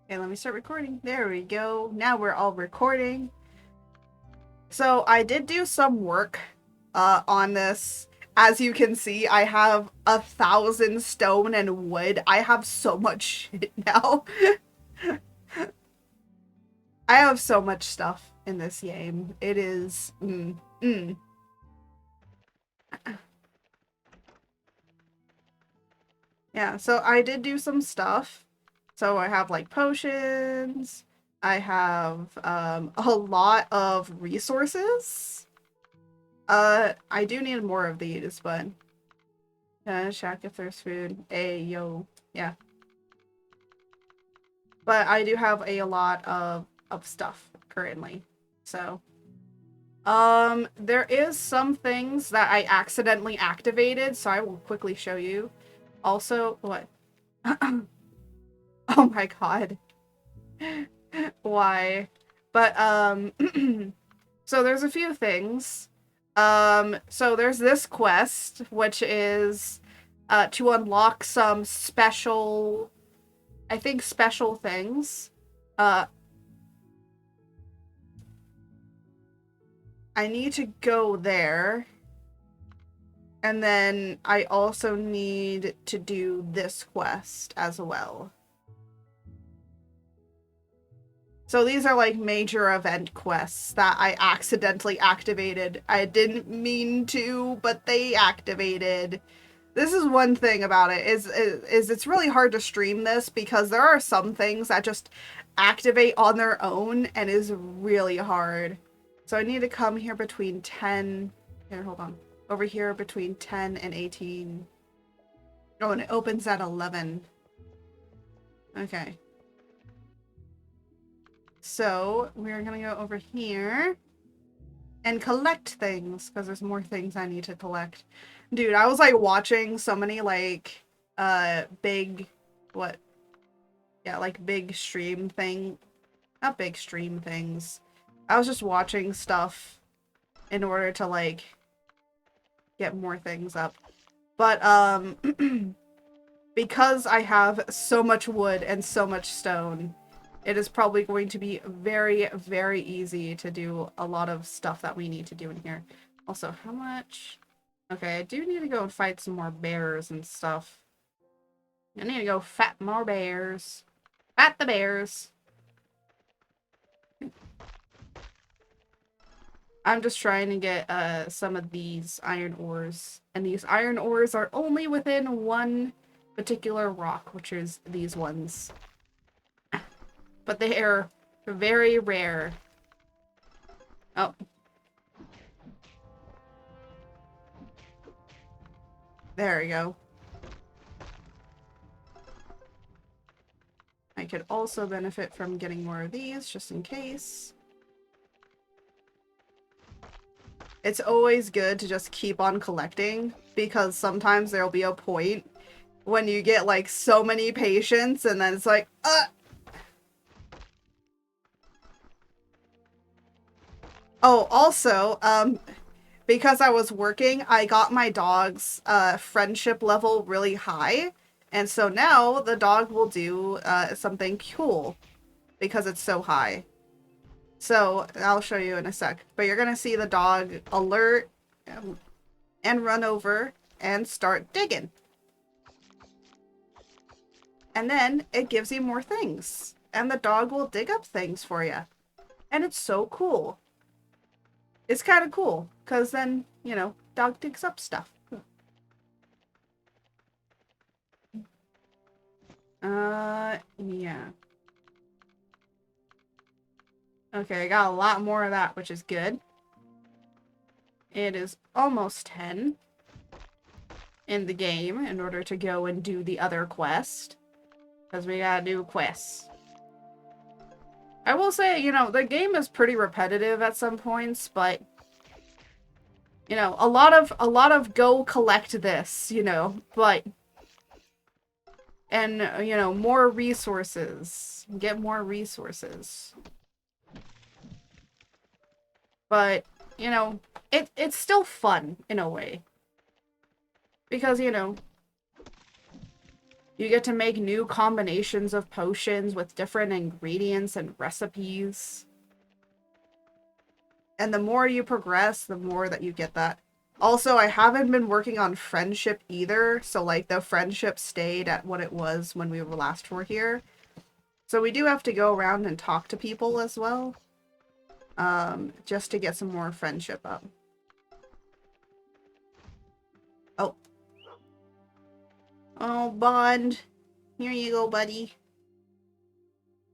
Okay, let me start recording. There we go. Now we're all recording. So I did do some work on this. As you can see, I have 1,000 stone and wood. I have so much shit now. I have so much stuff in this game. It is... Yeah, so I did do some stuff. So I have like potions. I have a lot of resources. I do need more of these, but shack if there's food. Yo. Yeah. But I do have a lot of stuff currently. So there is some things that I accidentally activated, so I will quickly show you. Also, what? Oh my god. Why? But so there's a few things. So there's this quest, which is to unlock some special, I think special things. Uh I need to go there. And then I also need to do this quest as well. So these are like major event quests that I accidentally activated. I didn't mean to, but they activated. This is one thing about it is it's really hard to stream this because there are some things that just activate on their own and is really hard. So I need to come here between 10. Here, hold on. Over here between 10 and 18. Oh, and it opens at 11. Okay. So we're gonna go over here and collect things because there's more things I need to collect. Dude, I was like watching so many like big what? Yeah, like big stream thing. Not big stream things. I was just watching stuff in order to like get more things up. But because I have so much wood and so much stone, it is probably going to be very, very easy to do a lot of stuff that we need to do in here. Also, how much? Okay, I do need to go and fight some more bears and stuff. I need to go fat more bears. Fat the bears. I'm just trying to get some of these iron ores. And these iron ores are only within one particular rock, which is these ones. But they are very rare. Oh. There we go. I could also benefit from getting more of these, just in case. It's always good to just keep on collecting, because sometimes there'll be a point when you get, like, so many patients, and then it's like, Oh, also, because I was working, I got my dog's friendship level really high, and so now the dog will do something cool because it's so high. So I'll show you in a sec. But you're gonna see the dog alert and run over and start digging. And then it gives you more things. And the dog will dig up things for you. And it's so cool. It's kind of cool. Because then, you know, dog digs up stuff. Yeah. Okay, I got a lot more of that, which is good. It is almost 10 in the game in order to go and do the other quest. Because we gotta do quests. I will say, you know, the game is pretty repetitive at some points, but you know, a lot of go collect this, you know, but and you know, more resources. Get more resources. But, you know, it's still fun in a way. Because, you know, You get to make new combinations of potions with different ingredients and recipes. And the more you progress, the more that you get that. Also, I haven't been working on friendship either, so like the friendship stayed at what it was when we were last were here. So we do have to go around and talk to people as well, just to get some more friendship up. Oh. Oh, Bond. Here you go, buddy.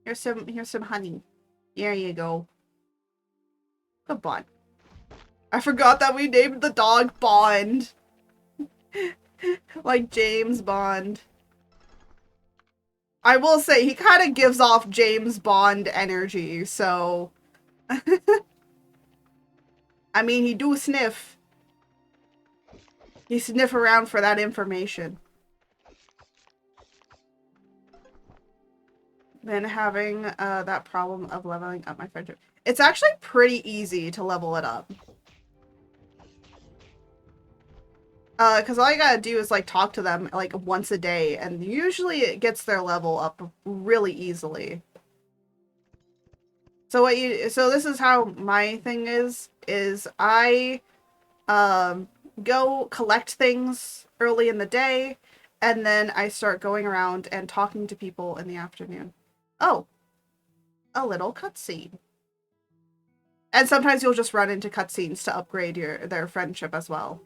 Here's some honey. There you go. Good Bond. I forgot that we named the dog Bond. Like James Bond. I will say, he kind of gives off James Bond energy, so... I mean, he do sniff. He sniff around for that information. Been having that problem of leveling up my friendship. It's actually pretty easy to level it up. Because all you gotta do is, like, talk to them, like, once a day, and usually it gets their level up really easily. So so this is how my thing is I, go collect things early in the day, and then I start going around and talking to people in the afternoon. Oh, a little cutscene. And sometimes you'll just run into cutscenes to upgrade their friendship as well.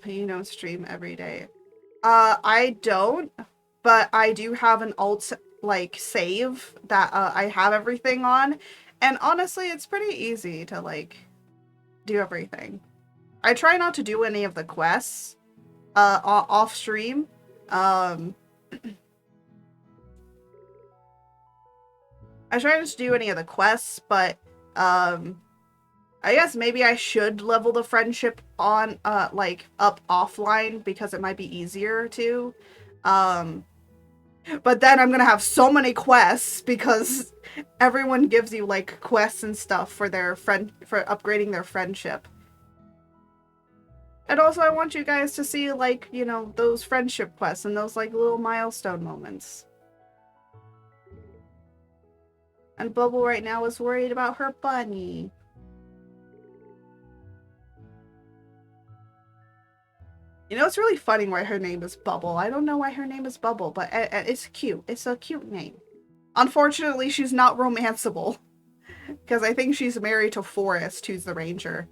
You don't stream every day. I don't, but I do have an alt, like, save that I have everything on. And honestly, it's pretty easy to, like, do everything. I try not to do any of the quests off stream. I try not to do any of the quests, but I guess maybe I should level the friendship on, like, up offline, because it might be easier to. But then I'm gonna have so many quests, because everyone gives you, like, quests and stuff for for upgrading their friendship. And also I want you guys to see, like, you know, those friendship quests and those, like, little milestone moments. And Bubble right now is worried about her bunny. You know, it's really funny why her name is Bubble. I don't know why her name is Bubble, but it's cute. It's a cute name. Unfortunately, she's not romanceable, because I think she's married to Forrest, who's the ranger.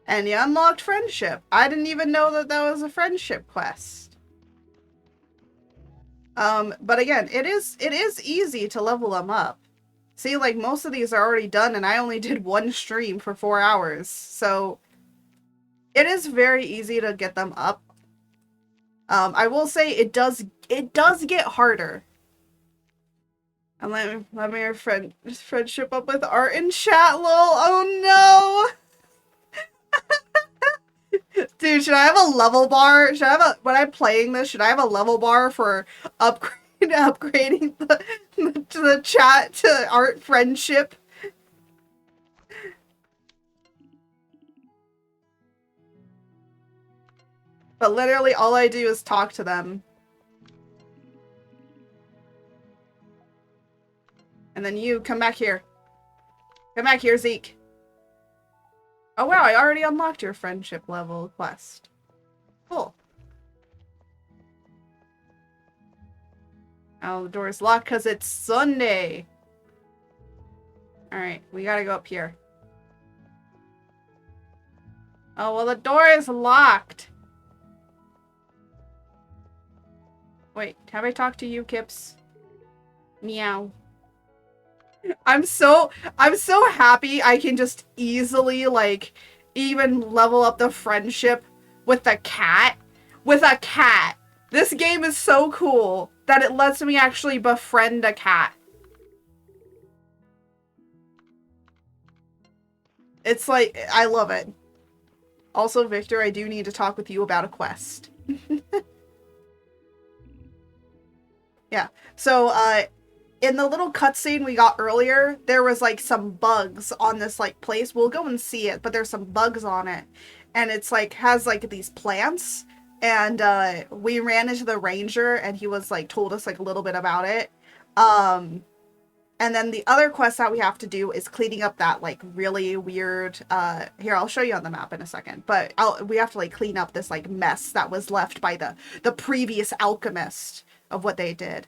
And you unlocked friendship. I didn't even know that that was a friendship quest. But again, it is easy to level them up. See, like, most of these are already done, and I only did one stream for 4 hours, so it is very easy to get them up. I will say it does get harder. And let me friendship up with Art and chat, lol. Oh no! Dude, should I have a level bar? When I'm playing this, should I have a level bar for upgrading the chat to Art friendship? But literally all I do is talk to them. And then you, come back here. Come back here, Zeke. Oh wow, I already unlocked your friendship level quest. Cool. Oh, the door is locked because it's Sunday. Alright, we gotta go up here. Oh, well, the door is locked. Wait, have I talked to you, Kips? Meow. I'm so happy I can just easily, like, even level up the friendship with the cat. With a cat. This game is so cool that it lets me actually befriend a cat. It's like, I love it. Also, Victor, I do need to talk with you about a quest. Yeah. So, in the little cutscene we got earlier, there was like some bugs on this like place. We'll go and see it, but there's some bugs on it. And it's like has like these plants. And we ran into the ranger and he was like told us like a little bit about it. And then the other quest that we have to do is cleaning up that like really weird here, I'll show you on the map in a second. But we have to like clean up this like mess that was left by the previous alchemist of what they did.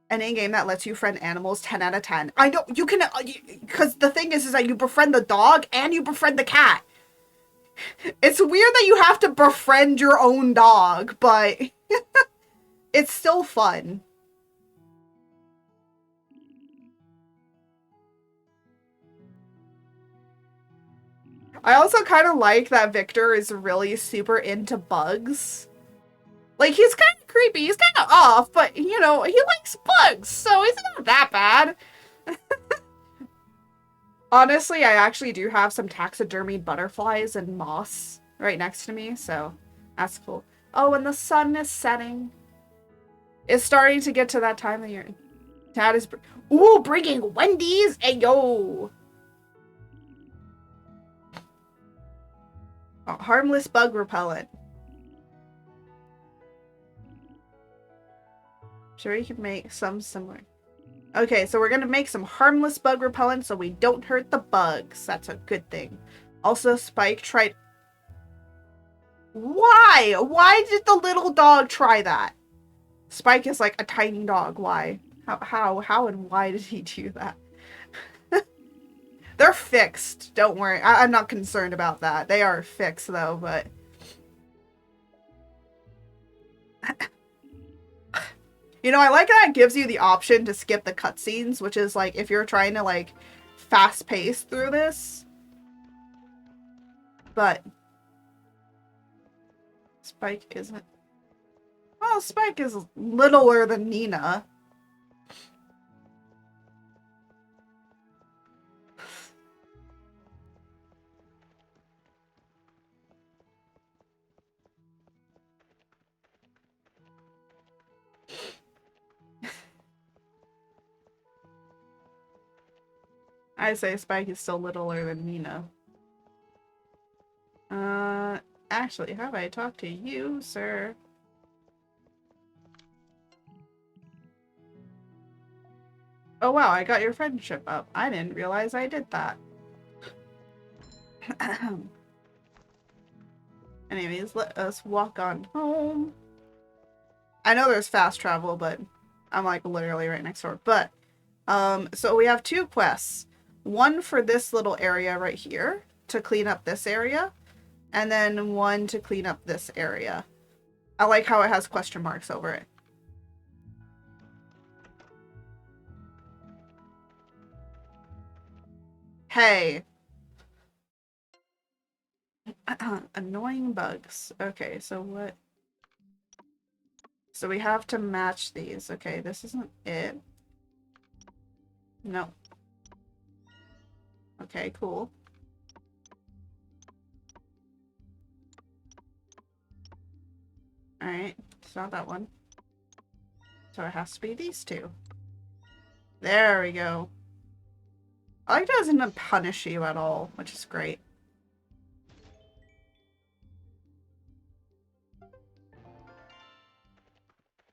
An in-game that lets you befriend animals, 10 out of 10. I know you can, because the thing is that you befriend the dog and you befriend the cat. It's weird that you have to befriend your own dog, but it's still fun. I also kind of like that Victor is really super into bugs. Like, he's kind of creepy, he's kind of off, but, you know, he likes bugs, so it's not that bad. Honestly, I actually do have some taxidermied butterflies and moss right next to me, so that's cool. Oh, and the sun is setting. It's starting to get to that time of year. Dad is... Ooh, bringing Wendy's! Ayo! Oh, harmless bug repellent. Sure, you can make some similar. Okay, so we're gonna make some harmless bug repellent so we don't hurt the bugs. That's a good thing. Also, Spike tried... Why? Why did the little dog try that? Spike is like a tiny dog. Why? How and why did he do that? They're fixed. Don't worry. I'm not concerned about that. They are fixed though, but... You know, I like that it gives you the option to skip the cutscenes, which is like if you're trying to like fast pace through this. But Spike isn't. Well, Spike is littler than Nina. I say Spike is still littler than Nina. Actually, have I talked to you, sir? Oh wow, I got your friendship up. I didn't realize I did that. Anyways, let us walk on home. I know there's fast travel, but I'm like literally right next door. But, so we have two quests. One for this little area right here to clean up this area. And then one to clean up this area. I like how it has question marks over it. Hey. Annoying bugs. Okay, so what? So we have to match these. Okay, this isn't it. No. Okay, cool. Alright, it's not that one. So it has to be these two. There we go. I like that it doesn't punish you at all, which is great.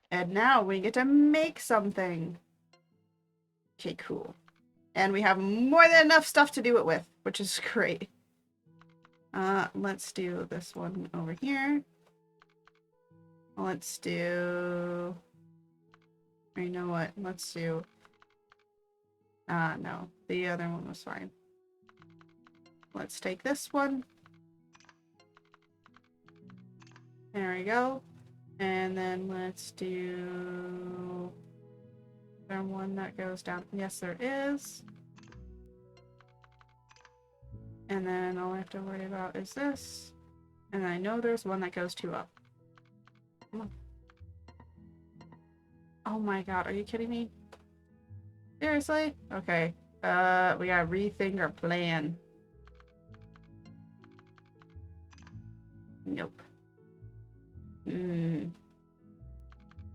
And now we get to make something. Okay, cool. And we have more than enough stuff to do it with, which is great. Let's do this one over here. Let's do... You know what? Let's do... no. The other one was fine. Let's take this one. There we go. And then let's do... Is there one that goes down? Yes, there is. And then all I have to worry about is this. And I know there's one that goes two up. Come on. Oh my god, are you kidding me? Seriously? Okay. We gotta rethink our plan. Nope.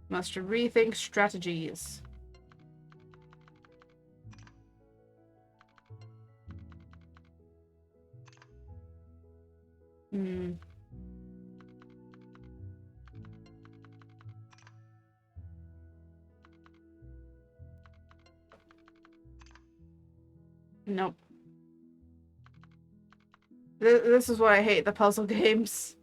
Must rethink strategies. Hmm. Nope. This is what I hate, the puzzle games.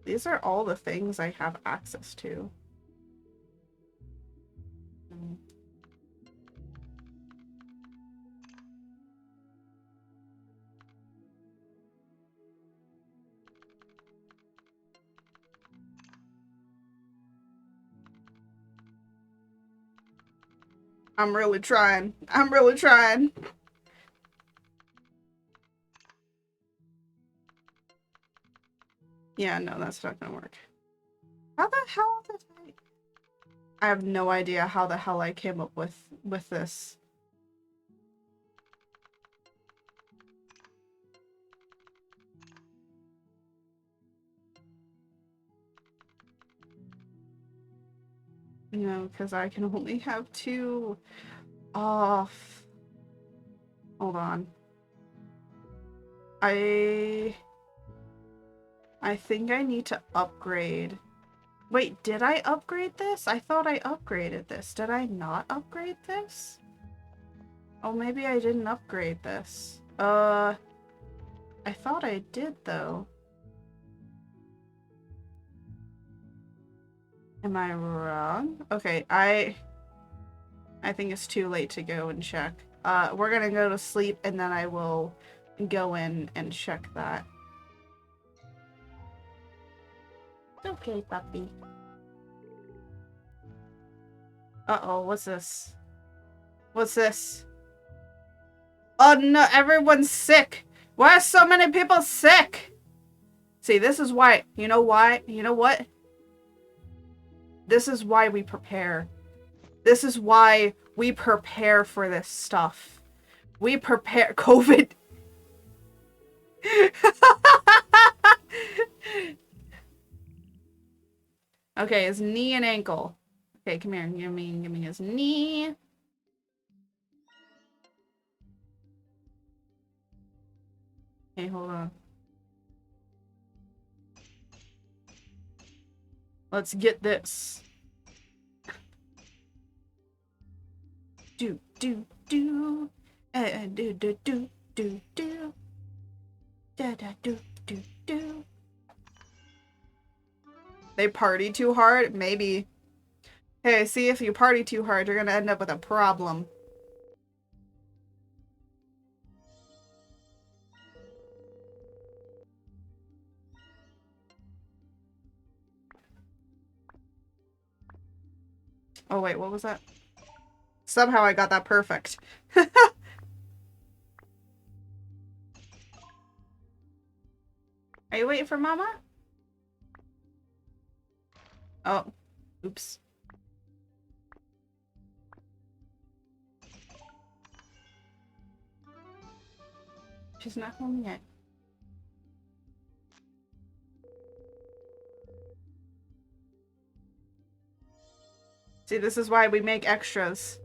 These are all the things I have access to. I'm really trying. I'm really trying. Yeah, no, that's not gonna work. How the hell did I have no idea how the hell I came up with this. You know, because I can only have 2 off. Hold on. I think I need to upgrade. Wait, did I upgrade this? I thought I upgraded this. Did I not upgrade this? Oh, maybe I didn't upgrade this. I thought I did, though. Am I wrong? Okay, I think it's too late to go and check. We're gonna go to sleep, and then I will go in and check that. Okay, puppy. Uh-oh, what's this? What's this? Oh no, everyone's sick! Why are so many people sick? See, this is why, you know why? You know what? This is why we prepare. This is why we prepare for this stuff. We prepare COVID. Okay, his knee and ankle. Okay, come here. Give me his knee. Okay, hold on. Let's get this. Do. Do. Do, do, do, do, do. Da, da, do, do, do. They party too hard? Maybe. Hey, see, if you party too hard, you're gonna end up with a problem. Oh wait, what was that? Somehow I got that perfect. Are you waiting for Mama? Oh, oops. She's not home yet. See, this is why we make extras.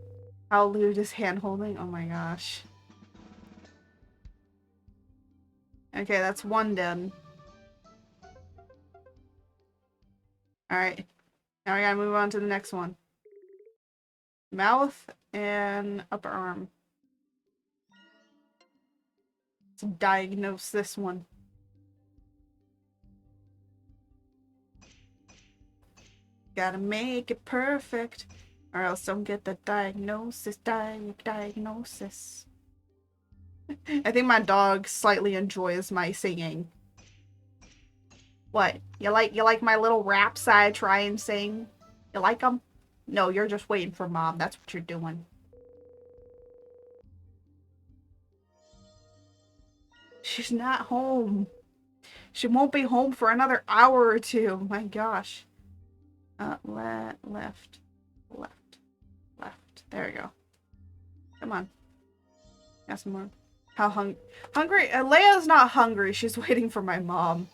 How lewd is hand holding? Oh my gosh. Okay, that's 1 done. Alright. Now we gotta move on to the next one. Mouth and upper arm. Let's diagnose this one. Gotta make it perfect, or else don't get the diagnosis. Diagnosis. I think my dog slightly enjoys my singing. What? You like my little raps I try and sing? You like them? No, you're just waiting for Mom. That's what you're doing. She's not home. She won't be home for another hour or 2. My gosh. Left. There we go. Come on. Got some more. How hungry? Leia's not hungry. She's waiting for my mom.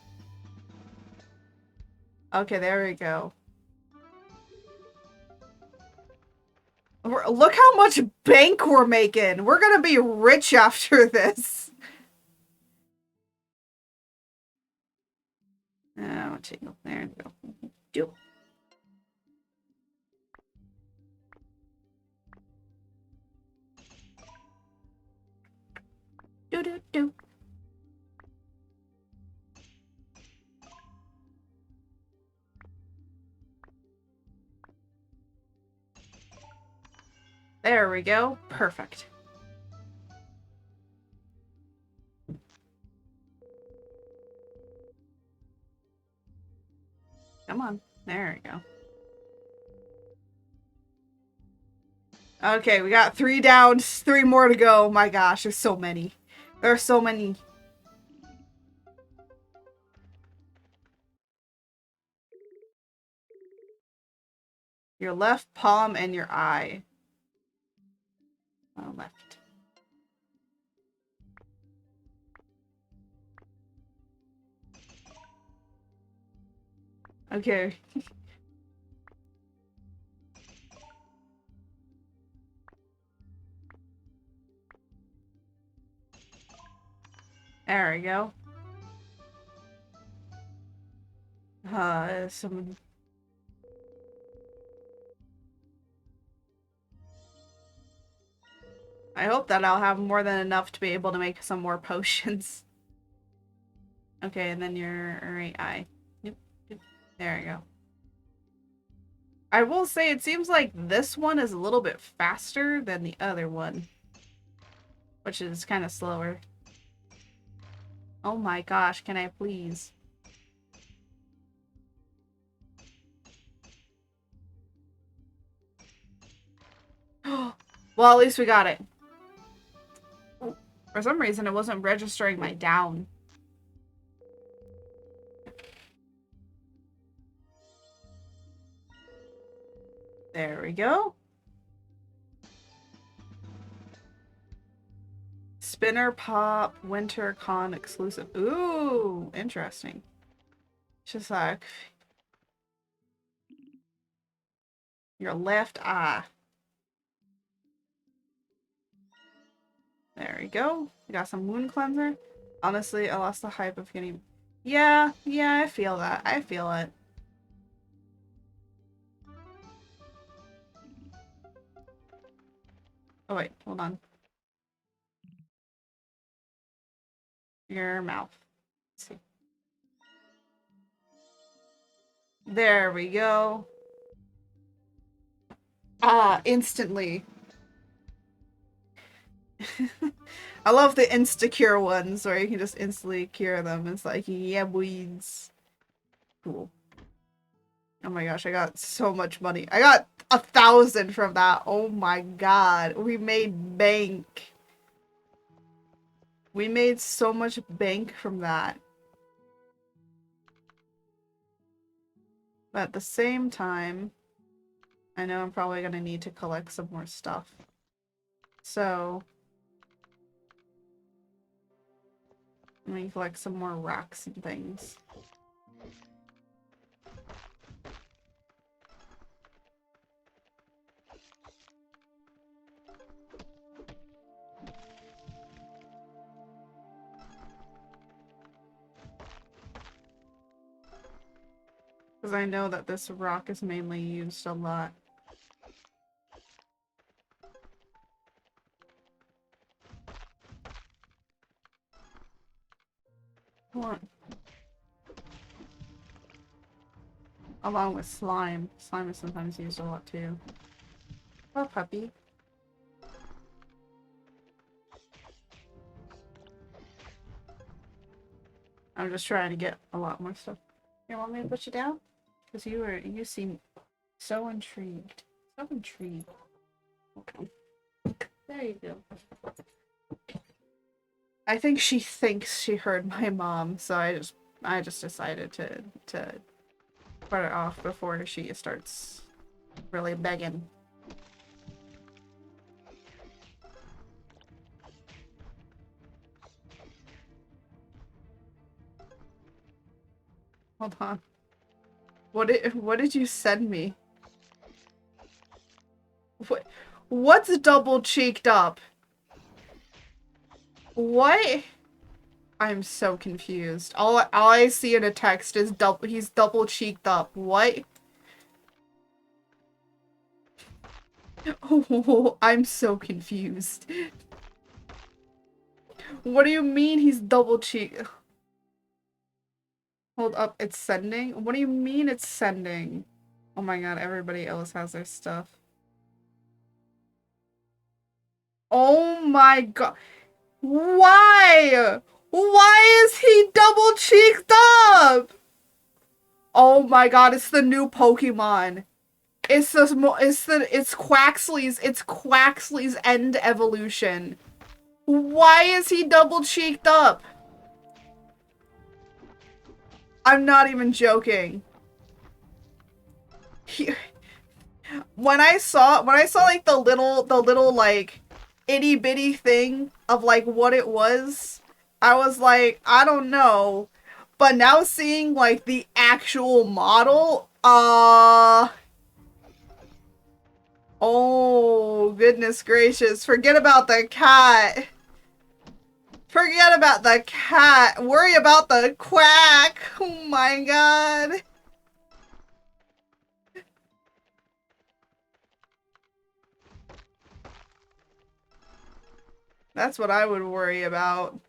Okay, there we go. Look how much bank we're making. We're gonna be rich after this. Oh, tingle. There we go. Do. Do do do. There we go. Perfect. Come on. There we go. Okay, we got 3 down, 3 more to go. Oh my gosh, there's so many. There are so many. Your left palm and your eye. Oh, left. Okay. There we go. Some... I hope that I'll have more than enough to be able to make some more potions. Okay, and then your right eye. Yep, yep. There we go. I will say it seems like this one is a little bit faster than the other one, which is kind of slower. Oh my gosh, can I please? Well, at least we got it. For some reason, it wasn't registering my down. There we go. Spinner Pop Winter Con exclusive. Ooh, interesting. Just like your left eye. There we go. We got some wound cleanser. Honestly, I lost the hype of getting... Yeah, I feel that. I feel it. Oh wait, hold on. Your mouth. Let's see. There we go. Ah, instantly. I love the insta-cure ones where you can just instantly cure them. It's like, yeah, weeds. Cool. Oh my gosh, I got so much money. I got 1,000 from that. Oh my god. We made bank. We made so much bank from that. But at the same time, I know I'm probably going to need to collect some more stuff. So, let me collect some more rocks and things. Because I know that this rock is mainly used a lot. Come on. Along with slime. Slime is sometimes used a lot too. Oh, puppy. I'm just trying to get a lot more stuff. You want me to put you down? Because you seem so intrigued. So intrigued. Okay. There you go. I think she thinks she heard my mom, so I just decided to put it off before she starts really begging. Hold on. What did you send me? What's double cheeked up? What? I'm so confused. All I see in a text is he's double cheeked up. What? Oh, I'm so confused. What do you mean he's double cheeked? Hold up, it's sending? What do you mean it's sending? Oh my god, everybody else has their stuff. Oh my god. Why? Why is he double cheeked up? Oh my god, it's the new Pokemon. It's Quaxly's end evolution. Why is he double cheeked up? I'm not even joking. When I saw like the little like itty bitty thing of like what it was, I was like, I don't know. But now seeing like the actual model, oh goodness gracious, forget about the cat. Forget about the cat. Worry about the quack. Oh my god. That's what I would worry about.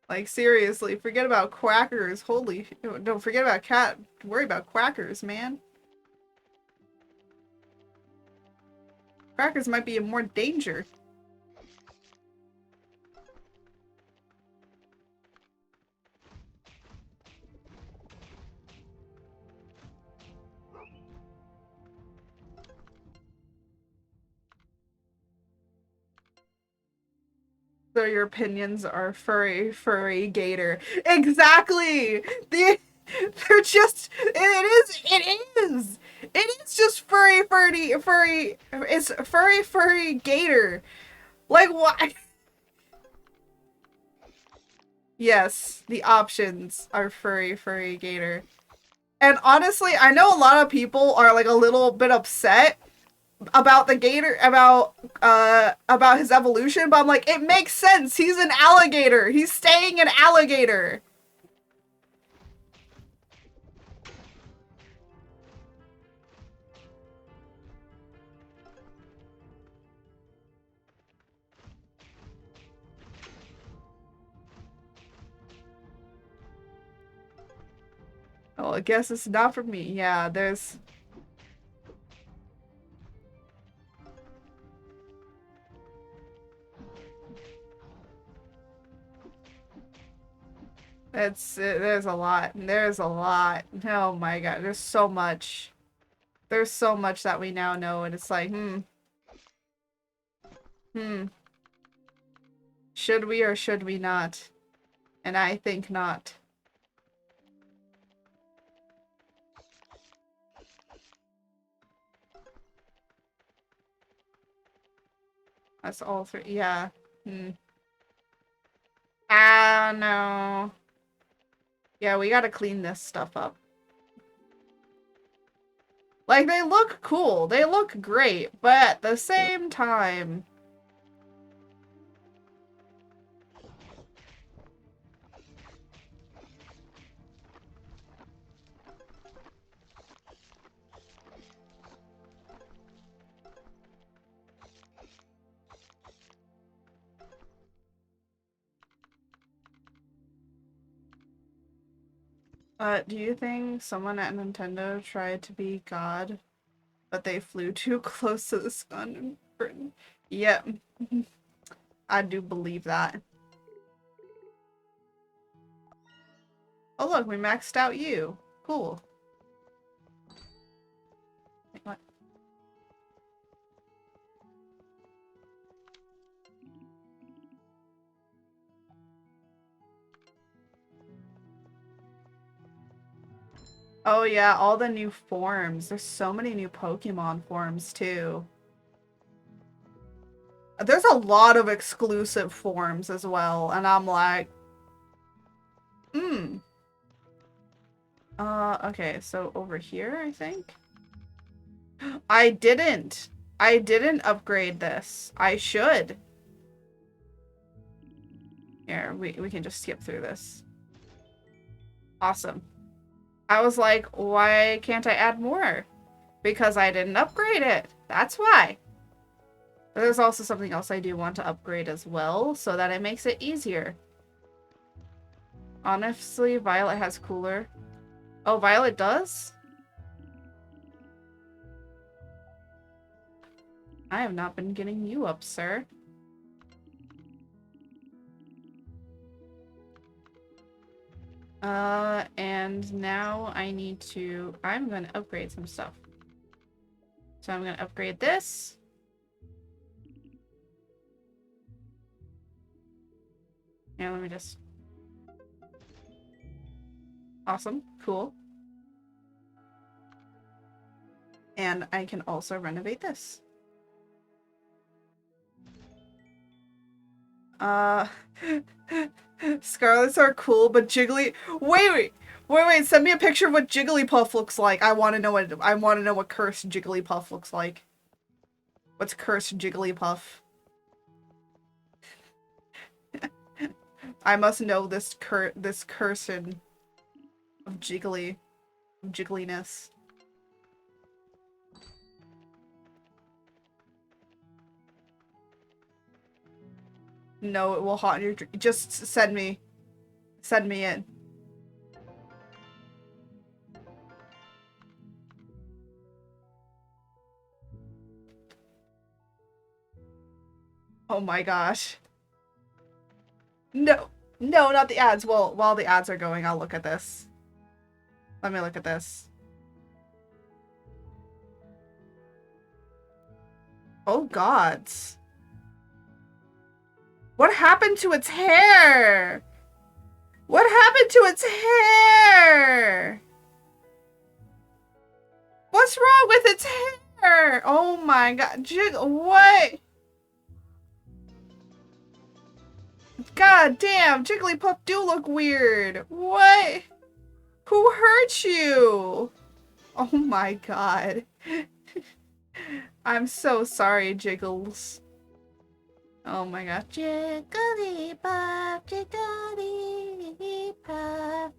Like, seriously, forget about quackers. Holy... Don't forget about cat. Worry about quackers, man. Quackers might be in more danger. So your opinions are furry gator. Exactly! They're just, it is just it's furry gator. Like, what? Yes, the options are furry gator. And honestly, I know a lot of people are like a little bit upset about the gator, about his evolution, but I'm like, it makes sense. He's an alligator. He's staying an alligator. Oh, I guess it's not for me. Yeah, there's... there's a lot. There's a lot. Oh my god, there's so much. There's so much that we now know, and it's like, should we or should we not? And I think not. That's all three. Yeah. Ah, no. Yeah, we gotta clean this stuff up. Like, they look cool. They look great. But at the same time... do you think someone at Nintendo tried to be God, but they flew too close to the sun in Britain? Yep. I do believe that. Oh look, we maxed out you. Cool. Wait, what? Oh yeah, all the new forms. There's so many new Pokemon forms too. There's a lot of exclusive forms as well, and I'm like, okay, so over here, I think? I didn't. I didn't upgrade this. I should. Here, we can just skip through this. Awesome. I was like, why can't I add more? Because I didn't upgrade it. That's why. But there's also something else I do want to upgrade as well, so that it makes it easier. Honestly, Violet has cooler. Oh, Violet does? I have not been getting you up, sir. And now I need to... I'm going to upgrade some stuff. So I'm going to upgrade this. Yeah, let me just... Awesome. Cool. And I can also renovate this. Scarlets are cool, but Jiggly... Wait, send me a picture of what Jigglypuff looks like. I want to know what cursed Jigglypuff looks like. What's cursed Jigglypuff? I must know this cursing of jiggliness. No, it will haunt your dream. Just send me in. Oh my gosh. No, not the ads. Well, while the ads are going, I'll look at this. Let me look at this. Oh gods. What happened to its hair? What happened to its hair? What's wrong with its hair? Oh my god. What? God damn, Jigglypuff do look weird. What? Who hurt you? Oh my god. I'm so sorry, Jiggles. Oh my god. Jigglypuff, Jigglypuff.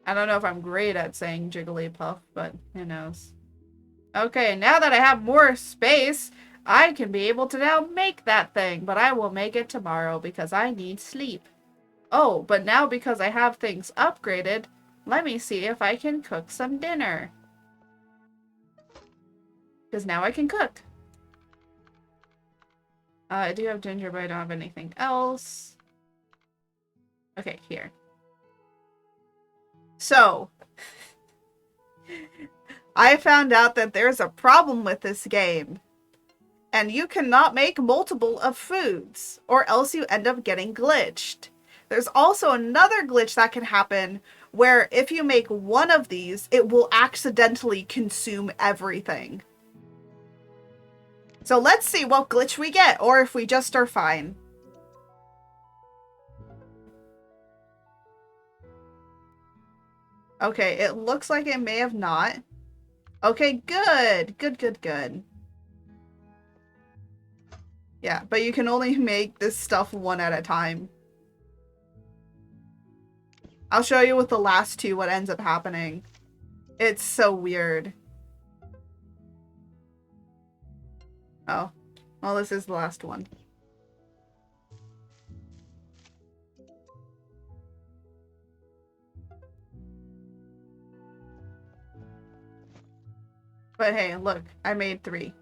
I don't know if I'm great at saying Jigglypuff, but who knows. Okay, now that I have more space, I can be able to now make that thing, but I will make it tomorrow because I need sleep. Oh, but now because I have things upgraded, let me see if I can cook some dinner. Because now I can cook. I do have ginger, but I don't have anything else. Okay, here. So, I found out that there's a problem with this game. And you cannot make multiple of foods, or else you end up getting glitched. There's also another glitch that can happen where if you make one of these, it will accidentally consume everything. So let's see what glitch we get, or if we just are fine. Okay, it looks like it may have not. Okay, good. Good. Yeah, but you can only make this stuff one at a time. I'll show you with the last two what ends up happening. It's so weird. Oh. Well, this is the last one. But hey, look. I made 3.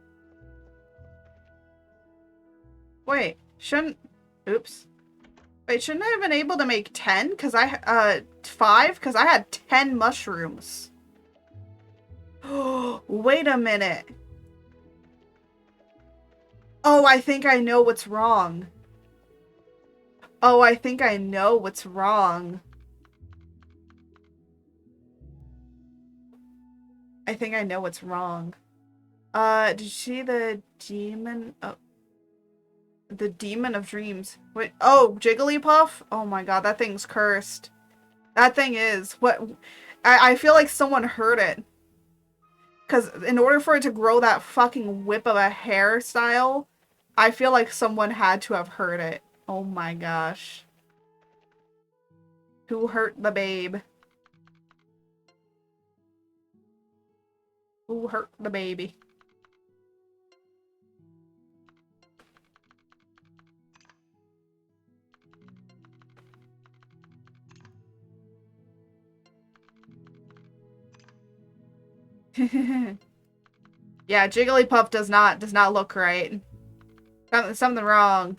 Wait. Oops. Wait, shouldn't I have been able to make 10? Because 5? Because I had 10 mushrooms. Wait a minute. Oh, I think I know what's wrong. I think I know what's wrong. Did you see the demon? Oh. The Demon of Dreams. Wait, oh, Jigglypuff? Oh my god, that thing's cursed. That thing is what I feel like someone heard it. Because in order for it to grow that fucking whip of a hairstyle, I feel like someone had to have heard it. Oh my gosh. Who hurt the babe? Who hurt the baby? Yeah, Jigglypuff does not look right. Something wrong.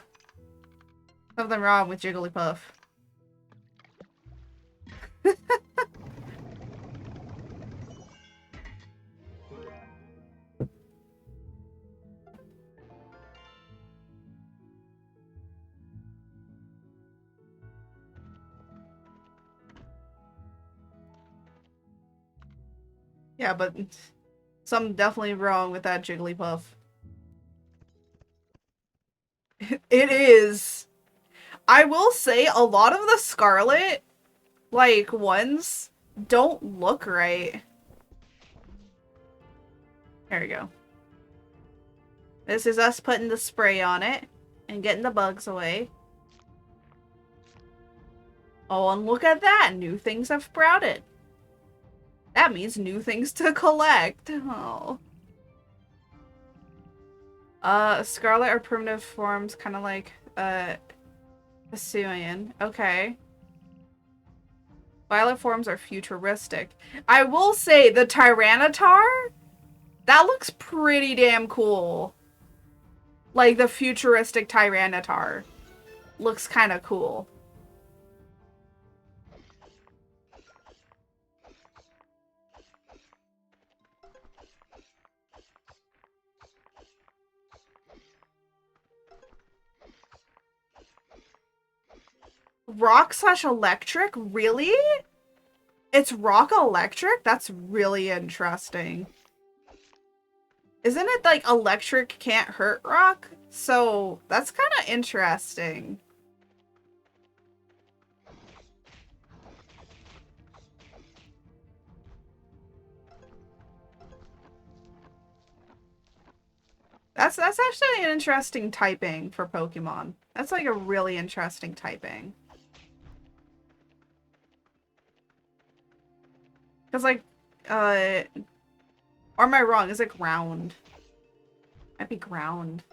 Something wrong with Jigglypuff. Yeah, but something definitely wrong with that Jigglypuff. It is. I will say a lot of the Scarlet, like, ones don't look right. There we go. This is us putting the spray on it and getting the bugs away. Oh, and look at that! New things have sprouted. That means new things to collect. Oh. Scarlet are primitive forms, kind of like, Hisuian. Okay. Violet forms are futuristic. I will say, the Tyranitar? That looks pretty damn cool. Like, the futuristic Tyranitar. Looks kind of cool. Rock/electric? Really? It's rock electric? That's really interesting. Isn't it like electric can't hurt rock? So that's kind of interesting. That's actually an interesting typing for Pokemon. That's like a really interesting typing. Because like, or am I wrong? Is it ground? Might be ground.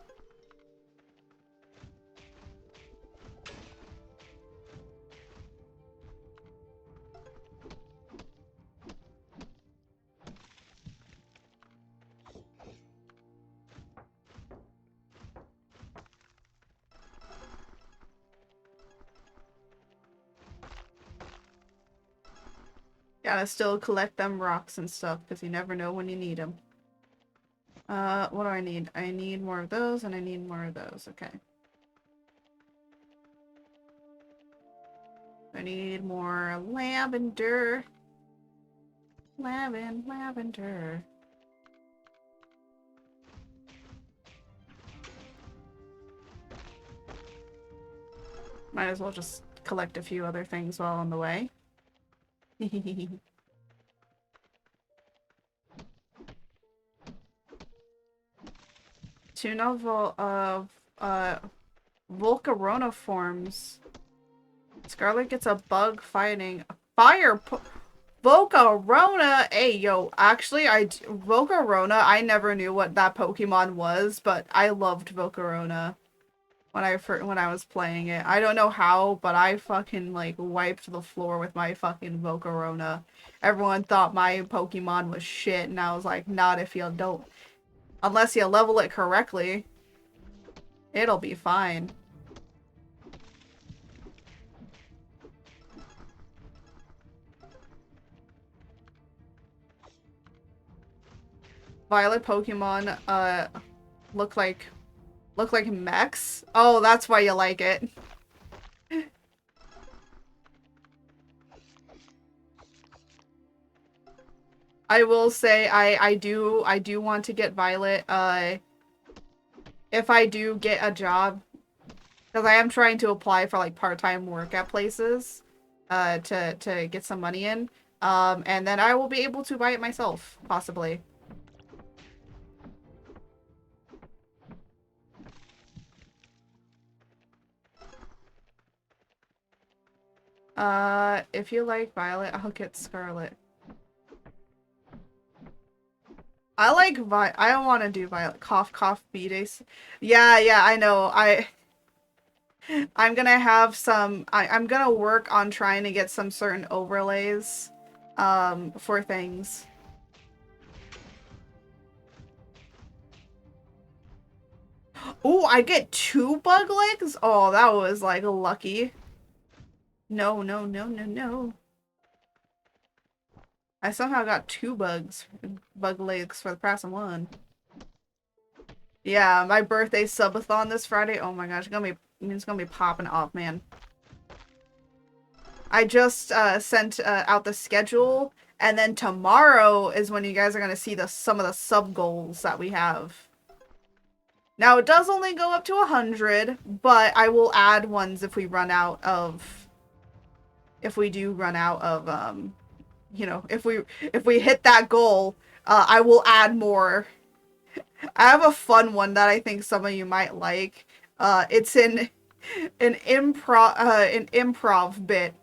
Gotta still collect them rocks and stuff because you never know when you need them. What do I need? I need more of those and I need more of those. Okay. I need more lavender. Lavender. Might as well just collect a few other things while on the way. Two novel of Volcarona forms. Scarlet gets a bug fighting fire. Volcarona. Hey yo, actually, Volcarona. I never knew what that Pokemon was, but I loved Volcarona when I was playing it. I don't know how, but I fucking like wiped the floor with my fucking Volcarona. Everyone thought my Pokemon was shit, and I was like, not if you don't. Unless you level it correctly, it'll be fine. Violet Pokemon, look like mechs? Oh, that's why you like it. I will say I do want to get Violet, if I do get a job, because I am trying to apply for like part-time work at places. to get some money in. And then I will be able to buy it myself, possibly. If you like Violet, I'll get Scarlet. I like I want to do Violet. Cough, cough, B-Days. Yeah, I know. I'm gonna have some. I'm gonna work on trying to get some certain overlays, for things. Oh, I get 2 bug legs? Oh, that was like lucky. No, no, no, no, no. I somehow got 2 bug legs for the price of 1. Yeah, my birthday subathon this Friday. Oh my gosh, it's gonna be popping off, man. I just sent out the schedule, and then tomorrow is when you guys are gonna see some of the sub goals that we have. Now it does only go up to 100, but I will add ones if we run out of. If we do run out of you know, if we hit that goal, I will add more. I have a fun one that I think some of you might like. It's an improv bit.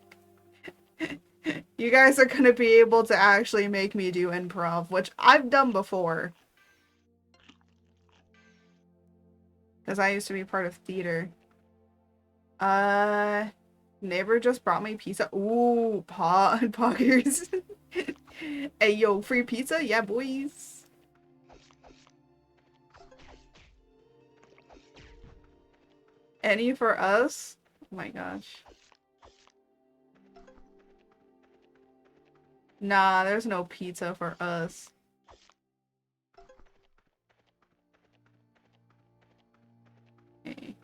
You guys are gonna be able to actually make me do improv, which I've done before. Because I used to be part of theater. Neighbor just brought me pizza. Ooh, poggers. Hey, yo, free pizza? Yeah, boys. Any for us? Oh my gosh. Nah, there's no pizza for us. Okay.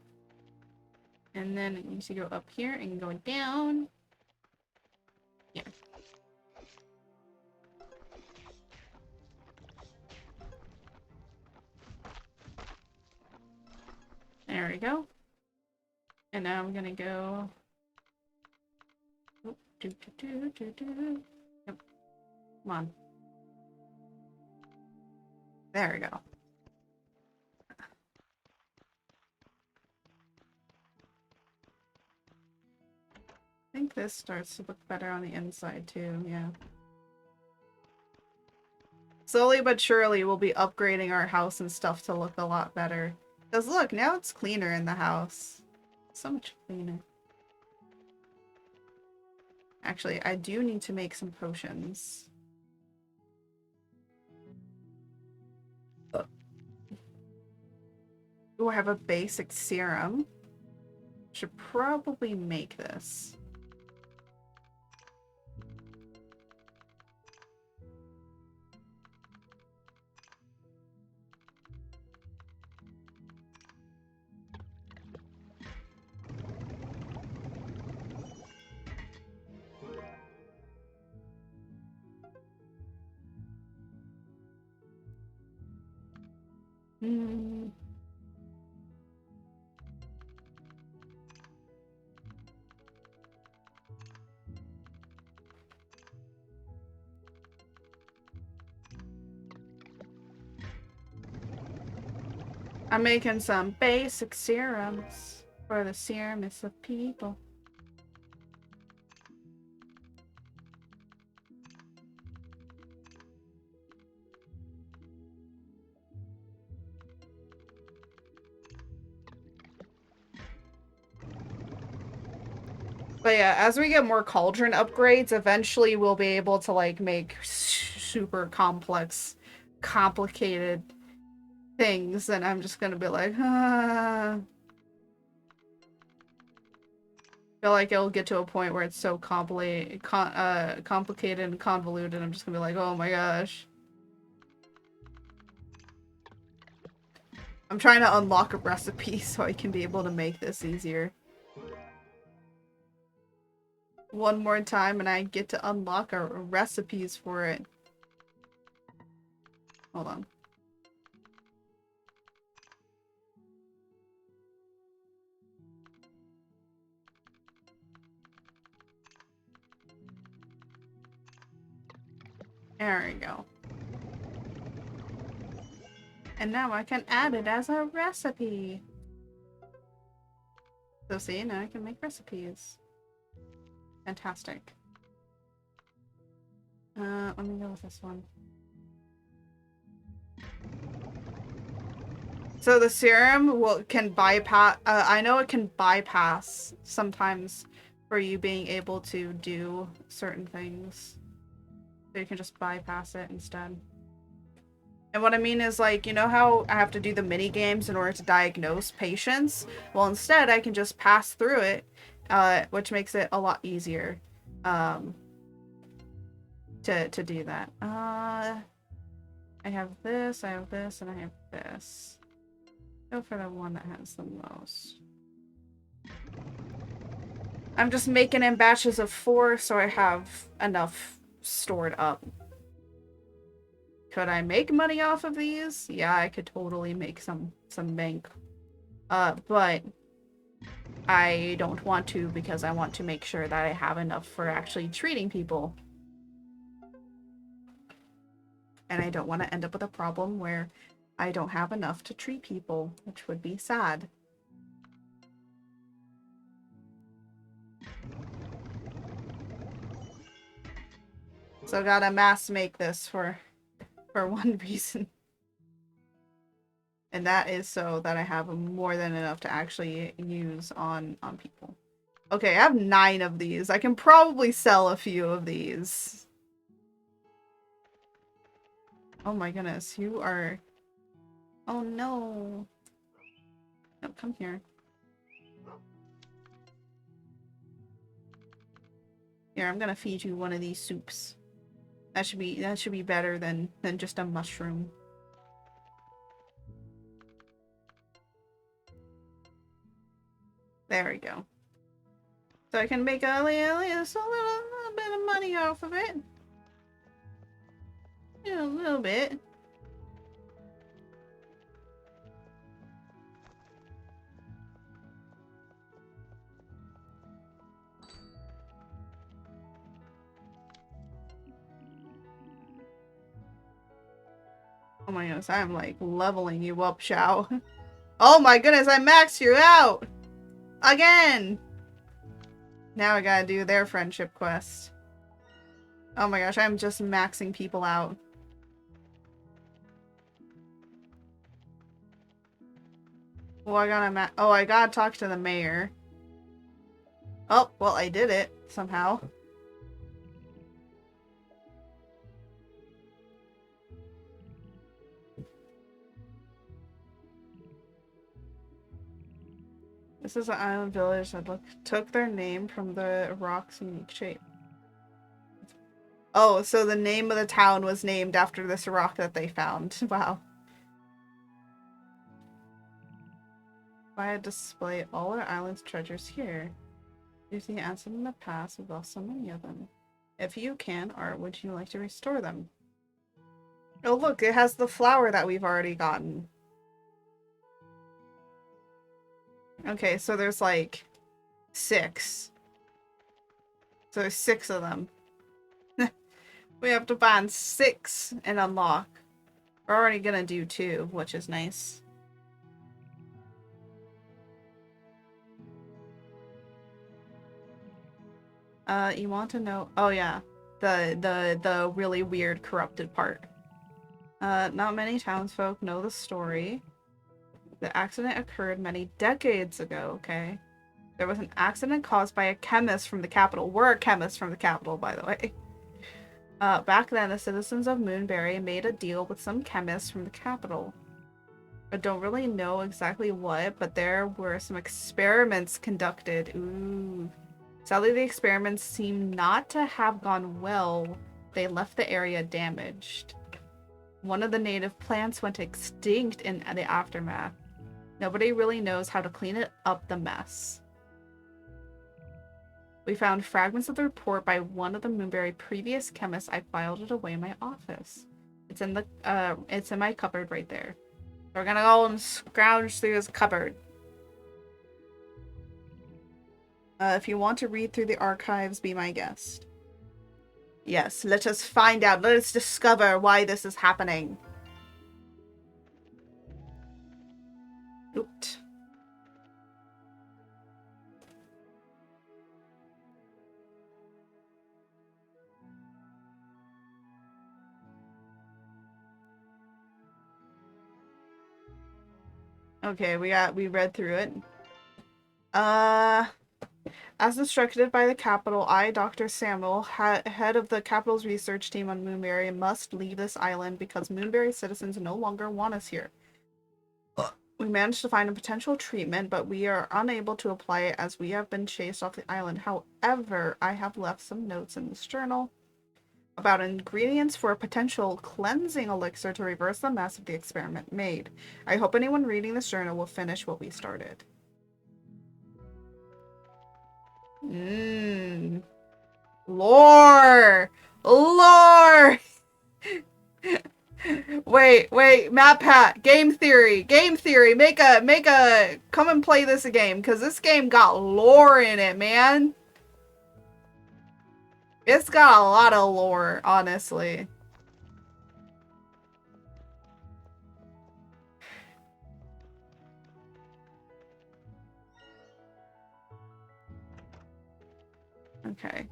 And then it needs to go up here and go down. Yeah. There we go. And now I'm gonna go. Oh, Yep. Come on. There we go. I think this starts to look better on the inside too, yeah. Slowly but surely we'll be upgrading our house and stuff to look a lot better. Because look, now it's cleaner in the house. So much cleaner. Actually, I do need to make some potions. Oh, I have a basic serum. Should probably make this. Hmm. I'm making some basic serums for the serums of people. But yeah, as we get more cauldron upgrades, eventually we'll be able to like make super complex, complicated things, and I'm just gonna be like, ah. Feel like it'll get to a point where it's so complicated and convoluted. I'm just gonna be like, oh my gosh. I'm trying to unlock a recipe so I can be able to make this easier. One more time and I get to unlock our recipes for it. Hold on. There we go. And now I can add it as a recipe. So see, now I can make recipes. Fantastic. Let me go with this one. So the serum can bypass, I know it can bypass sometimes for you being able to do certain things. So you can just bypass it instead. And what I mean is, like, you know how I have to do the mini games in order to diagnose patients? Well, instead I can just pass through it, which makes it a lot easier to do that. I have this, and I have this. Go for the one that has the most. I'm just making in batches of 4 so I have enough stored up. Could I make money off of these? Yeah, I could totally make some bank. But I don't want to because I want to make sure that I have enough for actually treating people. And I don't want to end up with a problem where I don't have enough to treat people, which would be sad. So gotta mass make this for one reason. And that is so that I have more than enough to actually use on people. Okay, I have 9 of these. I can probably sell a few of these. Oh my goodness, you are... Oh no. No, come here. Here, I'm gonna feed you one of these soups. That should be better than just a mushroom. There we go. So I can make a little bit of money off of it. Yeah, a little bit. Oh my goodness, I'm like leveling you up, Xiao. Oh my goodness, I maxed you out! Again! Now I gotta do their friendship quest. Oh my gosh, I'm just maxing people out. Well, I gotta talk to the mayor. Oh, well, I did it somehow. This is an island village that took their name from the rock's unique shape. Oh, so the name of the town was named after this rock that they found. Wow. Why display all our island's treasures here? Use the answer in the past, we've lost so many of them. If you can, or would you like to restore them? Oh look, it has the flower that we've already gotten. Okay, so there's like 6. So there's 6 of them. We have to find 6 and unlock. We're already gonna do 2, which is nice. You want to know? Oh yeah, the really weird corrupted part. Not many townsfolk know the story. The accident occurred many decades ago, okay? There was an accident caused by a chemist from the capital. We're a chemist from the capital, by the way. Back then, the citizens of Moonberry made a deal with some chemists from the capital. I don't really know exactly what, but there were some experiments conducted. Ooh. Sadly, the experiments seem not to have gone well. They left the area damaged. One of the native plants went extinct in the aftermath. Nobody really knows how to clean up the mess. We found fragments of the report by one of the Moonberry previous chemists. I filed it away in my office. It's in my cupboard right there. So we're gonna go and scrounge through this cupboard. If you want to read through the archives, be my guest. Yes, let us find out. Let us discover why this is happening. Oops. Okay, we read through it. As instructed by the Capitol, I, Dr. Samuel, head of the Capitol's research team on Moonberry, must leave this island because Moonberry citizens no longer want us here. We managed to find a potential treatment, but we are unable to apply it as we have been chased off the island. However, I have left some notes in this journal about ingredients for a potential cleansing elixir to reverse the mess of the experiment made. I hope anyone reading this journal will finish what we started. Lore! Lore! Wait, MatPat, game theory, make a, come and play this game, because this game got lore in it, man. It's got a lot of lore, honestly. Okay.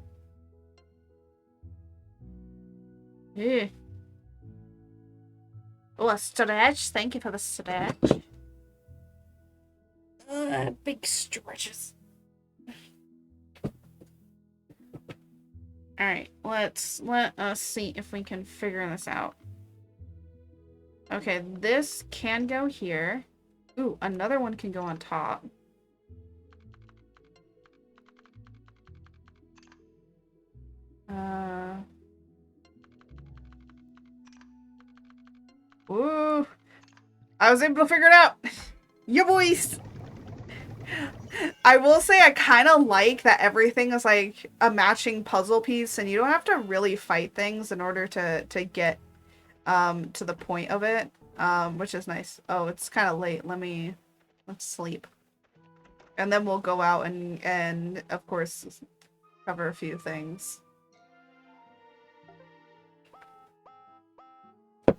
Yeah. Oh, a stretch. Thank you for the stretch. Big stretches. Alright, let us see if we can figure this out. Okay, this can go here. Ooh, another one can go on top. Ooh. I was able to figure it out! Ya boys! I will say I kind of like that everything is like a matching puzzle piece and you don't have to really fight things in order to get to the point of it, which is nice. Oh, it's kind of late. Let's sleep. And then we'll go out and of course cover a few things.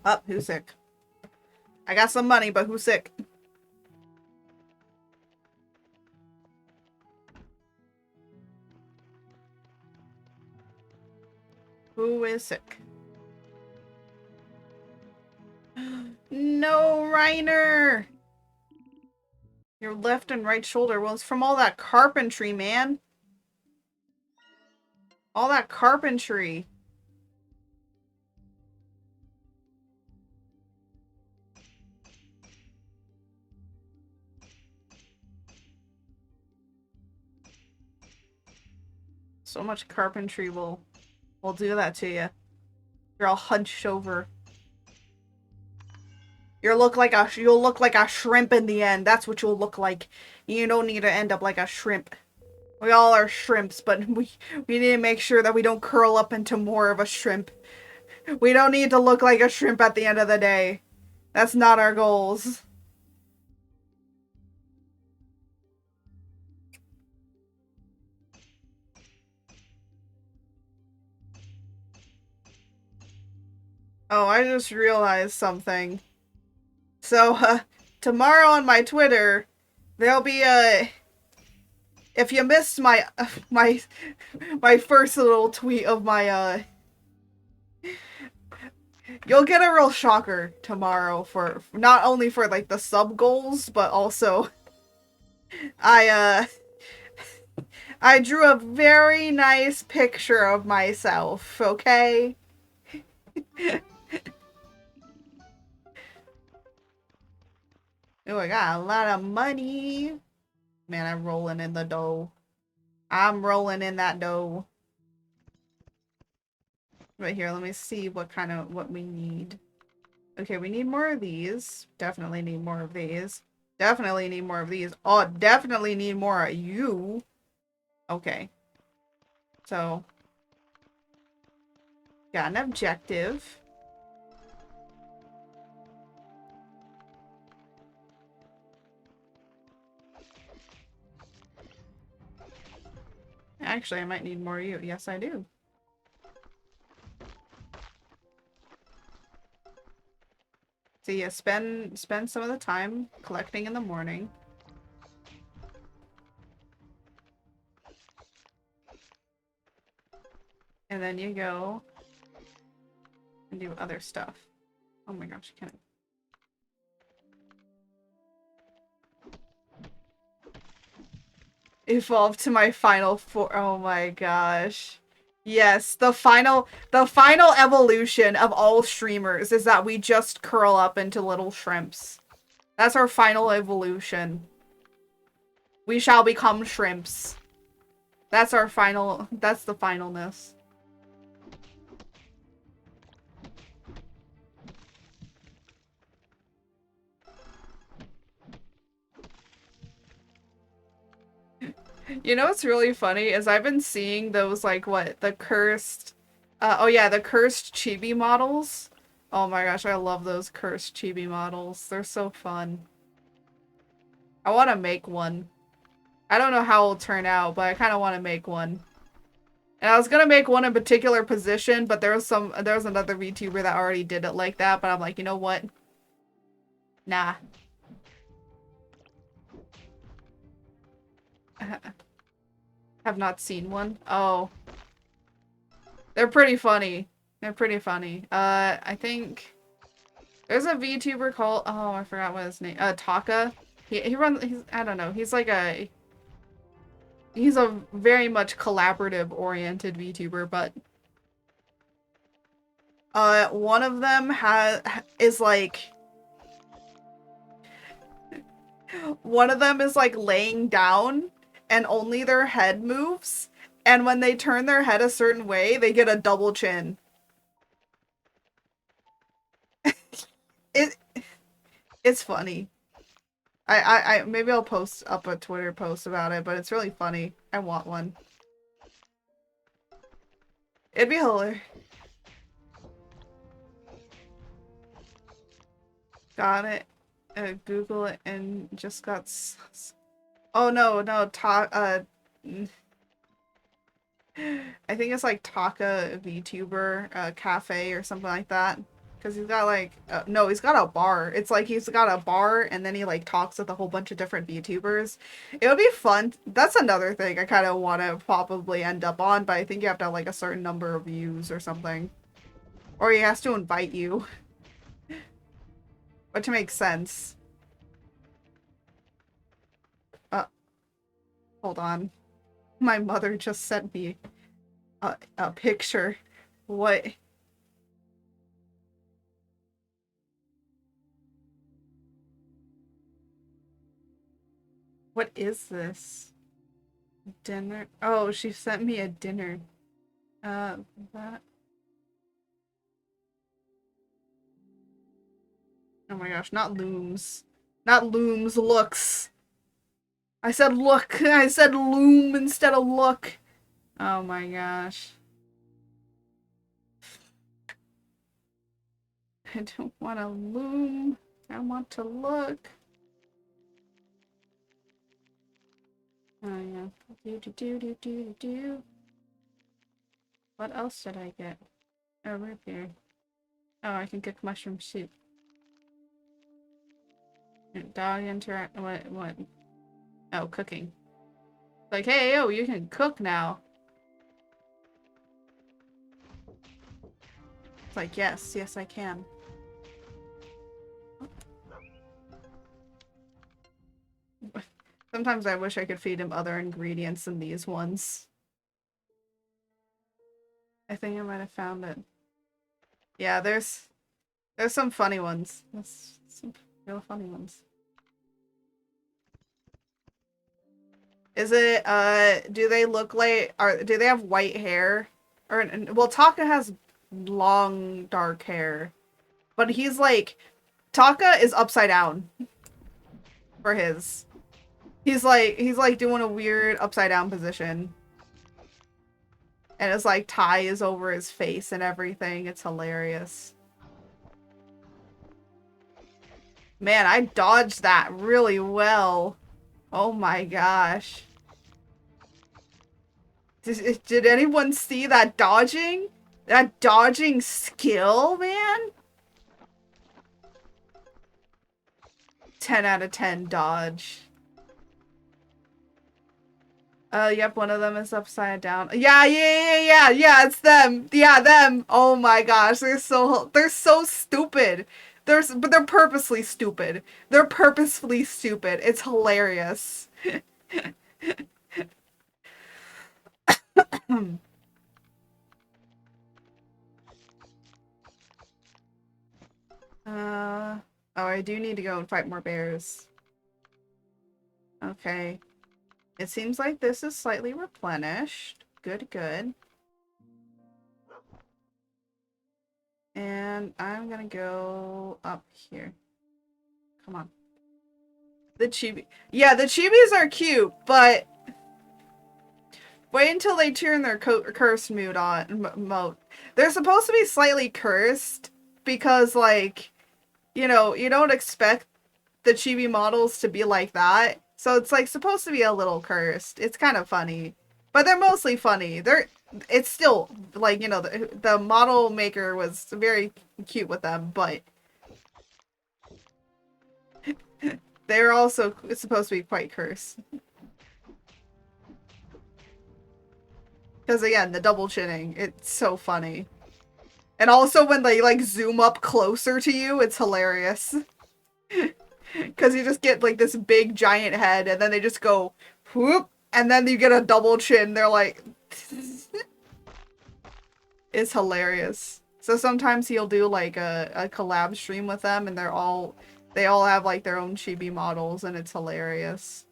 Oh, who's sick? I got some money, but who's sick? Who is sick? No, Reiner! Your left and right shoulder. Well, it's from all that carpentry, man. All that carpentry. So much carpentry will do that to you. You're all hunched over. You'll look like a shrimp in the end. That's what you'll look like. You don't need to end up like a shrimp. We all are shrimps, but we need to make sure that we don't curl up into more of a shrimp. We don't need to look like a shrimp at the end of the day. That's not our goals. Oh, I just realized something. So, tomorrow on my Twitter, there'll be a... If you missed my first little tweet of my, you'll get a real shocker tomorrow for not only for like the sub goals, but also I drew a very nice picture of myself, okay? Oh, I got a lot of money. Man, I'm rolling in the dough. I'm rolling in that dough. Right here, let me see what we need. Okay, we need more of these. Definitely need more of these. Definitely need more of these. Oh, definitely need more of you. Okay. So, got an objective. Actually, I might need more of you. Yes, I do. So yeah, spend some of the time collecting in the morning. And then you go and do other stuff. Oh my gosh, I can't. Evolve to my final four. Oh my gosh. Yes, the final evolution of all streamers is that we just curl up into little shrimps. That's our final evolution. We shall become shrimps. That's the finalness. You know what's really funny is I've been seeing those, like, what, the cursed, oh yeah, the cursed chibi models. Oh my gosh, I love those cursed chibi models. They're so fun. I want to make one. I don't know how it'll turn out, but I kind of want to make one. And I was gonna make one in particular position, but there was another VTuber that already did it like that, but I'm like, you know what? Nah. Have not seen one. Oh. They're pretty funny. They're pretty funny. I think there's a VTuber called, oh, I forgot what his name, Taka. He runs, I don't know, he's a very much collaborative oriented VTuber, but one of them is like laying down and only their head moves, and when they turn their head a certain way, they get a double chin. It's funny. I maybe I'll post up a Twitter post about it, but it's really funny. I want one. It'd be hilarious. Got it. Google it and just got. Oh no, I think it's like Taka VTuber Cafe or something like that. Because he's got like, no, he's got a bar. It's like he's got a bar and then he like talks with a whole bunch of different VTubers. It would be fun. That's another thing I kind of want to probably end up on, but I think you have to have like a certain number of views or something. Or he has to invite you. Which makes sense. Hold on. My mother just sent me a picture. What? What is this? Dinner? Oh, she sent me a dinner. That. Oh my gosh, not looms. Not looms, looks. I said look. I said loom instead of look. Oh my gosh. I don't want to loom. I want to look. Oh yeah. Do. What else did I get? Oh, right here. Oh, I can cook mushroom soup. Dog interact. What? Oh, cooking. Like, hey, yo, you can cook now. It's like, yes, I can. Sometimes I wish I could feed him other ingredients than these ones. I think I might have found it. Yeah, there's some funny ones. There's some real funny ones. Is it, do they look like, do they have white hair? Or, well, Taka has long, dark hair. But he's like, Taka is upside down. For his. He's like doing a weird upside down position. And his like tie is over his face and everything. It's hilarious. Man, I dodged that really well. Oh my gosh. Did anyone see that dodging? That dodging skill, man? 10 out of 10 dodge. Yep, one of them is upside down. Yeah, it's them. Yeah, them. Oh my gosh, they're so stupid. But they're purposely stupid. They're purposefully stupid. It's hilarious. Oh, I do need to go and fight more bears. Okay. It seems like this is slightly replenished. Good, good. And I'm gonna go up here. Come on. The chibi. Yeah, the chibis are cute, but wait until they turn their cursed mood on mode. They're supposed to be slightly cursed because, like, you know, you don't expect the chibi models to be like that. So it's like supposed to be a little cursed. It's kind of funny, but they're mostly funny. It's still like, you know, the model maker was very cute with them, but they're also supposed to be quite cursed. Because again, the double chinning, it's so funny. And also when they like zoom up closer to you, it's hilarious. Because you just get like this big giant head and then they just go whoop, and then you get a double chin. They're like it's hilarious. So sometimes he'll do like a collab stream with them and they all have like their own chibi models and it's hilarious.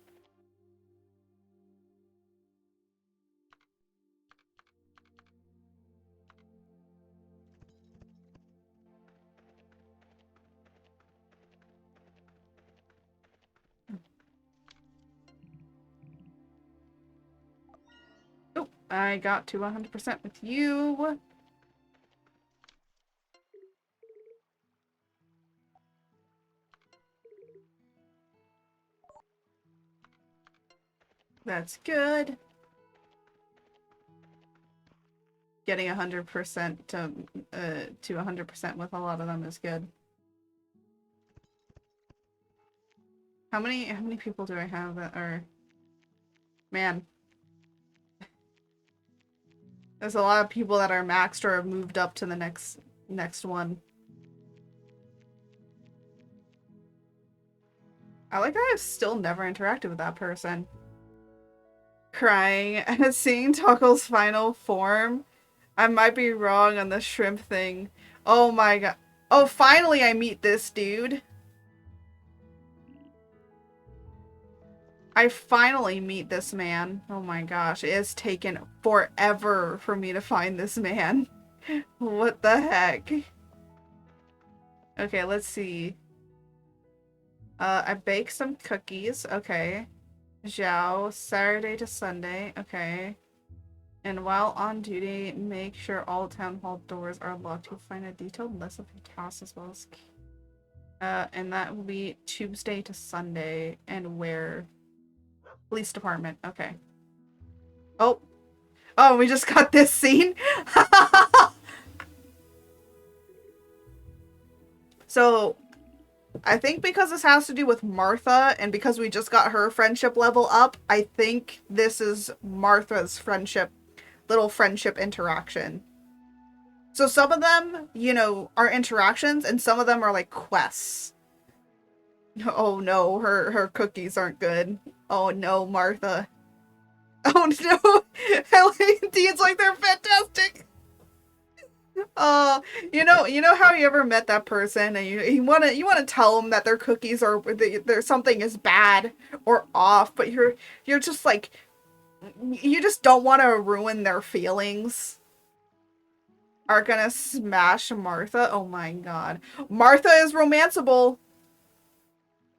Oh, I got to 100% with you. That's good. Getting 100% to 100% with a lot of them is good. How many people do I have that are... Man. There's a lot of people that are maxed or have moved up to the next one. I like that I've still never interacted with that person. Crying at seeing Toggle's final form. I might be wrong on the shrimp thing. Oh my god. Oh, finally I meet this dude. I finally meet this man. Oh my gosh, it has taken forever for me to find this man. What the heck? Okay, let's see. I baked some cookies. Okay. Zhao, Saturday to Sunday. Okay. And while on duty, make sure all town hall doors are locked. You'll find a detailed list of your tasks as well as... and that will be Tuesday to Sunday. And where? Police department. Okay. Oh. Oh, we just got this scene? So, I think because this has to do with Martha, and because we just got her friendship level up, I think this is Martha's little friendship interaction. So some of them, you know, are interactions, and some of them are like quests. Oh no, her cookies aren't good. Oh no, Martha. Oh no, Dean's like, they're fantastic. You know how you ever met that person and you wanna tell them that their cookies are there's something is bad or off, but you're just like, you just don't want to ruin their feelings. Are gonna smash Martha. Oh my god, Martha is romanceable.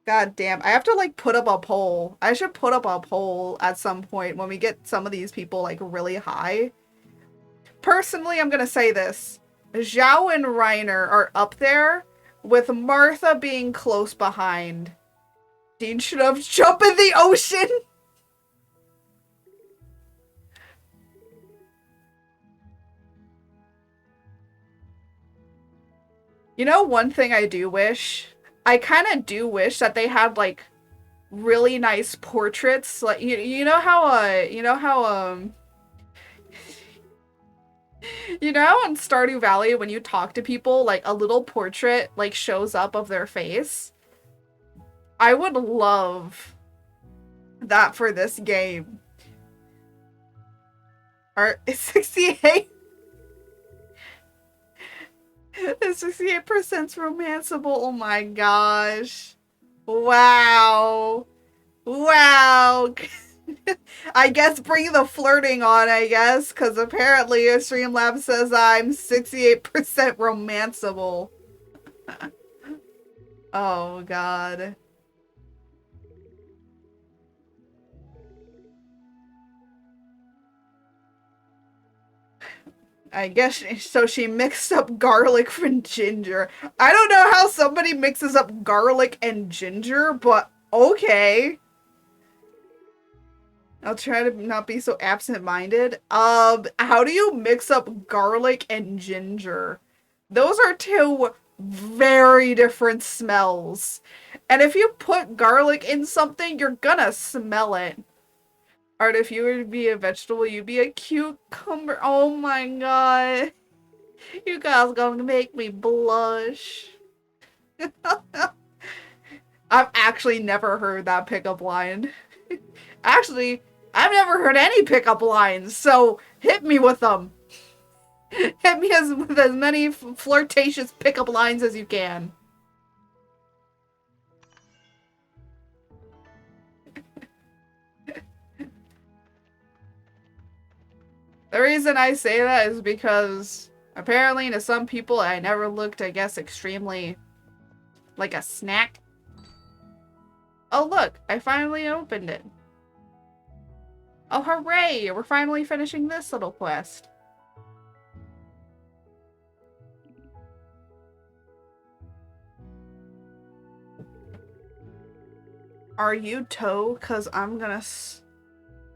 God damn, I have to like put up a poll. I should put up a poll at some point when we get some of these people like really high. Personally, I'm gonna say this. Zhao and Reiner are up there, with Martha being close behind. Dean should have jumped in the ocean! You know, one thing I do wish I kind of do wish that they had like really nice portraits. Like you know how you know how in Stardew Valley when you talk to people, like a little portrait like shows up of their face? I would love that for this game. Art is 68. It's 68% romanceable. Oh my gosh. Wow. Wow. I guess bring the flirting on, I guess, because apparently Streamlabs says I'm 68% romanceable. Oh god. I guess so she mixed up garlic and ginger. I don't know how somebody mixes up garlic and ginger, but okay. I'll try to not be so absent-minded. How do you mix up garlic and ginger? Those are two very different smells. And if you put garlic in something, you're gonna smell it. Art, if you were to be a vegetable, you'd be a cucumber. Oh my god. You guys gonna make me blush. I've actually never heard that pickup line. Actually, I've never heard any pickup lines, so hit me with them. Hit me with as many flirtatious pickup lines as you can. The reason I say that is because apparently to some people I never looked, I guess, extremely like a snack. Oh look, I finally opened it. Oh hooray, we're finally finishing this little quest. Are you toe? Cause I'm gonna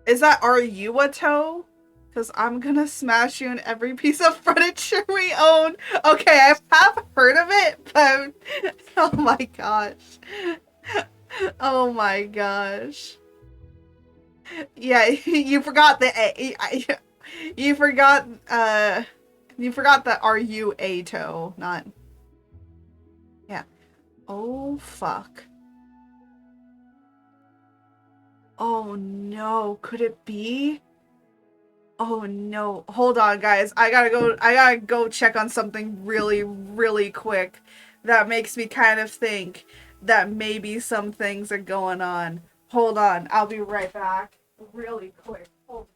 Is that are you a toe? Cause I'm gonna smash you in every piece of furniture we own. Okay, I have heard of it, but oh my gosh. Oh my gosh. Yeah, you forgot the A. You forgot the are you a toe, not. Yeah. Oh fuck. Oh no, could it be? Oh no. Hold on, guys. I gotta go check on something really, really quick. That makes me kind of think that maybe some things are going on. Hold on. I'll be right back. Really quick. Hold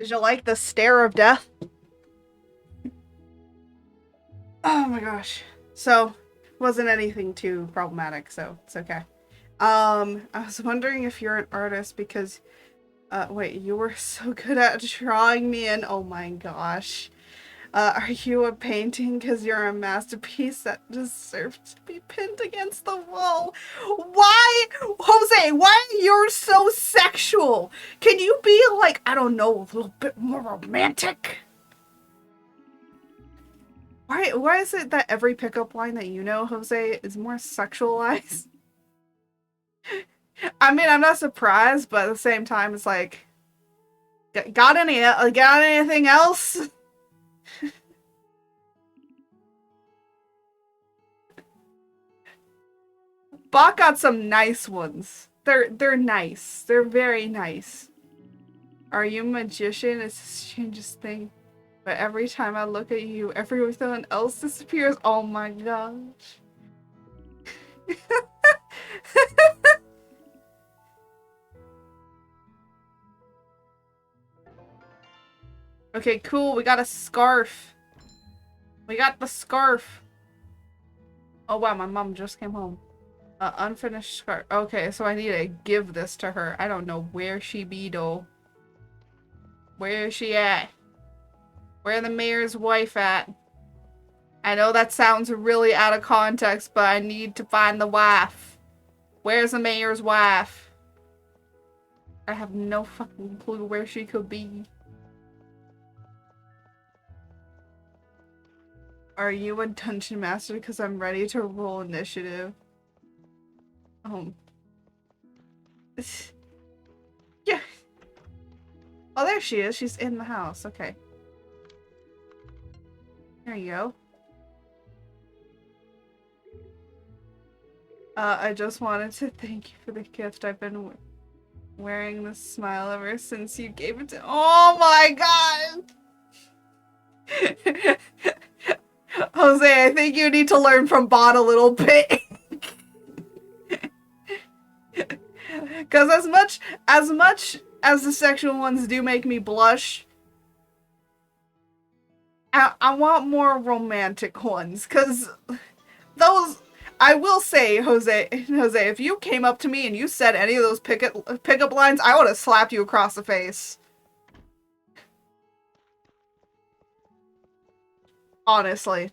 Did you like the stare of death? Oh my gosh. So, wasn't anything too problematic, so it's okay. I was wondering if you're an artist because, wait, you were so good at drawing me in. Oh my gosh. Are you a painting because you're a masterpiece that deserves to be pinned against the wall? Why, Jose, why you're so sexual? Can you be like, I don't know, a little bit more romantic? Why is it that every pickup line that you know, Jose, is more sexualized? I mean, I'm not surprised, but at the same time, it's like, got anything else? Bach got some nice ones. They're nice. They're very nice. Are you a magician? It's the strangest thing. But every time I look at you, everything else disappears. Oh my gosh. Okay, cool. We got a scarf. We got the scarf. Oh wow, my mom just came home. Unfinished scarf. Okay, so I need to give this to her. I don't know where she be though. Where is she at? Where the mayor's wife at? I know that sounds really out of context, but I need to find the wife. Where's the mayor's wife? I have no fucking clue where she could be. Are you a dungeon master? Because I'm ready to roll initiative. Yeah. Oh, there she is. She's in the house. Okay. There you go. I just wanted to thank you for the gift. I've been wearing this smile ever since you gave it to— Oh my god! Jose, I think you need to learn from Bot a little bit. Because as much as the sexual ones do make me blush, I want more romantic ones. Because those— I will say, Jose, if you came up to me and you said any of those pickup lines, I would have slapped you across the face. Honestly.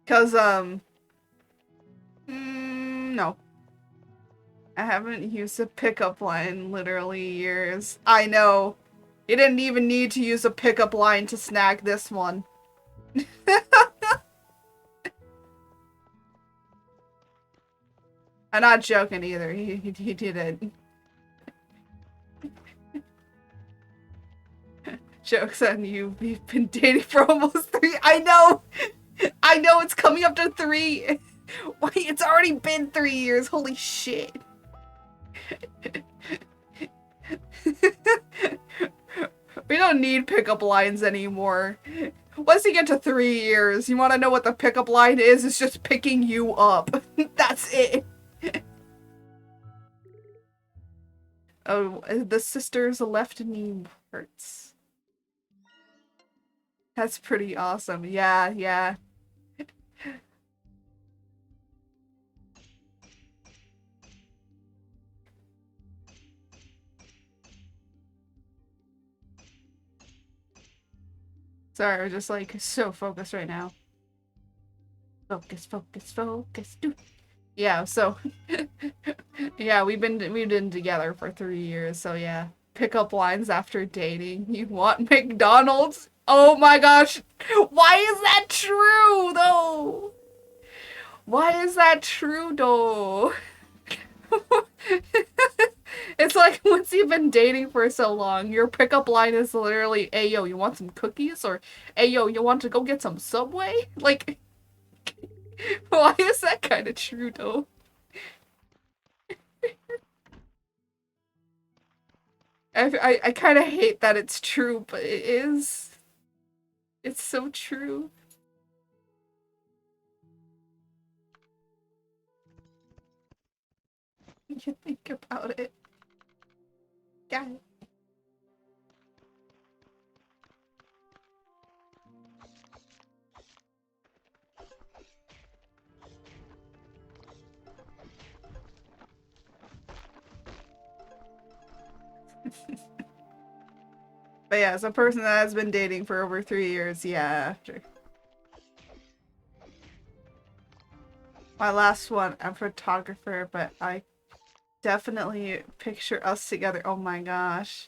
Because, no. I haven't used a pickup line in literally years. I know. You didn't even need to use a pickup line to snag this one. I'm not joking either. He didn't. Joke's on you. We've been dating for almost 3— I know! I know, it's coming up to 3. Wait, it's already been 3 years. Holy shit. We don't need pickup lines anymore. Once you get to 3 years, you want to know what the pickup line is? It's just picking you up. That's it. Oh, the sister's left knee hurts. That's pretty awesome. Yeah, yeah. Sorry, I'm just like so focused right now. Focus, focus, focus. Dude. Yeah, so yeah, we've been together for 3 years, so yeah. Pickup lines after dating. You want McDonald's? Oh my gosh. Why is that true though? Why is that true though? It's like once you've been dating for so long, your pickup line is literally, hey yo, you want some cookies? Or hey yo, you want to go get some Subway? Like, why is that kind of true though? I kind of hate that it's true, but it is. It's so true. You think about it. Yeah. But yeah, as a person that has been dating for over 3 years, yeah. After my last one, I'm a photographer, but I definitely picture us together. Oh my gosh.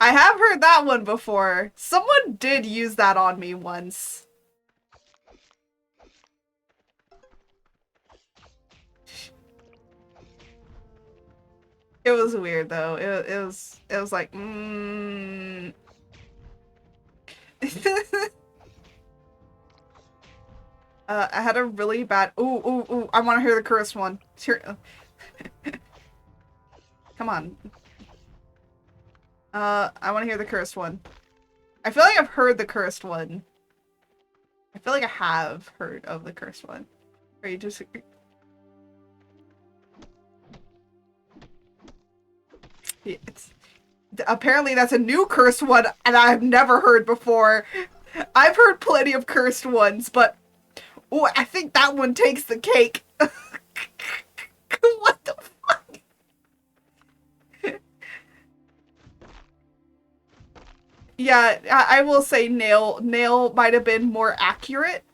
I have heard that one before. Someone did use that on me once. It was weird though. It was like, I had a really bad. Ooh, ooh, ooh! I want to hear the cursed one. Here, come on. I want to hear the cursed one. I feel like I've heard the cursed one. I feel like I have heard of the cursed one. Are you just? It's, apparently that's a new cursed one, and I've never heard before. I've heard plenty of cursed ones, but oh, I think that one takes the cake. What the fuck? Yeah, I will say nail might have been more accurate.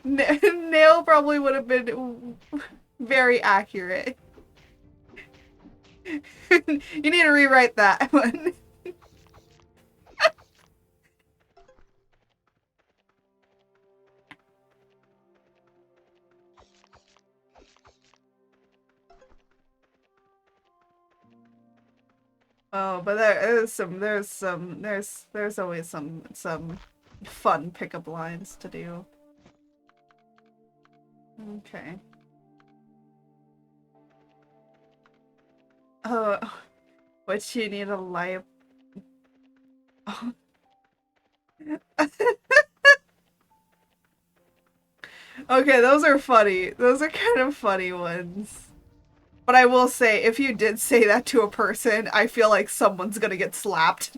Nail probably would have been very accurate. You need to rewrite that one. Oh, but there's always some fun pickup lines to do. Okay. What you need a life. Oh. Okay, those are funny. Those are kind of funny ones. But I will say, if you did say that to a person, I feel like someone's gonna get slapped.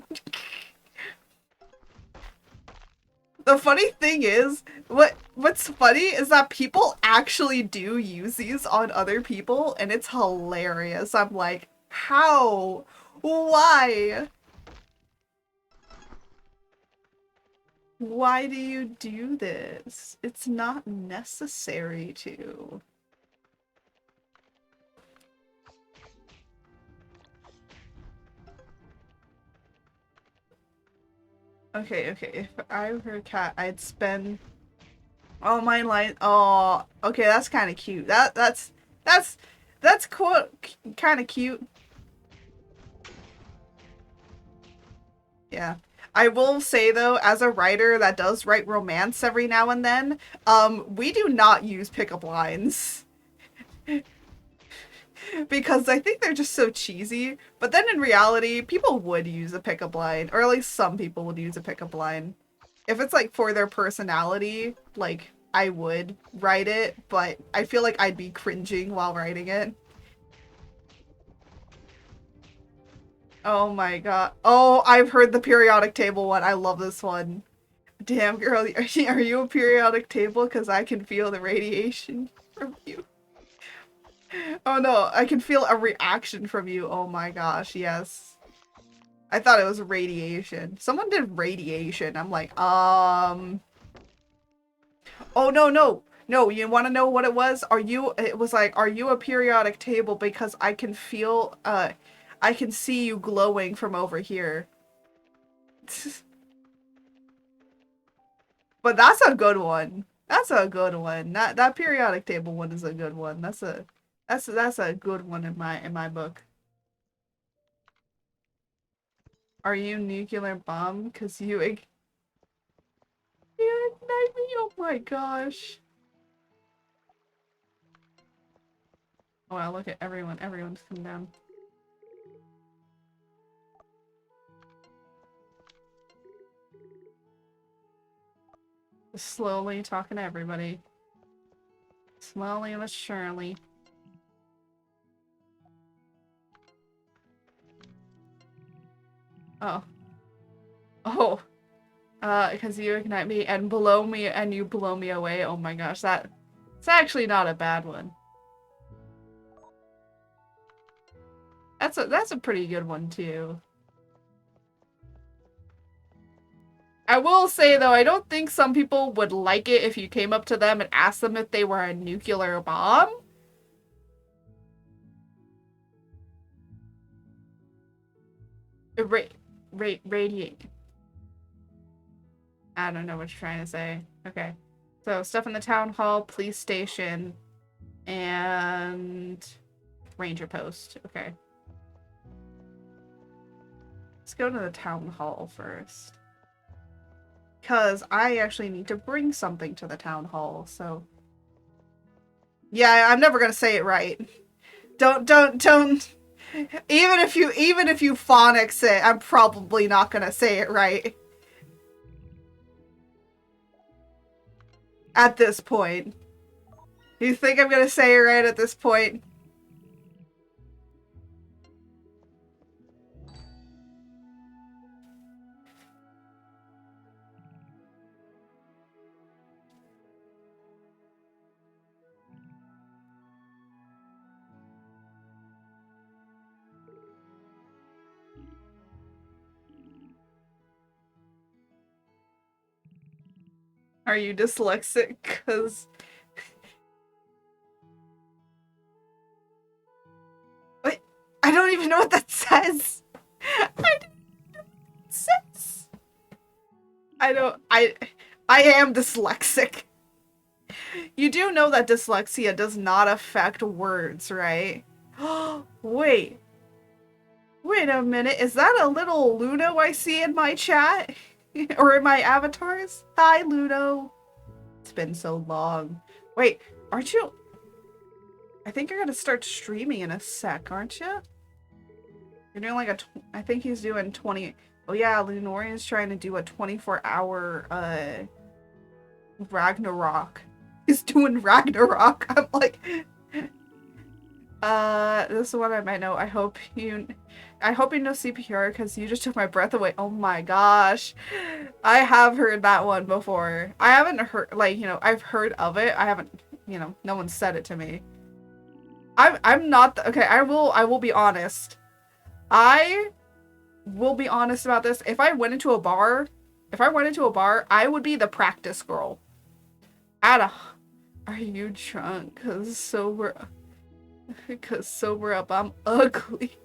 The funny thing is, what's funny is that people actually do use these on other people, and it's hilarious. I'm like, how? Why? Why do you do this? It's not necessary to. Okay, okay. If I were a cat, I'd spend all my life. Oh, okay, that's kind of cute. That's cool. Kind of cute. Yeah. I will say though, as a writer that does write romance every now and then, we do not use pickup lines because I think they're just so cheesy. But then in reality, people would use a pickup line, or at least some people would use a pickup line. If it's like for their personality, like I would write it, but I feel like I'd be cringing while writing it. Oh my god. Oh, I've heard the periodic table one. I love this one. Damn, girl, are you a periodic table? Because I can feel the radiation from you. Oh no, I can feel a reaction from you. Oh my gosh, yes. I thought it was radiation. Someone did radiation. I'm like, oh no, no. No, you want to know what it was? It was like, are you a periodic table? Because I can feel, I can see you glowing from over here. But that's a good one. That's a good one. That periodic table one is a good one. That's a good one in my book. Are you nuclear bomb? Cause you ignite me. Oh my gosh. Oh wow, look at everyone. Everyone's come down. Just slowly talking to everybody. Slowly but surely. Oh. Oh. Because you ignite me and blow me and you blow me away. Oh my gosh, it's actually not a bad one. That's a pretty good one too. I will say, though, I don't think some people would like it if you came up to them and asked them if they were a nuclear bomb. Radiate. I don't know what you're trying to say. Okay. So, stuff in the town hall, police station, and ranger post. Okay. Let's go to the town hall first. Because I actually need to bring something to the town hall, so... Yeah, I'm never gonna say it right. Don't... Even if you phonics it, I'm probably not gonna say it right. At this point. You think I'm gonna say it right at this point? Are you dyslexic? Because... Wait, I don't even know what that says. I don't know what it says. I am dyslexic. You do know that dyslexia does not affect words, right? Wait. Wait a minute. Is that a little Luno I see in my chat? Or in my avatars? Hi, Luno. It's been so long. Wait, aren't you... I think you're gonna start streaming in a sec, aren't you? You're doing like a... I think he's doing 20... Oh yeah, Lunorian's trying to do a 24-hour, Ragnarok. He's doing Ragnarok. I'm like... this is what I might know. I hope you know CPR because you just took my breath away. Oh my gosh. I have heard that one before. I haven't heard, like, you know, I've heard of it. I haven't, you know, no one said it to me. I'm not, okay, I will be honest. I will be honest about this. If I went into a bar, I would be the practice girl. Are you drunk? Cause sober up, I'm ugly.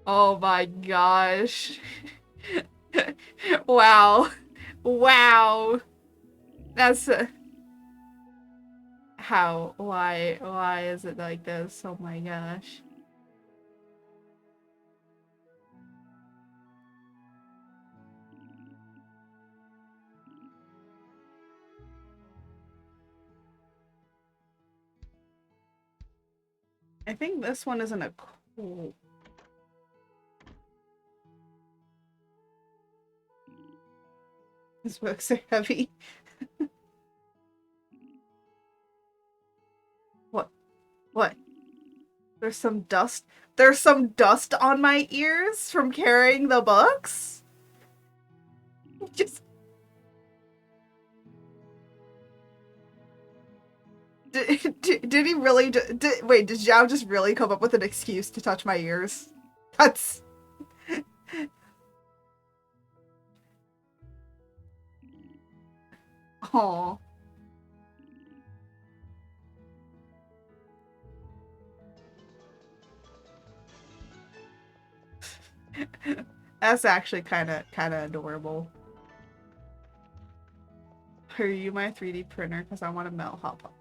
Oh my gosh. Wow. Wow. That's why is it like this? Oh my gosh. I think this one isn't a cool... These books are heavy. What? There's some dust. There's some dust on my ears from carrying the books? Just... Did he really... Wait, did Zhao just really come up with an excuse to touch my ears? That's... Aw. That's actually kind of adorable. Are you my 3D printer? Because I want to melt hot pop.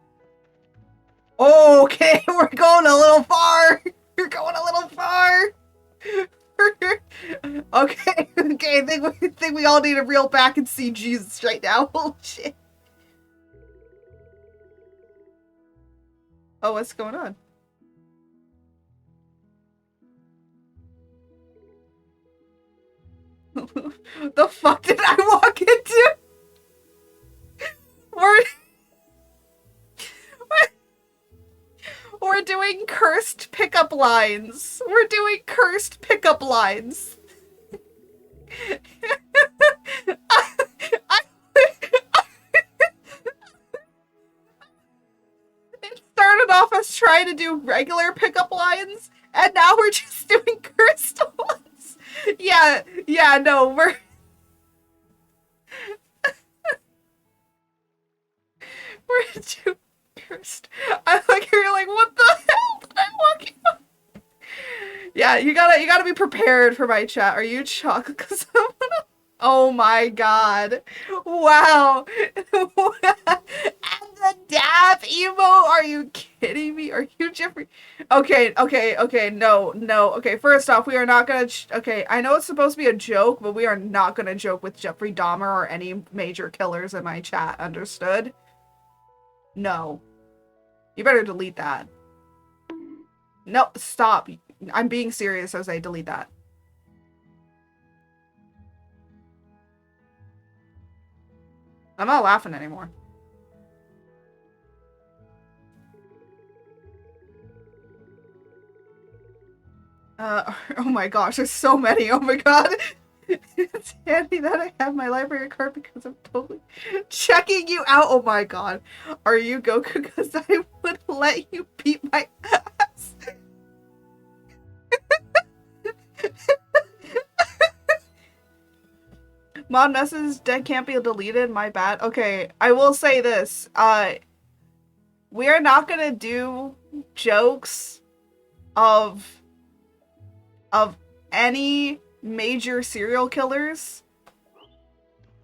Okay, we're going a little far. You're going a little far. Okay, I think we all need to reel back and see Jesus right now. Holy shit. Oh, what's going on? The fuck did I walk into? We're doing cursed pickup lines. We're doing cursed pickup lines. It started off as trying to do regular pickup lines, And now we're just doing cursed ones. Yeah, yeah, no, we're doing cursed. I like you're like, what the hell did I walk in? Yeah, you gotta be prepared for my chat. Are you shocked? Because oh my god. Wow. And the dab emo? Are you kidding me? Are you Jeffrey? Okay, okay, okay. No, no. Okay, first off, we are not gonna. Okay, I know it's supposed to be a joke, but we are not gonna joke with Jeffrey Dahmer or any major killers in my chat. Understood? No. You better delete that. No, stop. I'm being serious, Jose. Delete that. I'm not laughing anymore. Oh my gosh, there's so many. Oh my god. It's handy that I have my library card because I'm totally checking you out. Oh my god. Are you Goku? Because I would let you beat my ass. Mod messages dead can't be deleted. My bad. Okay, I will say this. We are not gonna do jokes of any major serial killers.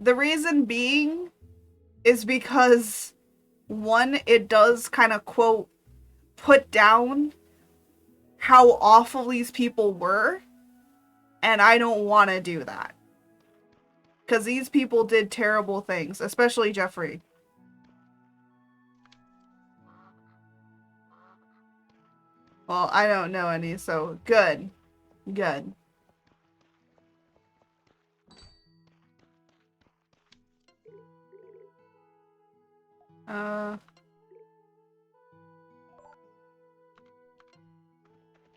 The reason being is because one, it does kind of quote put down how awful these people were, and I don't want to do that. Because these people did terrible things, especially Jeffrey. Well, I don't know any, so good. Good. I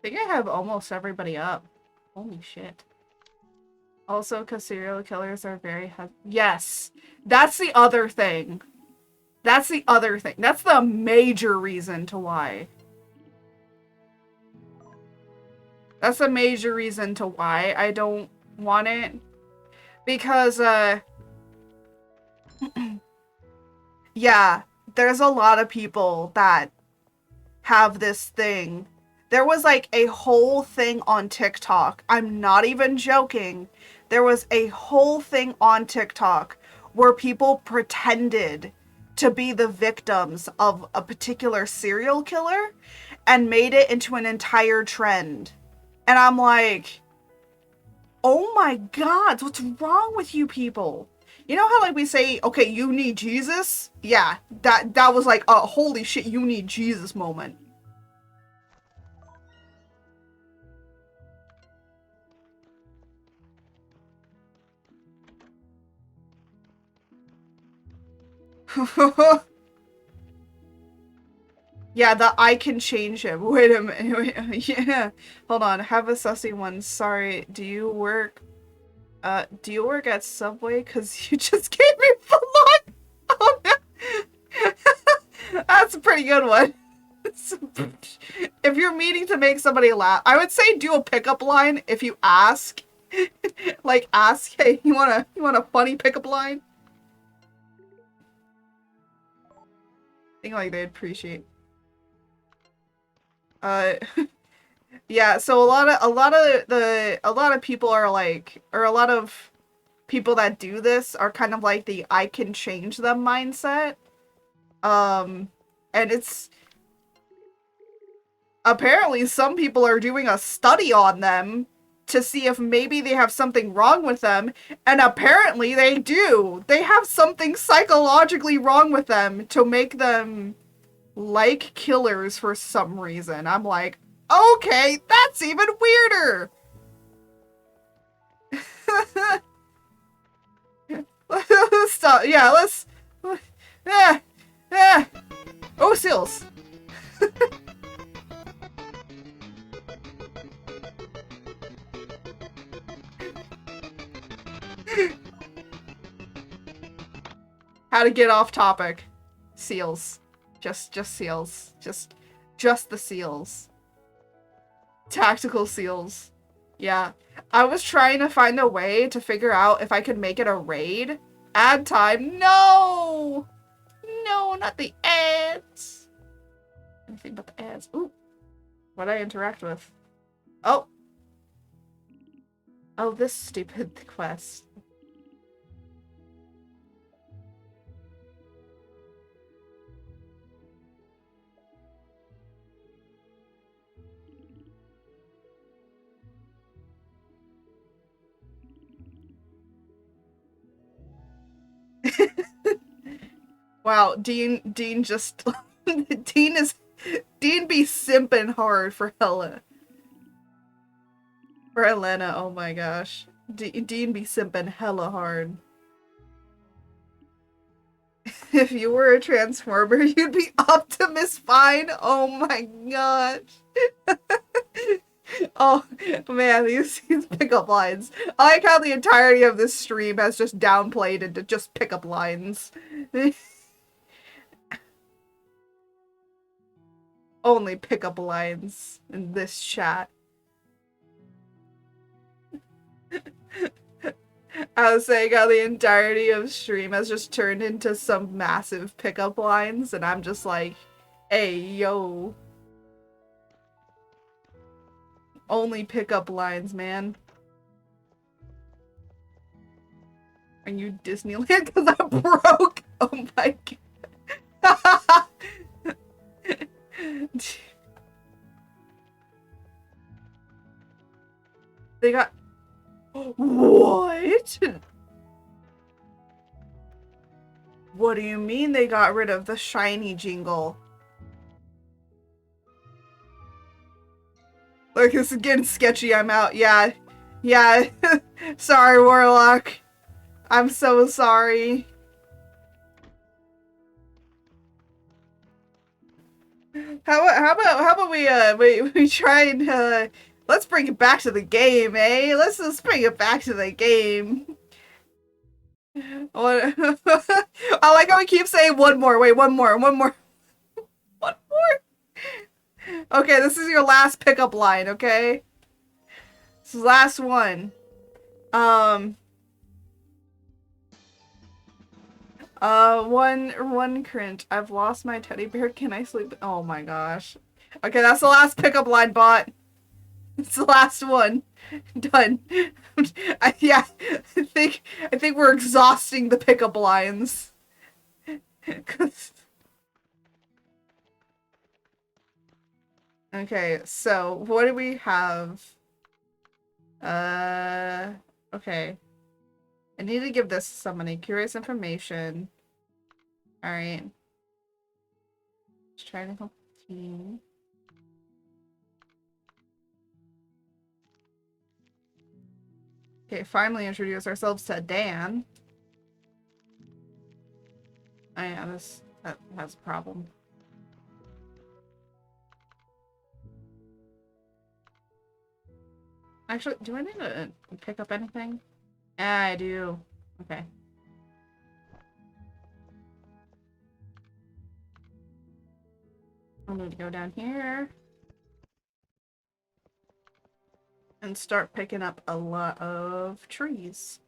think I have almost everybody up. Holy shit. Also, because serial killers are very yes! That's the other thing. That's the other thing. That's the major reason to why. That's a major reason to why I don't want it. Because, yeah, there's a lot of people that have this thing. There was like a whole thing on TikTok. I'm not even joking. There was a whole thing on TikTok where people pretended to be the victims of a particular serial killer and made it into an entire trend. And I'm like, oh my god, what's wrong with you people? You know how like we say, okay, you need Jesus? Yeah, that was like a holy shit, you need Jesus moment. Yeah, the I can change him. Wait a minute. Yeah. Hold on. Have a sussy one. Sorry. Do you work at Subway? Cause you just gave me Falon. Oh no. That's a pretty good one. If you're meaning to make somebody laugh, I would say do a pickup line if you ask. Like ask, hey, you want a funny pickup line? I think like they'd appreciate. Yeah, so a lot of people are like, or a lot of people that do this are kind of like the I can change them mindset. And it's apparently some people are doing a study on them to see if maybe they have something wrong with them, and apparently they do. They have something psychologically wrong with them to make them like killers for some reason. I'm like, okay, that's even weirder. Stop. Yeah, let's. Yeah. Yeah. Oh, seals. How to get off topic. Seals. Just seals. Just the seals. Tactical seals. Yeah. I was trying to find a way to figure out if I could make it a raid. Ad time. No! No, not the ads. Anything but the ads. Ooh. What'd I interact with? Oh. Oh, this stupid quest. Wow, Dean just Dean be simping hard for Hella. For Elena, oh my gosh. Dean be simping hella hard. If you were a Transformer, you'd be Optimus Fine? Oh my gosh. Oh man, these pickup lines. I like how the entirety of this stream has just downplayed into just pickup lines. Only pickup lines in this chat. I was saying how the entirety of stream has just turned into some massive pickup lines, and I'm just like, hey, yo. Only pickup lines, man. Are you Disneyland? Because I'm broke. Oh my god. They got... What? What do you mean they got rid of the shiny jingle? Look, this is getting sketchy. I'm out. Yeah. Yeah. Sorry, Warlock. I'm so sorry. How about we try and let's bring it back to the game, eh? Let's bring it back to the game. I like how we keep saying one more. Wait, one more. One more. Okay, this is your last pickup line, okay? This is the last one. One cringe. I've lost my teddy bear. Can I sleep? Oh my gosh. Okay, that's the last pickup line, bot. It's the last one. Done. Yeah, I think we're exhausting the pickup lines. Okay, so what do we have? Okay. I need to give this to somebody. Curious information. Alright. Just trying to help the team. Okay, finally introduce ourselves to Dan. Oh yeah, that has a problem. Actually, do I need to pick up anything? Yeah, I do. Okay. I need to go down here and start picking up a lot of trees.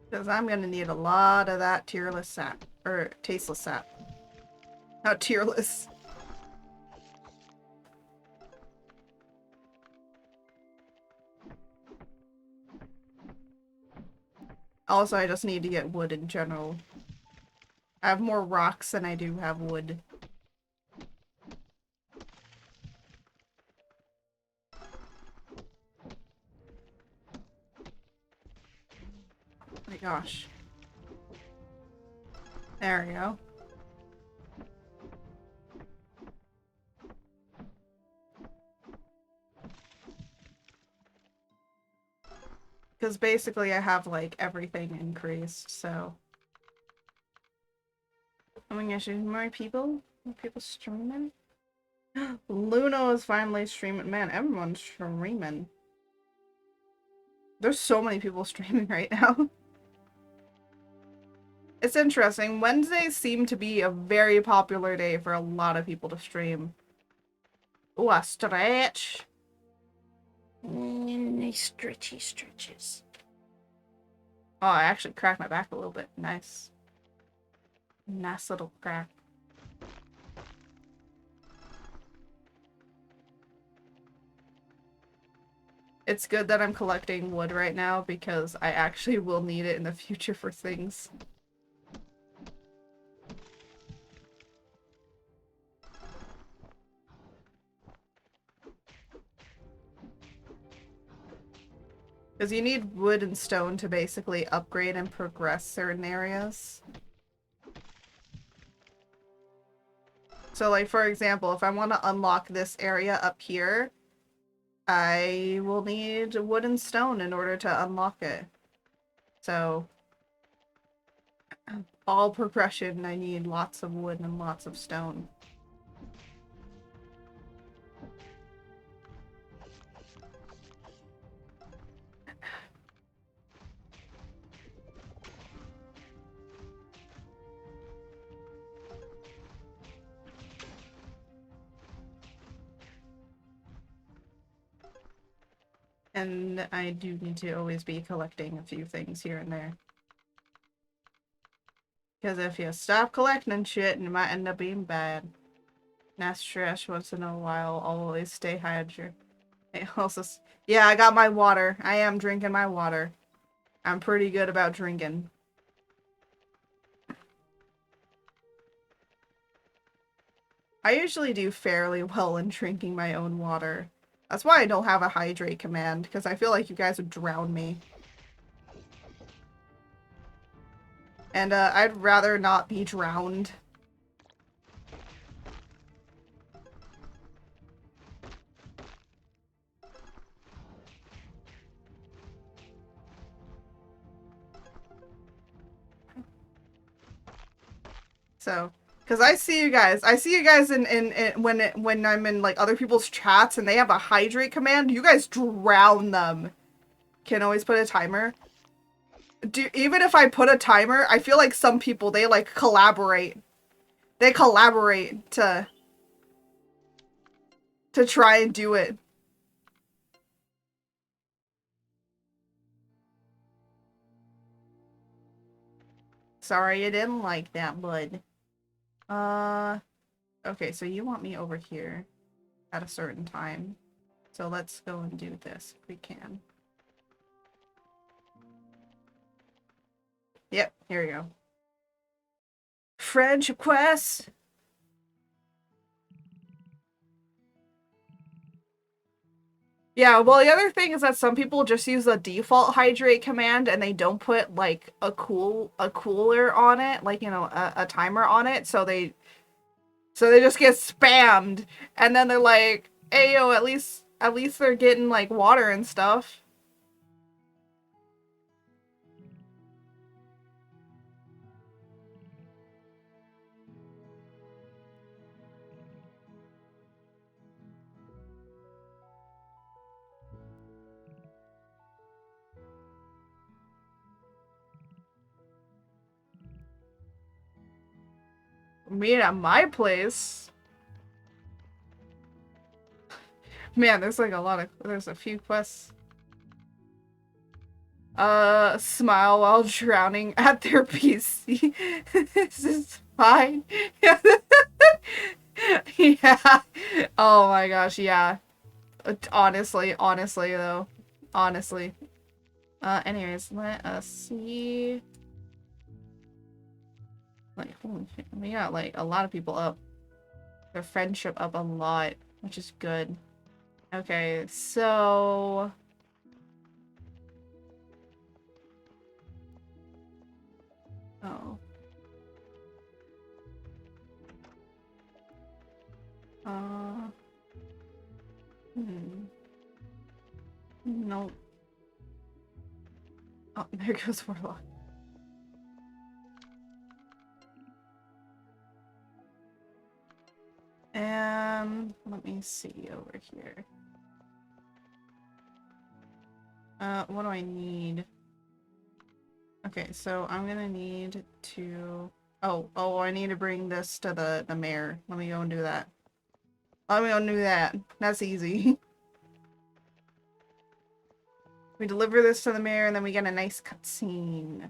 Because I'm gonna need a lot of that tearless sap. Or tasteless sap. Not tearless. Also, I just need to get wood in general. I have more rocks than I do have wood. Oh my gosh. There we go. Because basically I have like everything increased, so. Oh my gosh, more people? More people streaming? Luna is finally streaming. Man, everyone's streaming. There's so many people streaming right now. It's interesting. Wednesdays seem to be a very popular day for a lot of people to stream. Ooh, a stretch. Stretchy stretches. Oh, I actually cracked my back a little bit. Nice. Nice little crack. It's good that I'm collecting wood right now because I actually will need it in the future for things. Because you need wood and stone to basically upgrade and progress certain areas. So like, for example, if I want to unlock this area up here, I will need wood and stone in order to unlock it. So, all progression, I need lots of wood and lots of stone. And I do need to always be collecting a few things here and there. Because if you stop collecting shit, it might end up being bad. Not stress once in a while, always stay hydrated. Also, yeah, I got my water. I am drinking my water. I'm pretty good about drinking. I usually do fairly well in drinking my own water. That's why I don't have a hydrate command, because I feel like you guys would drown me. And I'd rather not be drowned. So, because I see you guys in when I'm in like other people's chats and they have a hydrate command, you guys drown them. Can always put a timer. Even if I put a timer, I feel like some people, they like collaborate. They collaborate to try and do it. Sorry, I didn't like that, bud. Okay, so you want me over here at a certain time. So let's go and do this if we can. Yep, here we go. Friendship quest. Yeah, well, the other thing is that some people just use the default hydrate command and they don't put like a cooler on it, like, you know, a timer on it, so they just get spammed, and then they're like, "Hey, yo, at least they're getting like water and stuff." Me at my place. Man, there's like there's a few quests. Smile while drowning at their PC. This is fine. Yeah. Oh my gosh, yeah. Honestly though. Honestly. Anyways, let us see. Like, holy shit. We got like a lot of people up. Their friendship up a lot, which is good. Okay, so oh. Uh No. Oh, there goes Warlock. Let me see over here. What do I need? Okay, so I'm gonna need to... Oh, I need to bring this to the mayor. Let me go and do that. Let me go and do that. That's easy. We deliver this to the mayor and then we get a nice cutscene.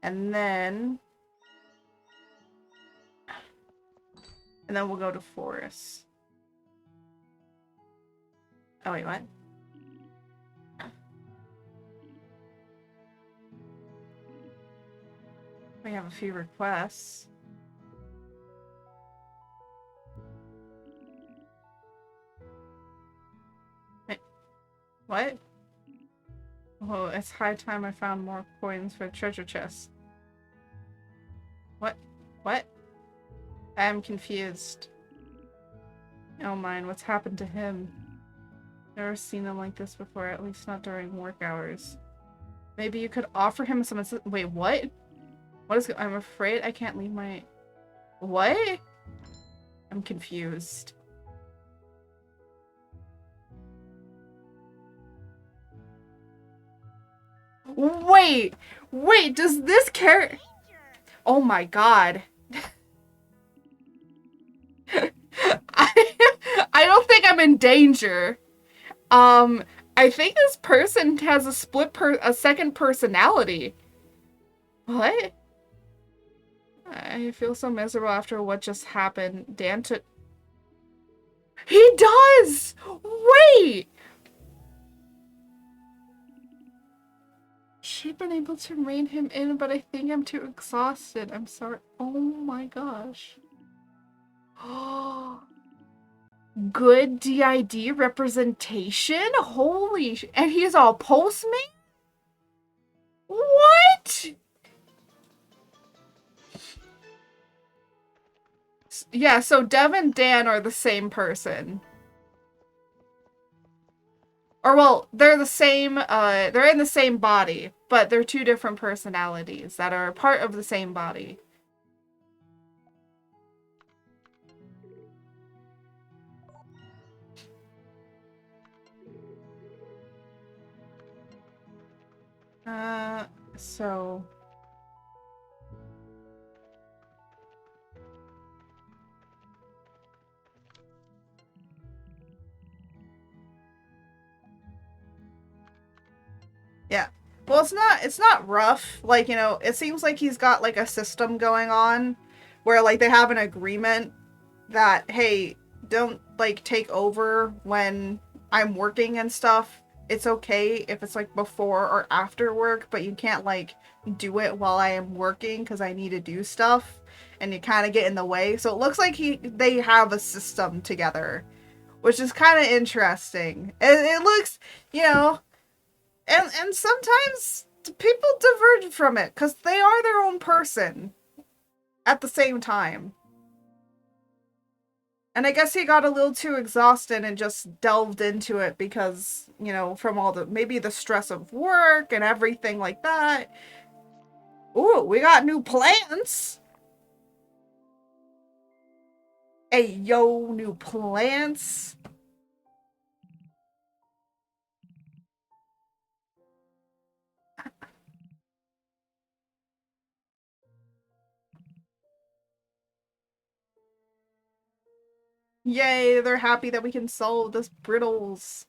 And then we'll go to Forest. Oh wait, what? We have a few requests. Wait, what? Oh, it's high time I found more coins for a treasure chest. What? What? I am confused. Oh mine, what's happened to him? Never seen him like this before, at least not during work hours. Maybe you could offer him some wait, what? What is- I'm afraid I can't leave my- What? I'm confused. Wait! Wait, does this character- Oh my god. I don't think I'm in danger. I think this person has a second personality. What? I feel so miserable after what just happened. Dan took... He does! Wait! She'd been able to rein him in, but I think I'm too exhausted. I'm sorry. Oh my gosh. Oh. Good DID representation? Holy sh- And he's all Postman? What? Yeah, so Dev and Dan are the same person. Or well, they're the same, they're in the same body, but they're two different personalities that are part of the same body. So... Yeah. Well, it's not rough. Like, you know, it seems like he's got like a system going on where like they have an agreement that, hey, don't like take over when I'm working and stuff. It's okay if it's like before or after work, but you can't like do it while I am working because I need to do stuff and you kind of get in the way. So it looks like they have a system together, which is kind of interesting. It looks, you know, and sometimes people diverge from it because they are their own person at the same time. And I guess he got a little too exhausted and just delved into it because, you know, from all the, maybe the stress of work and everything like that. Ooh, we got new plants. Hey, yo, new plants. Yay, they're happy that we can solve this brittles.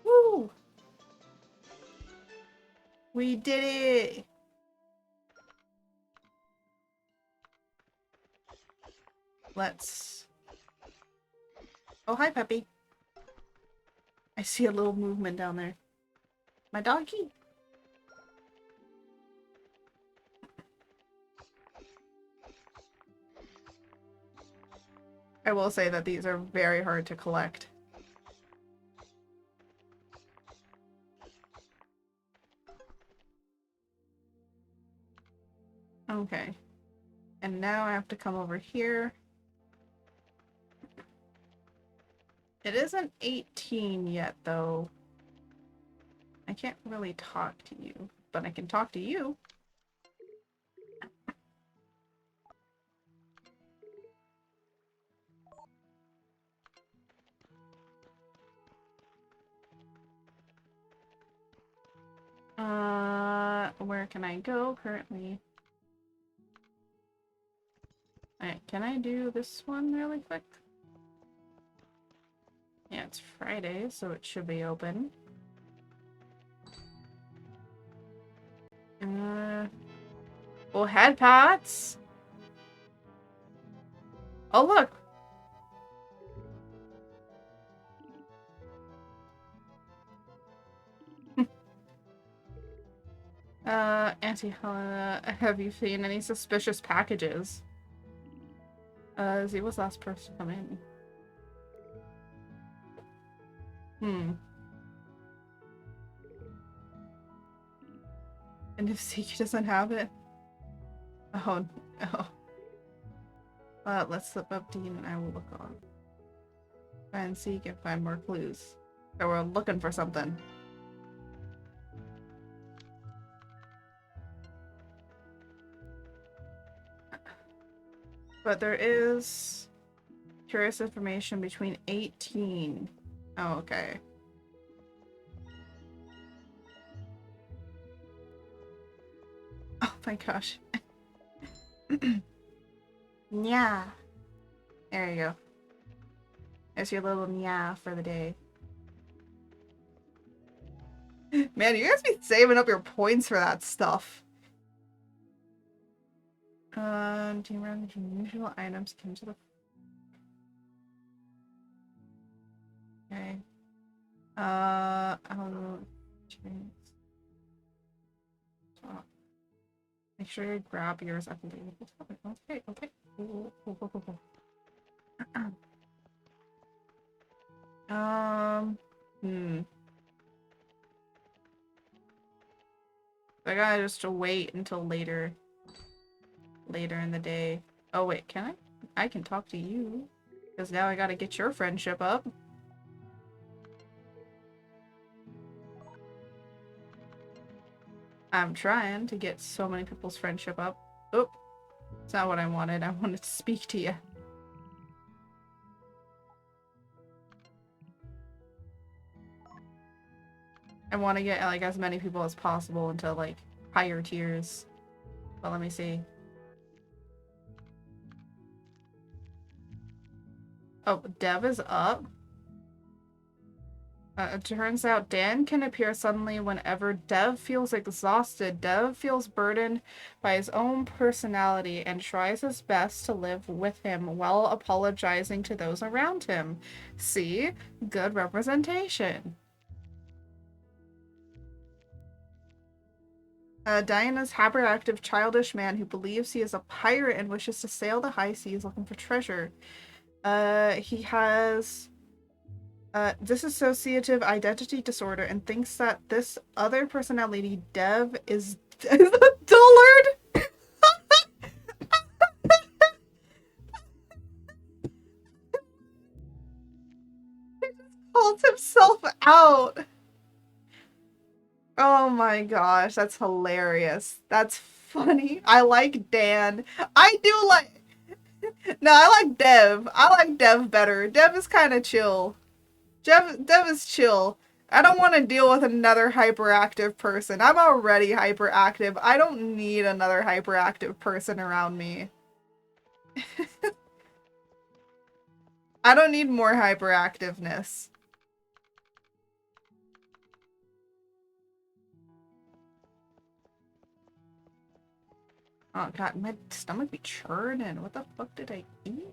Woo! We did it! Let's... Oh, hi, Peppy. I see a little movement down there. My doggy? I will say that these are very hard to collect. Okay. And now I have to come over here. It isn't 18 yet, though. I can't really talk to you, but I can talk to you. where can I go currently? Alright, can I do this one really quick? Yeah, it's Friday, so it should be open. Well, head pats. Oh, look. Auntie Helena, have you seen any suspicious packages? Z was the last person to come in. And if Zeke doesn't have it? Oh, no. Let's slip up Dean and I will look on. Try and seek and find more clues. So we're looking for something. But there is curious information between 18. Oh, okay. Oh my gosh. Nya. There you go. There's your little nya for the day. Man, you guys be saving up your points for that stuff. Do you run unusual items come to the... Okay. I'll... Make sure you grab yours at the table. Okay, okay. Cool. I gotta just wait until later in the day. Oh wait, can I? I can talk to you. Because now I gotta get your friendship up. I'm trying to get so many people's friendship up. Oh, it's not what I wanted. I wanted to speak to you. I want to get like as many people as possible into like higher tiers. But let me see. Oh, Dev is up. It turns out Dan can appear suddenly whenever Dev feels exhausted. Dev feels burdened by his own personality and tries his best to live with him while apologizing to those around him. See? Good representation. Diana's hyperactive, childish man who believes he is a pirate and wishes to sail the high seas looking for treasure. He has dissociative identity disorder and thinks that this other personality, Dev, is Dullard. He just calls himself out. Oh my gosh, that's hilarious. That's funny. I like Dan. I do like... No, I like Dev. I like Dev better. Dev is kind of chill. Dev is chill. I don't want to deal with another hyperactive person. I'm already hyperactive. I don't need another hyperactive person around me. I don't need more hyperactiveness. Oh god, my stomach be churning. What the fuck did I eat?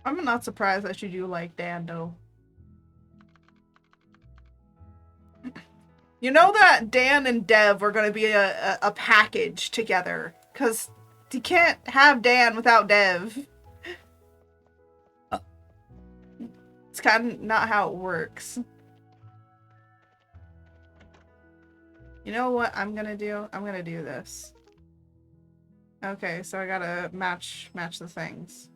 I'm not surprised that you do like Dan, though. You know that Dan and Dev are gonna be a package together. Because you can't have Dan without Dev. It's kind of not how it works. You know what I'm gonna do? I'm gonna do this. Okay, so I gotta match the things.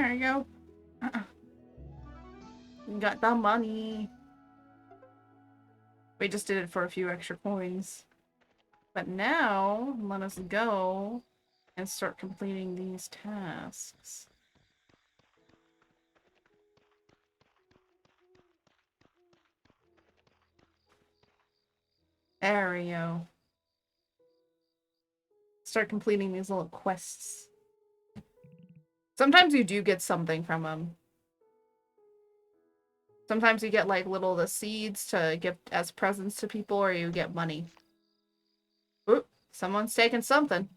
There you go. Got the money. We just did it for a few extra coins. But now, let us go and start completing these tasks. There we go. Start completing these little quests. Sometimes you do get something from them. Sometimes you get like the seeds to give as presents to people, or you get money. Oop, someone's taking something.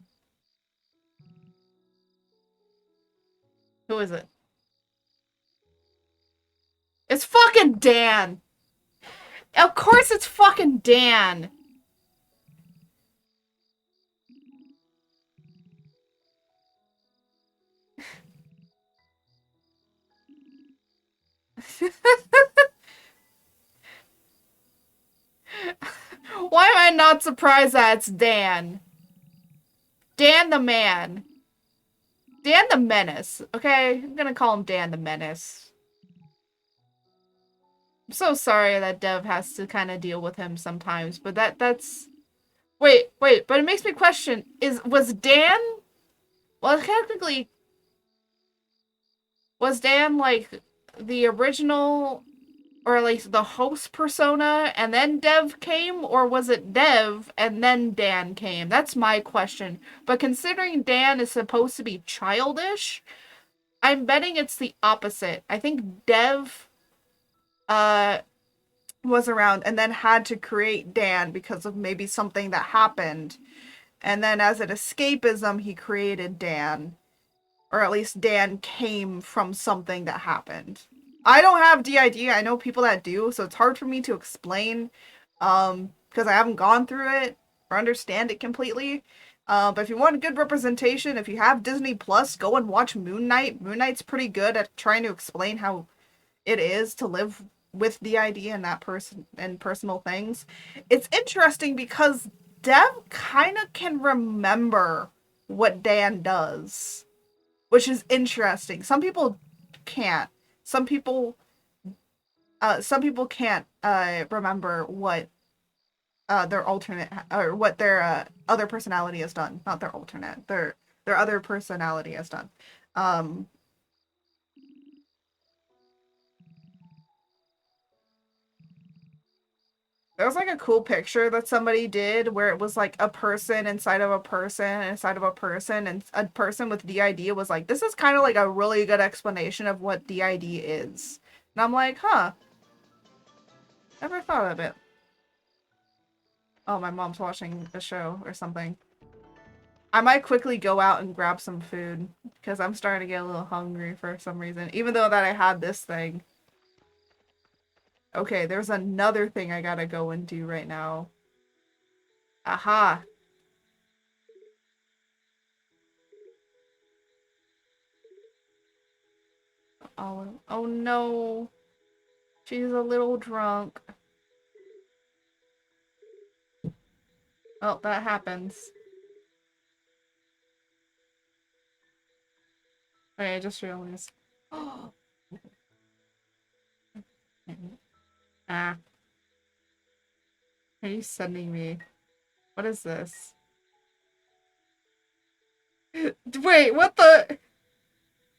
Who is it? It's fucking Dan! Of course it's fucking Dan! Why am I not surprised that it's Dan? Dan the man. Dan the Menace. Okay, I'm gonna call him Dan the Menace. I'm so sorry that Dev has to kind of deal with him sometimes, but that's... Wait, but it makes me question, was Dan... Well, technically... Was Dan, like, the original... Or, like, the host persona, and then Dev came? Or was it Dev, and then Dan came? That's my question. But considering Dan is supposed to be childish, I'm betting it's the opposite. I think Dev... was around and then had to create Dan because of maybe something that happened. And then as an escapism, he created Dan. Or at least Dan came from something that happened. I don't have DID. I know people that do, so it's hard for me to explain because I haven't gone through it or understand it completely. But if you want a good representation, if you have Disney Plus, go and watch Moon Knight. Moon Knight's pretty good at trying to explain how it is to live with DID and that person and personal things. It's interesting because Dev kind of can remember what Dan does, which is interesting. Some people can't. Some people can't remember what their alternate or what their other personality has done. Not their alternate. Their other personality has done. There was like a cool picture that somebody did where it was like a person inside of a person inside of a person, and a person with DID was like, this is kind of like a really good explanation of what DID is. And I'm like, huh. Never thought of it. Oh, my mom's watching a show or something. I might quickly go out and grab some food because I'm starting to get a little hungry for some reason, even though that I had this thing. Okay, there's another thing I gotta go and do right now. Aha! Oh no! She's a little drunk. Well, that happens. Okay, I just realized. Oh! Ah. Are you sending me? What is this? Wait, what the?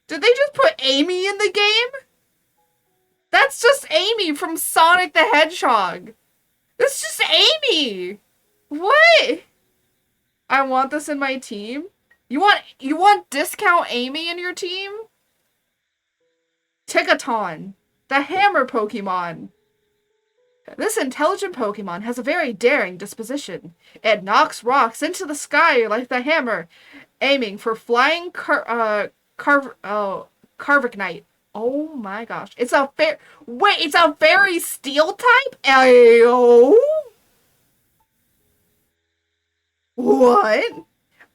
Did they just put Amy in the game? That's just Amy from Sonic the Hedgehog. That's just Amy! What? I want this in my team? You want Discount Amy in your team? Tigaton, the hammer Pokemon. This intelligent Pokemon has a very daring disposition. It knocks rocks into the sky like the hammer, aiming for flying Carvigknight. Oh my gosh. It's a fairy steel type? Ayo? What?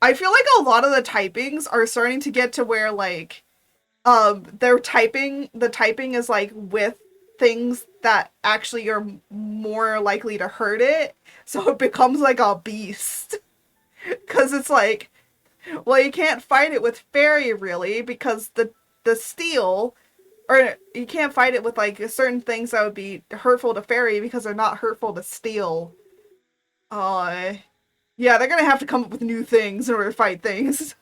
I feel like a lot of the typings are starting to get to where like the typing is like with things that actually are more likely to hurt it, so it becomes like a beast. Because it's like, well, you can't fight it with fairy really because the the steel, or you can't fight it with like certain things that would be hurtful to fairy because they're not hurtful to steel. Yeah, they're gonna have to come up with new things in order to fight things.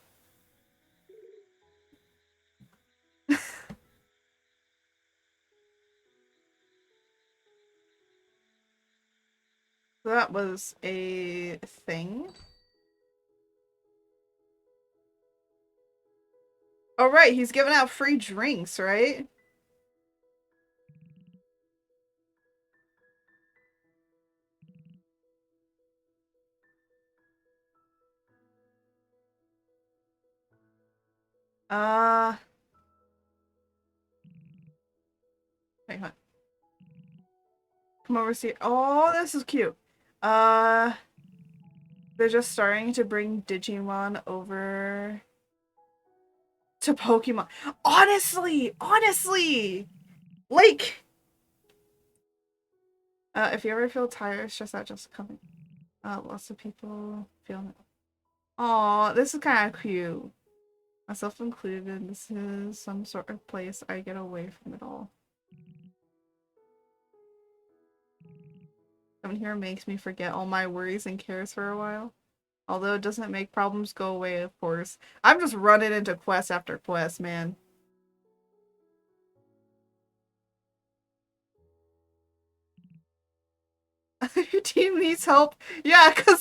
That was a thing. Oh right, he's giving out free drinks, right? Uh, Wait, hold on. Come over, see. Oh, this is cute. Uh, they're just starting to bring Digimon over to Pokemon. Honestly, like, if you ever feel tired, stressed out, just coming. Lots of people feeling it. Aw, this is kind of cute. Myself included, this is some sort of place I get away from it all. Coming here makes me forget all my worries and cares for a while. Although it doesn't make problems go away, of course. I'm just running into quest after quest, man. Your team needs help. Yeah, because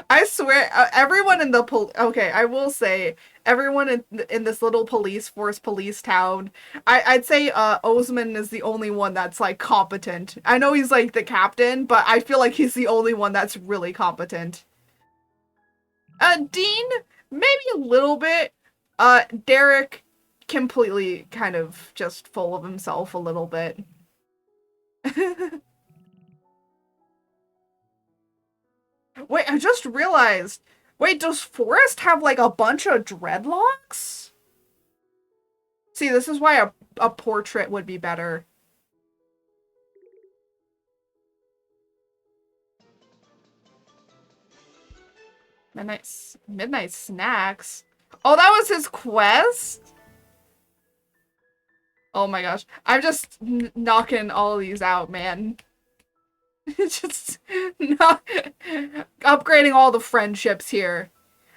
I swear, everyone in the okay, I will say, everyone in this little police force, police town, I'd say Osman is the only one that's like competent. I know he's like the captain, but I feel like he's the only one that's really competent. Dean, maybe a little bit. Derek, completely kind of just full of himself a little bit. Wait, I just realized. Wait, does Forrest have like a bunch of dreadlocks? See, this is why a portrait would be better. Midnight snacks. Oh, that was his quest? Oh my gosh. I'm just knocking all these out, man. Just not upgrading all the friendships here.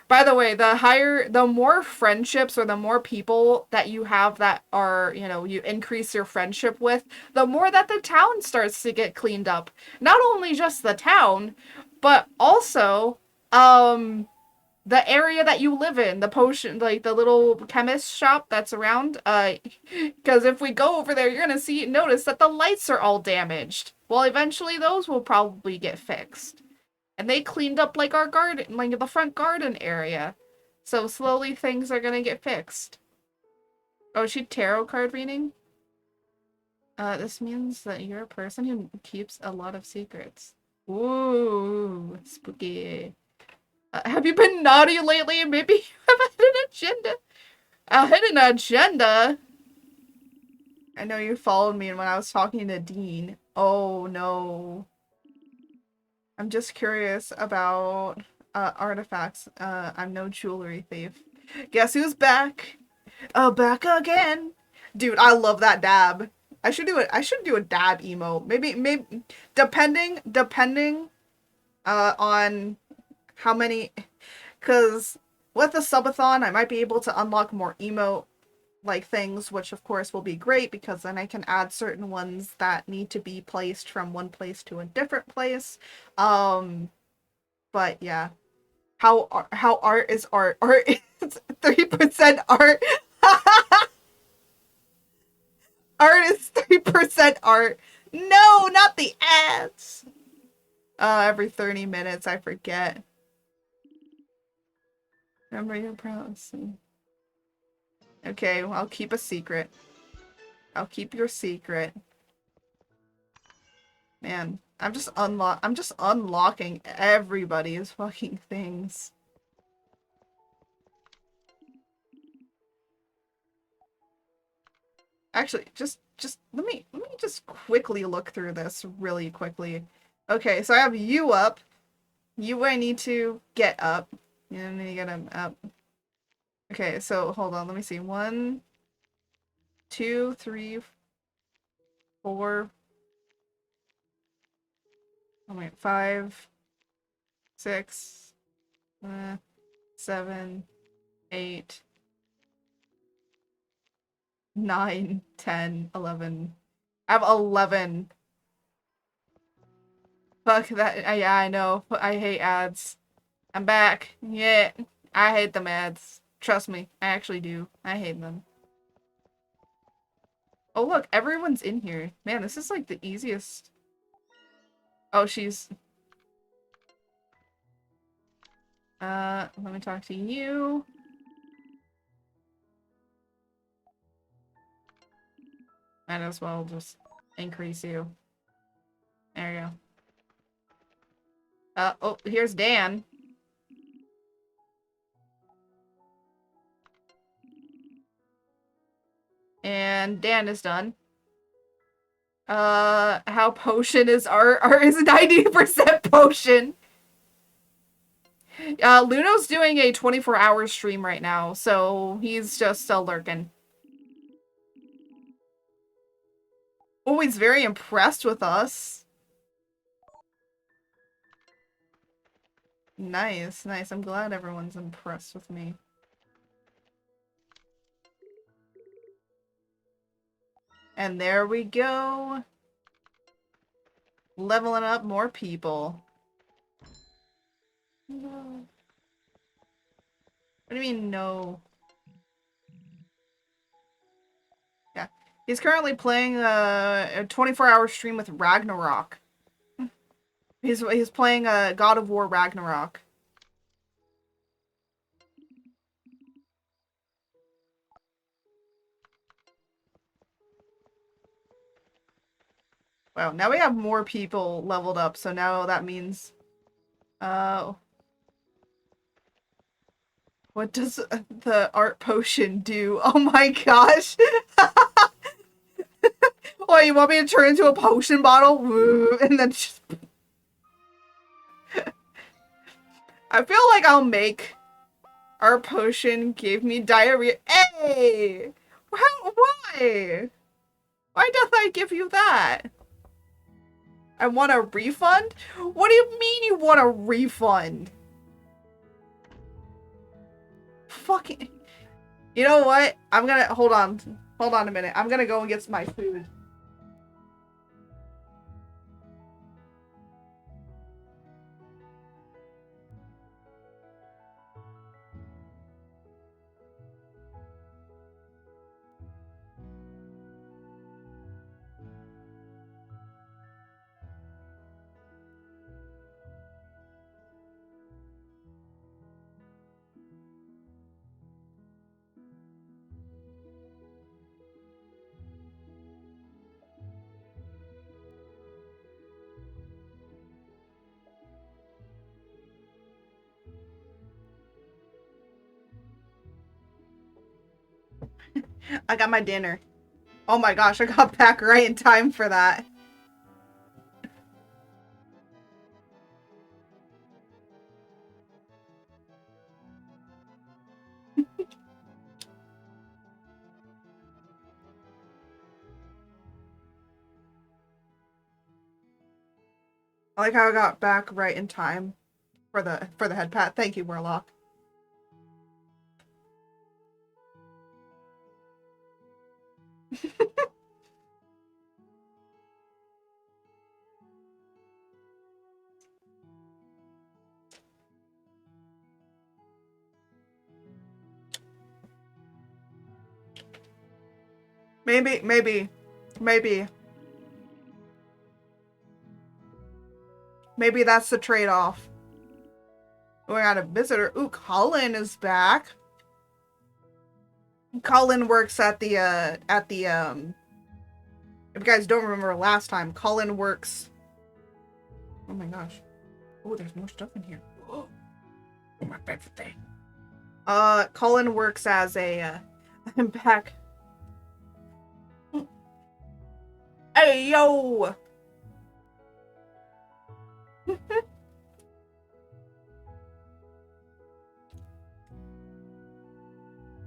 By the way, the more friendships or the more people that you have that are, you increase your friendship with, the more that the town starts to get cleaned up. Not only just the town, but also, the area that you live in, the potion, like the little chemist shop that's around, because if we go over there, you're gonna notice that the lights are all damaged. Well, eventually those will probably get fixed. And they cleaned up like our garden, like the front garden area. So slowly things are gonna get fixed. Oh, is she tarot card reading? This means that you're a person who keeps a lot of secrets. Ooh, spooky. Have you been naughty lately? Maybe you have a hidden agenda. A hidden agenda? I know you followed me when I was talking to Dean. Oh no. I'm just curious about artifacts. I'm no jewelry thief. Guess who's back? Back again. Dude, I love that dab. I should do a dab emo. Maybe depending on how many, because with the subathon I might be able to unlock more emo like things, which of course will be great because then I can add certain ones that need to be placed from one place to a different place. But yeah, how art is art. Art is 3% art. Art is 3% art. No, not the ads. Every 30 minutes, I forget. Remember your promise. Okay, well, I'll keep a secret. I'll keep your secret. Man, I'm just unlocking everybody's fucking things. Actually, just let me just quickly look through this really quickly. Okay, so I have you up. You I need to get up. You need to get him up. Okay, so hold on, let me see. 1, 2, 3, 4. Oh wait, 5, 6, 7, 8, 9, 10, 11. I have 11. Fuck that. Yeah, I know. I hate ads. I'm back. Yeah. I hate them ads. Trust me. I actually do. I hate them. Oh, look. Everyone's in here. Man, this is like the easiest. Oh, she's... let me talk to you. Might as well just increase you. There you go. Oh, here's Dan. And Dan is done. How potion is art? Art is 90% potion. Luno's doing a 24-hour stream right now, so he's just still lurking. Oh, he's very impressed with us. Nice, nice. I'm glad everyone's impressed with me. And there we go. Leveling up more people. No. What do you mean, no? Yeah. He's currently playing a 24-hour stream with Ragnarok. He's playing God of War Ragnarok. Wow, now we have more people leveled up, so now that means... what does the art potion do? Oh my gosh! What, you want me to turn into a potion bottle? And then just... I feel like I'll make... Art potion gave me diarrhea. Hey! Why? Why doth I give you that? I want a refund? What do you mean you want a refund? Fucking... You know what? I'm gonna... Hold on. Hold on a minute. I'm gonna go and get my food. I got my dinner. Oh my gosh, I got back right in time for that. I like how I got back right in time for the head pat. Thank you, Warlock. Maybe that's the trade-off. We got a visitor. Ooh, Colin is back. Colin works at the if you guys don't remember last time, Colin works... Oh my gosh. Oh, there's more stuff in here. Oh, my favorite thing. Colin works as a, I'm back. Hey, yo!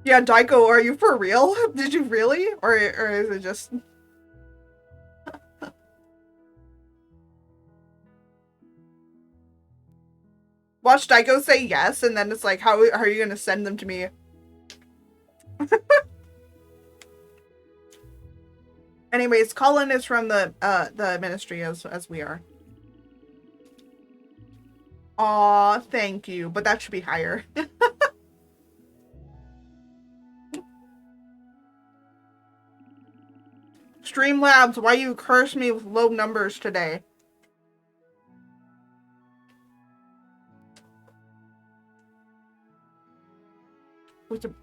Yeah, Daiko, are you for real? Did you really? Or is it just... Watch Daiko say yes, and then it's like, how are you gonna send them to me? Anyways, Colin is from the ministry as we are. Aw, thank you, but that should be higher. Streamlabs, why you curse me with low numbers today? What's a...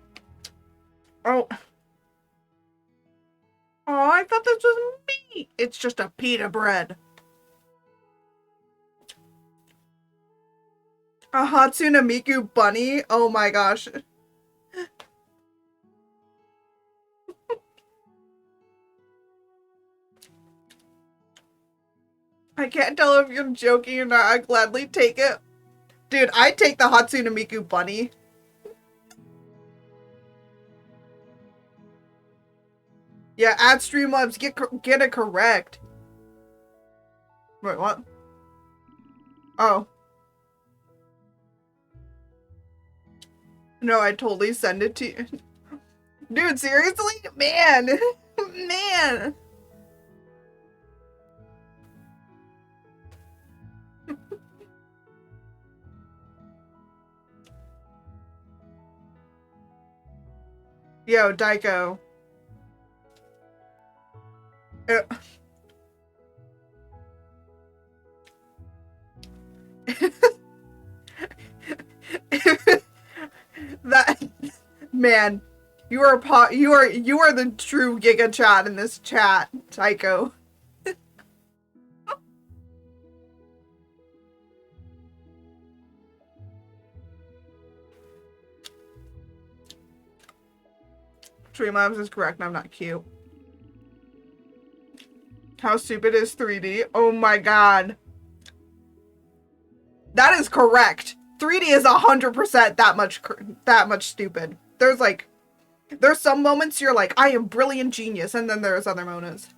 Oh. Oh, I thought this was meat. It's just a pita bread. A Hatsune Miku bunny? Oh my gosh. I can't tell if you're joking or not. I'd gladly take it. Dude, I'd take the Hatsune Miku bunny. Yeah, add Streamlabs. Get it correct. Wait, what? Oh. No, I totally send it to you. Dude, seriously? Man. Man. Yo, Daiko. That man, you are the true Giga Chat in this chat, Tycho. Streamlabs is correct, and I'm not cute. How stupid is 3D? Oh my god. That is correct. 3D is 100% that much stupid. There's some moments you're like, I am brilliant genius, and then there's other moments.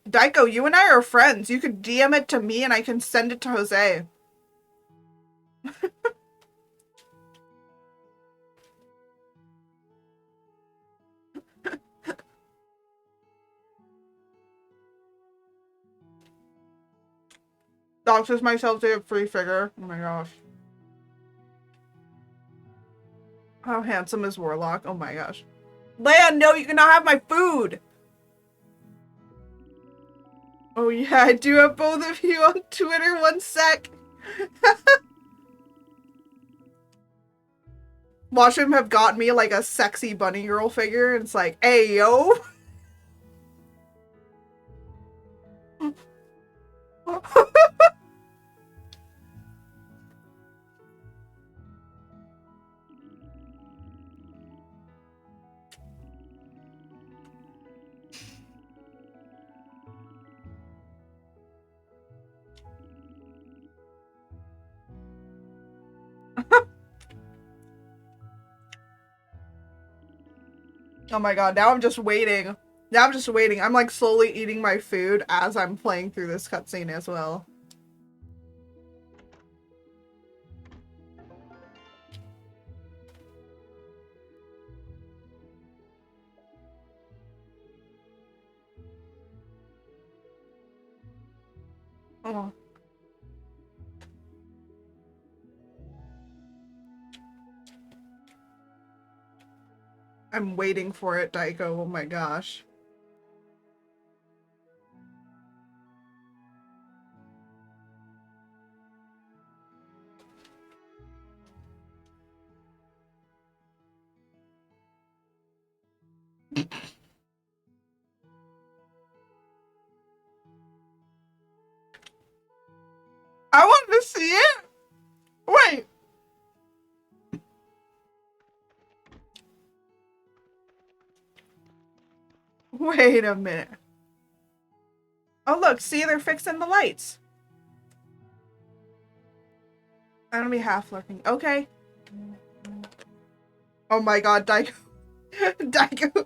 Daiko, you and I are friends. You could DM it to me and I can send it to Jose. Doxes myself to a free figure. Oh my gosh. How handsome is Warlock? Oh my gosh. Leia, no, you cannot have my food! Oh yeah, I do have both of you on Twitter. 1 sec. Watch him have got me like a sexy bunny girl figure, and it's like, hey, yo. Oh my god, now I'm just waiting. Now I'm just waiting. I'm like slowly eating my food as I'm playing through this cutscene as well. Oh. I'm waiting for it, Daiko. Oh my gosh. I want to see it! Wait! Wait a minute. Oh look, see, they're fixing the lights. I'm gonna be half lurking. Okay. Oh my god, Daiko. Daiko.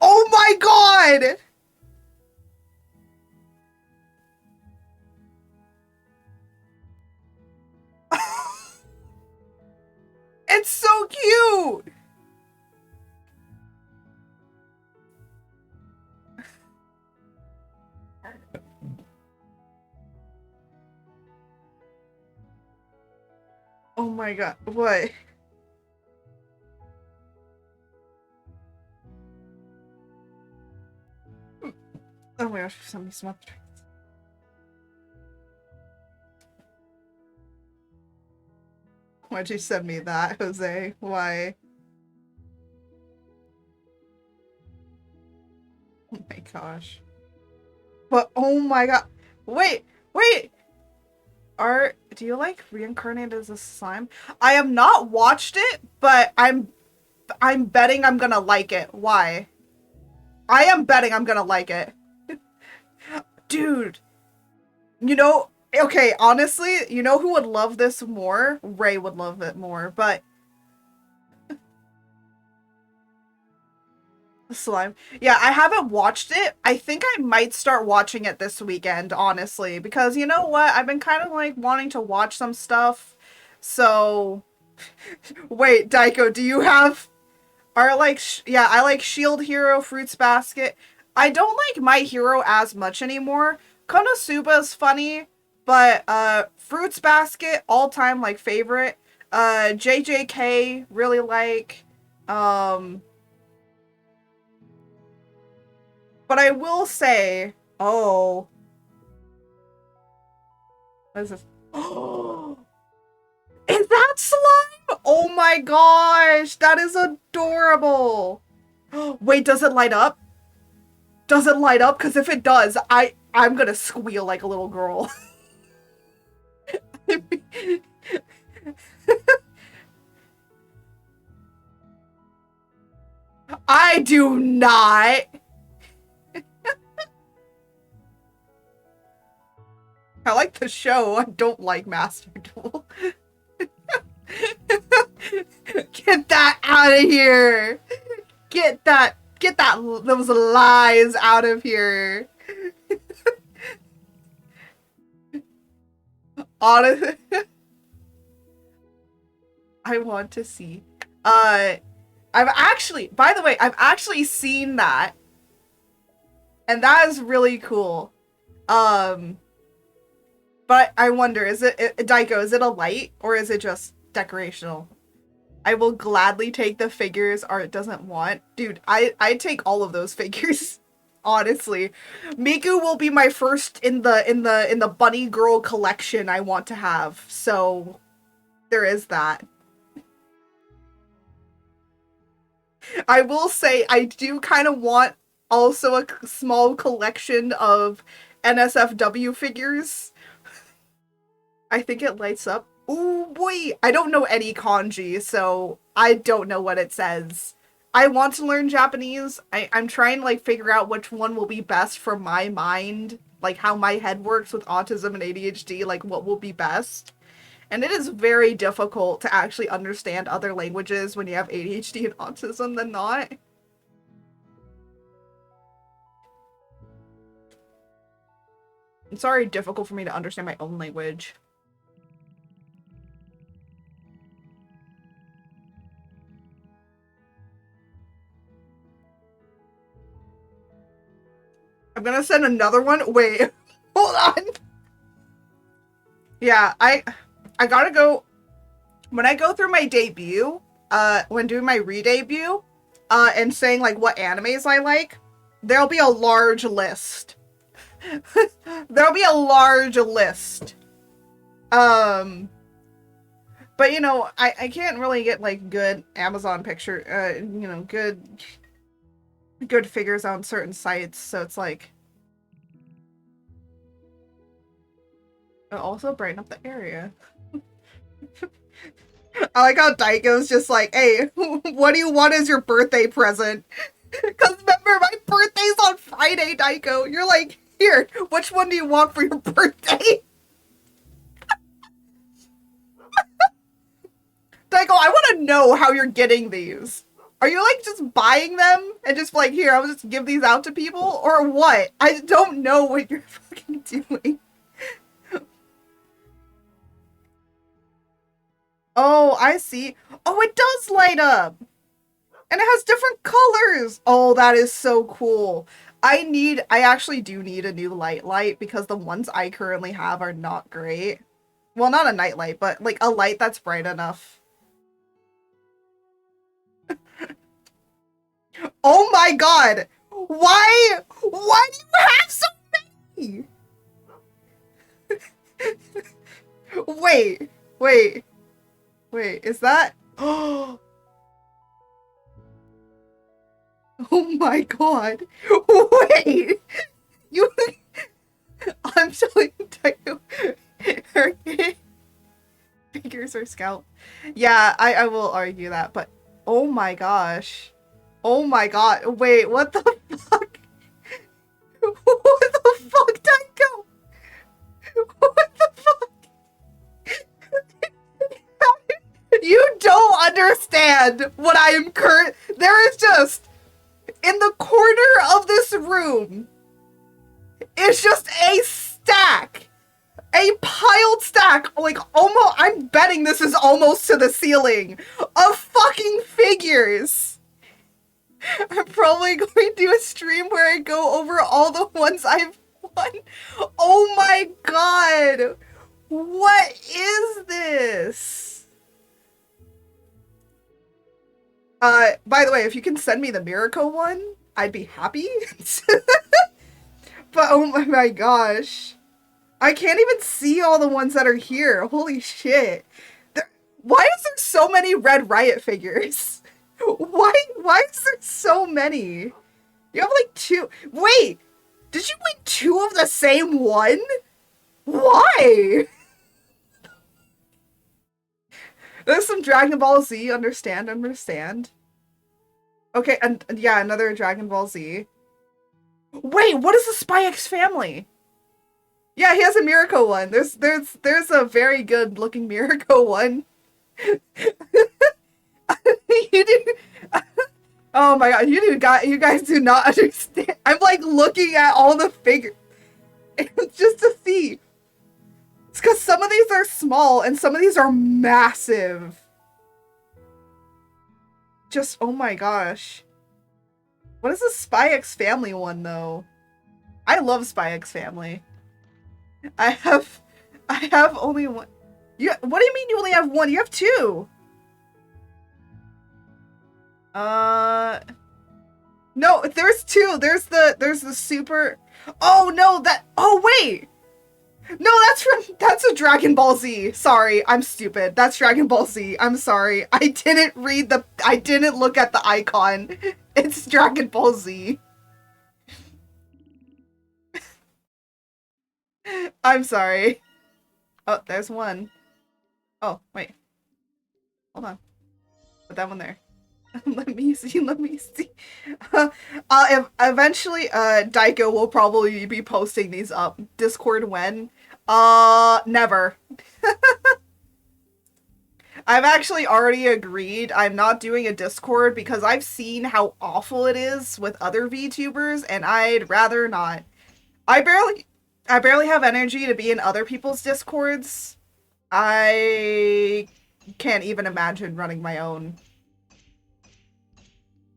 Oh my god! It's so cute! Oh my god, what? Oh my gosh, somebody smoked. Why'd you send me that, Jose? Why? Oh my gosh. But oh my god. Wait! Do you like reincarnated as a slime? I have not watched it, but I'm betting I'm gonna like it. Why? I am betting I'm gonna like it. Dude. You know, okay, honestly, you know who would love this more? Ray would love it more, but slime. Yeah, I haven't watched it. I think I might start watching it this weekend, honestly, because you know what? I've been kind of like wanting to watch some stuff. So, wait, Daiko, do you have are like yeah, I like Shield Hero, Fruits Basket. I don't like My Hero as much anymore. Konosuba is funny, but Fruits Basket all-time like favorite. JJK really like but I will say, oh, what is this? Oh, is that slime? Oh my gosh, that is adorable. Wait, does it light up? Does it light up? Because if it does, I'm gonna squeal like a little girl. I do not. I like the show. I don't like Master Duel. Get that out of here. Get those lies out of here. Honestly, I want to see. By the way, I've actually seen that. And that is really cool. But I wonder, Daiko, is it a light or is it just decorational? I will gladly take the figures Art doesn't want. Dude, I take all of those figures. Honestly. Miku will be my first in the bunny girl collection I want to have. So there is that. I will say I do kind of want also a small collection of NSFW figures. I think it lights up. Ooh, boy! I don't know any kanji, so I don't know what it says. I want to learn Japanese. I'm trying to, like, figure out which one will be best for my mind. Like, how my head works with autism and ADHD. Like, what will be best. And it is very difficult to actually understand other languages when you have ADHD and autism than not. It's already difficult for me to understand my own language. I'm gonna send another one. Wait, hold on. Yeah, I gotta go. When I go through my debut, when doing my re-debut, and saying like what animes I like, there'll be a large list. There'll be a large list. But you know, I can't really get like good Amazon picture, you know, good figures on certain sites, so it's like also brighten up the area. I like how Daiko's just like, hey, what do you want as your birthday present? Because remember, my birthday's on Friday, Daiko. You're like, here, which one do you want for your birthday? Daiko, I want to know how you're getting these. Are you like just buying them and just like, here, I'll just give these out to people? Or what? I don't know what you're fucking doing. Oh, I see. Oh, it does light up. And it has different colors. Oh, that is so cool. I actually do need a new light because the ones I currently have are not great. Well, not a night light, but like a light that's bright enough. Oh my god! Why do you have so many? Wait, is that? Oh my god. Wait! You I'm showing you her figures are scalp. Yeah, I will argue that, but oh my gosh. Oh my god. Wait, what the fuck? What the fuck, Daiko? What the fuck? You don't understand what I am there is just in the corner of this room. It's just a stack. A piled stack, like almost, I'm betting this is almost to the ceiling, of fucking figures. I'm probably going to do a stream where I go over all the ones I've won. Oh my god. What is this? By the way, if you can send me the Miracle one, I'd be happy. But oh my gosh. I can't even see all the ones that are here. Holy shit. Why is there so many Red Riot figures? Why is there so many? You have like 2. Wait! Did you win 2 of the same one? Why? There's some Dragon Ball Z, understand. Okay, and yeah, another Dragon Ball Z. Wait, what is the Spy X family? Yeah, he has a Mirako one. There's a very good looking Mirako one. You do. Oh my god, you guys do not understand. I'm like looking at all the figures just to see. It's because some of these are small and some of these are massive. Just, oh my gosh. What is the Spy X family one though? I love Spy X family. I have only one. What do you mean you only have one? You have 2. No, there's 2. There's the super. Oh no, wait. No, that's a Dragon Ball Z. Sorry, I'm stupid. That's Dragon Ball Z. I'm sorry. I didn't look at the icon. It's Dragon Ball Z. I'm sorry. Oh, there's one. Oh, wait. Hold on. Put that one there. Let me see. Eventually, Daiko will probably be posting these up. Discord when? Never. I've actually already agreed I'm not doing a Discord because I've seen how awful it is with other VTubers, and I'd rather not. I barely have energy to be in other people's Discords. I can't even imagine running my own.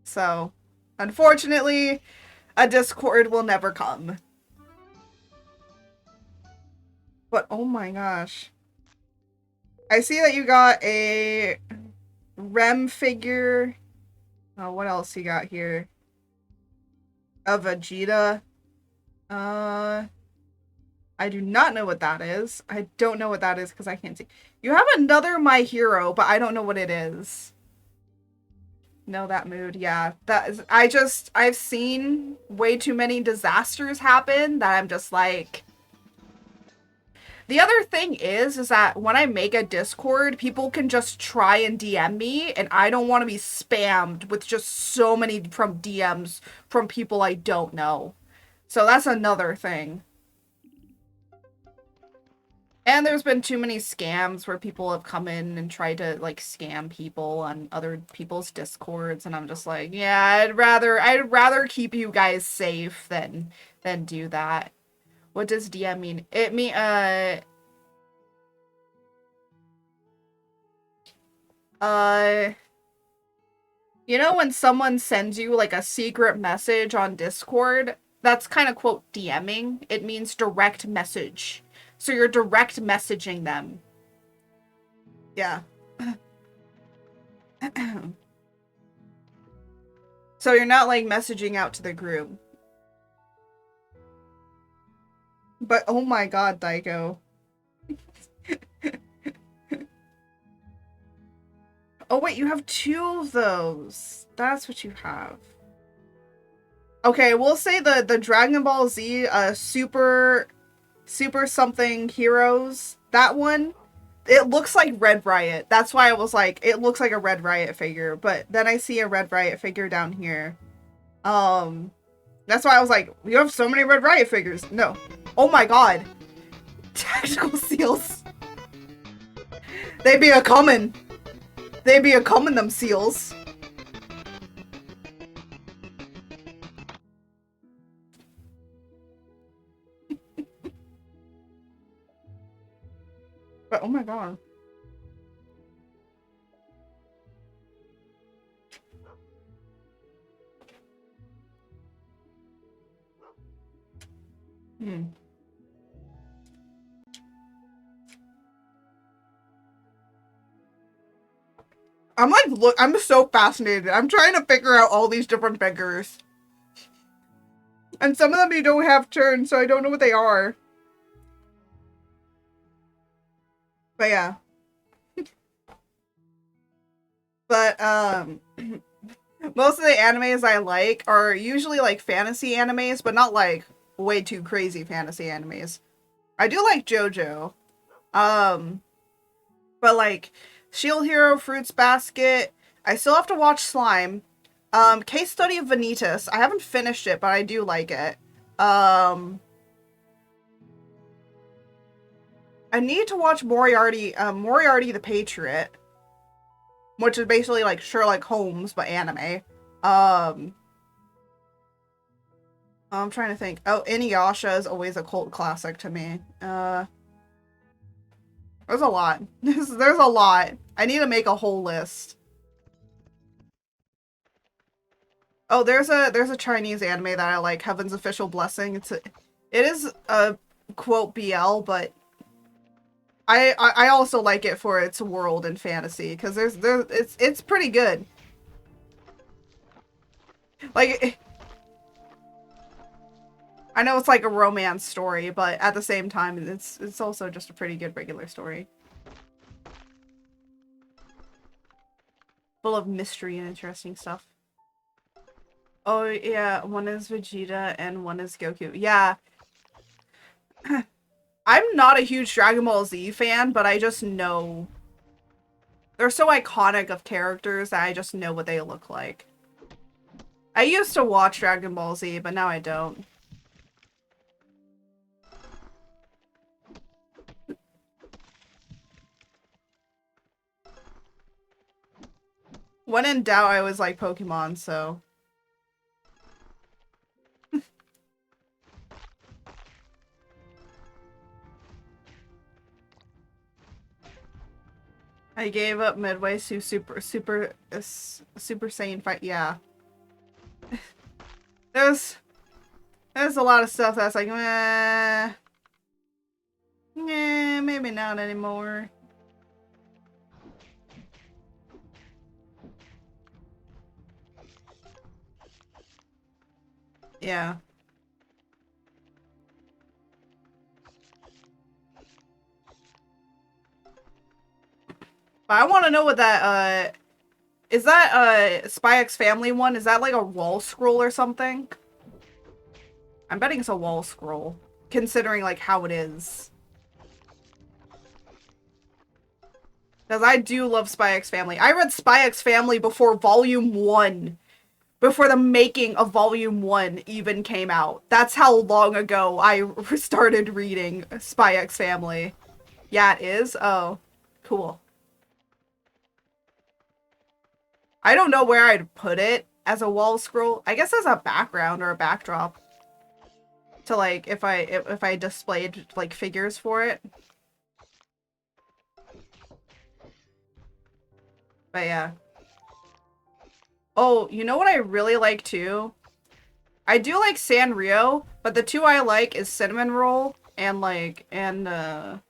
So, unfortunately, a Discord will never come. But oh my gosh. I see that you got a Rem figure. Oh, what else you got here? A Vegeta. I do not know what that is. I don't know what that is because I can't see. You have another My Hero, but I don't know what it is. No, that mood. Yeah, that is. I've seen way too many disasters happen that I'm just like. The other thing is that when I make a Discord, people can just try and DM me, and I don't want to be spammed with just so many from DMs from people I don't know. So that's another thing. And there's been too many scams where people have come in and tried to like scam people on other people's Discords, and I'm just like, yeah, I'd rather keep you guys safe than do that. What does DM mean? It mean you know when someone sends you like a secret message on Discord, that's kind of quote DMing. It means direct message. So you're direct messaging them. Yeah. So you're not like messaging out to the group. But oh my god, Daiko. Oh wait, you have 2 of those. That's what you have. Okay, we'll say the Dragon Ball Z super something heroes. That one, it looks like Red Riot. That's why I was like, it looks like a Red Riot figure. But then I see a Red Riot figure down here. That's why I was like, you have so many Red Riot figures. No. Oh my god. Tactical seals. They be a common. They be a common, them seals. But oh my god. I'm like, look, I'm so fascinated. I'm trying to figure out all these different figures. And some of them you don't have turns, so I don't know what they are. But yeah. But, most of the animes I like are usually like fantasy animes, but not like way too crazy fantasy animes. I do like JoJo. But like Shield Hero, Fruits Basket, I still have to watch Slime. Case Study of Vanitas. I haven't finished it, but I do like it. I need to watch Moriarty the Patriot, which is basically like Sherlock Holmes, but anime. I'm trying to think. Oh, Inuyasha is always a cult classic to me. There's a lot. There's a lot. I need to make a whole list. Oh, there's a Chinese anime that I like, Heaven's Official Blessing. It is a quote BL, but I also like it for its world and fantasy because it's pretty good. Like, I know it's like a romance story, but at the same time, it's also just a pretty good regular story. Full of mystery and interesting stuff. Oh yeah, one is Vegeta and one is Goku. Yeah. I'm not a huge Dragon Ball Z fan, but I just know. They're so iconic of characters that I just know what they look like. I used to watch Dragon Ball Z, but now I don't. When in doubt, I was like Pokemon, so. I gave up midway to Super Saiyan fight. Yeah. There's a lot of stuff that's like, maybe not anymore. Yeah. But I want to know what that, is that, Spy X Family one? Is that like a wall scroll or something? I'm betting it's a wall scroll, considering like how it is. Because I do love Spy X Family. I read Spy X Family before Volume 1. Before the making of Volume 1 even came out. That's how long ago I started reading Spy X Family. Yeah, it is? Oh, cool. I don't know where I'd put it as a wall scroll. I guess as a background or a backdrop. To like, if I displayed like figures for it. But yeah. Oh, you know what I really like too? I do like Sanrio, but the two I like is Cinnamon Roll and I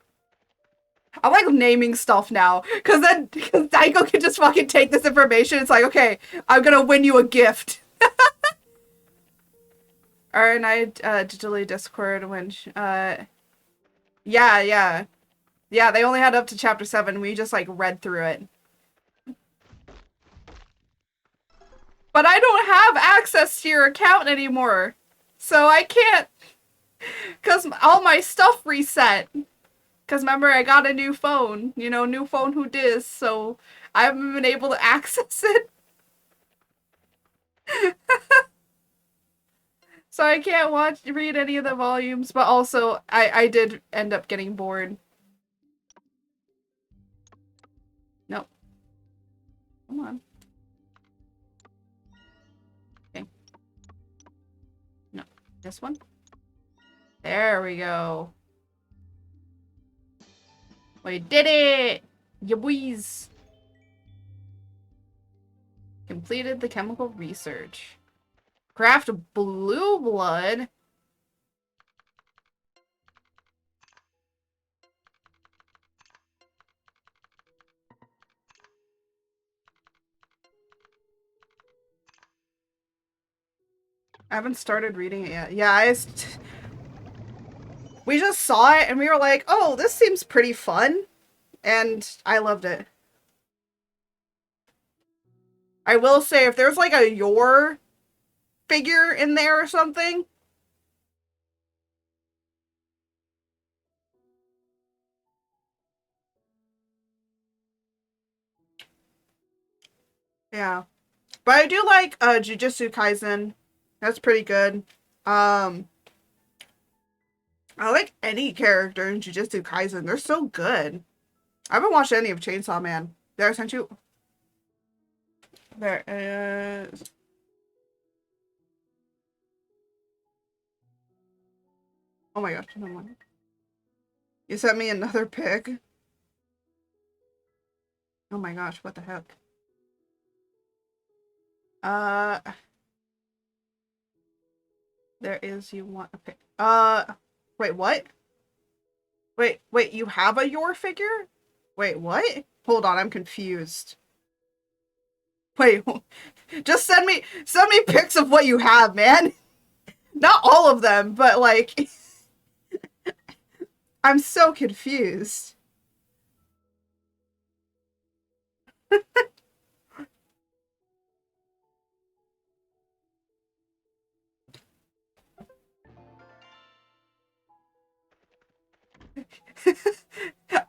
like naming stuff now, because Daiko can just fucking take this information. It's like, okay, I'm gonna win you a gift. And I digitally Discord when, yeah, they only had up to chapter 7. We just, like, read through it. But I don't have access to your account anymore, so I can't, because all my stuff reset. Because remember, I got a new phone, you know, new phone who dis, so I haven't been able to access it. So I can't read any of the volumes, but also I did end up getting bored. Nope. Come on. Okay. No. This one? There we go. We did it! Ya boys! Completed the chemical research. Craft blue blood. I haven't started reading it yet. Yeah, we just saw it and we were like, oh, this seems pretty fun. And I loved it. I will say, if there's like a Yor figure in there or something. Yeah. But I do like Jujutsu Kaisen. That's pretty good. I like any character in Jujutsu Kaisen. They're so good. I haven't watched any of Chainsaw Man. There, I sent you. There is. Oh my gosh, no one. You sent me another pic. Oh my gosh, what the heck? There is, you want a pic. Wait, what? Wait, you have a Yor figure? Wait, what? Hold on, I'm confused. Wait, just send me pics of what you have, man. Not all of them, but like, I'm so confused.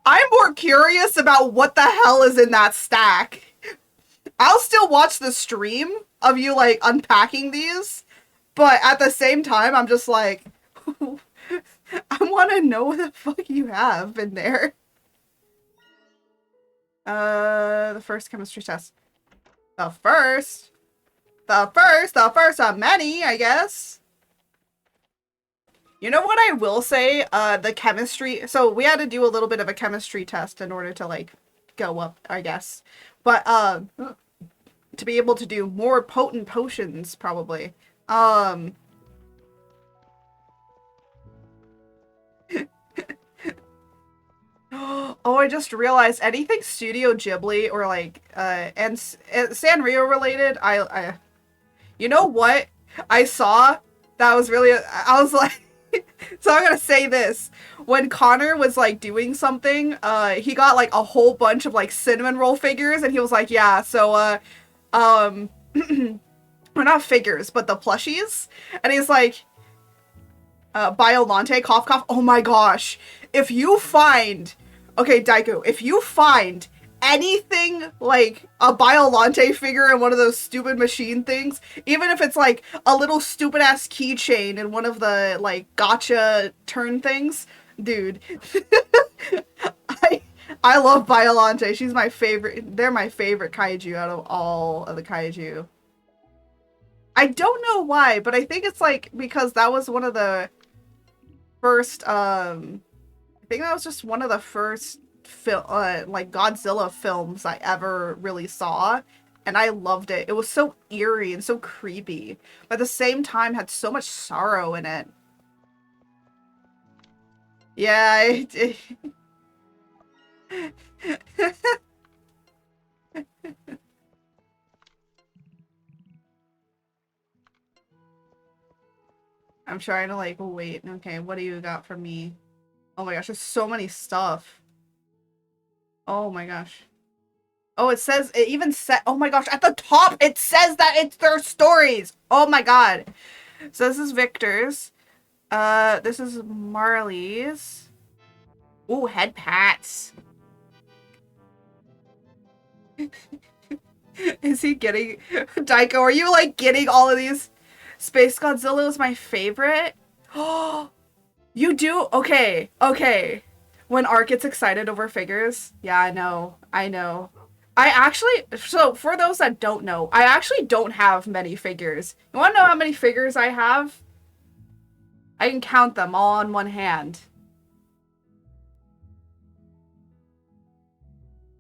I'm more curious about what the hell is in that stack. I'll still watch the stream of you, like, unpacking these, but at the same time, I'm just like, I want to know what the fuck you have in there. The first chemistry test. The first of many, I guess. You know what I will say? The chemistry. So we had to do a little bit of a chemistry test in order to, like, go up, I guess. But, to be able to do more potent potions, probably. Oh, I just realized anything Studio Ghibli or, like, and Sanrio related, you know what I saw that was really, I was like, so I'm gonna say this. When Connor was, like, doing something, he got, like, a whole bunch of, like, cinnamon roll figures, and he was like, yeah, so, or not figures, but the plushies. And he's like, Biolante, cough, oh my gosh. If you find, okay, Daiku, if you find anything like a Biolante figure in one of those stupid machine things, even if it's like a little stupid ass keychain in one of the like gotcha turn things, dude. I I love Biolante. She's my favorite. They're my favorite kaiju out of all of the kaiju. I don't know why, but I think it's like because that was one of the first I think that was just one of the first like Godzilla films I ever really saw, and I loved it. It was so eerie and so creepy, but at the same time had so much sorrow in it. Yeah, I'm trying to like wait. Okay, what do you got for me? Oh my gosh, there's so many stuff. Oh my gosh. Oh, it says, it even said, oh my gosh, at the top, it says that it's their stories. Oh my god. So this is Victor's. This is Marley's. Ooh, head pats. Is he getting, Daiko, are you like getting all of these? Space Godzilla is my favorite. Oh, you do? Okay, okay. When Art gets excited over figures. Yeah, I know. I know. I actually, so for those that don't know, I actually don't have many figures. You want to know how many figures I have? I can count them all on one hand.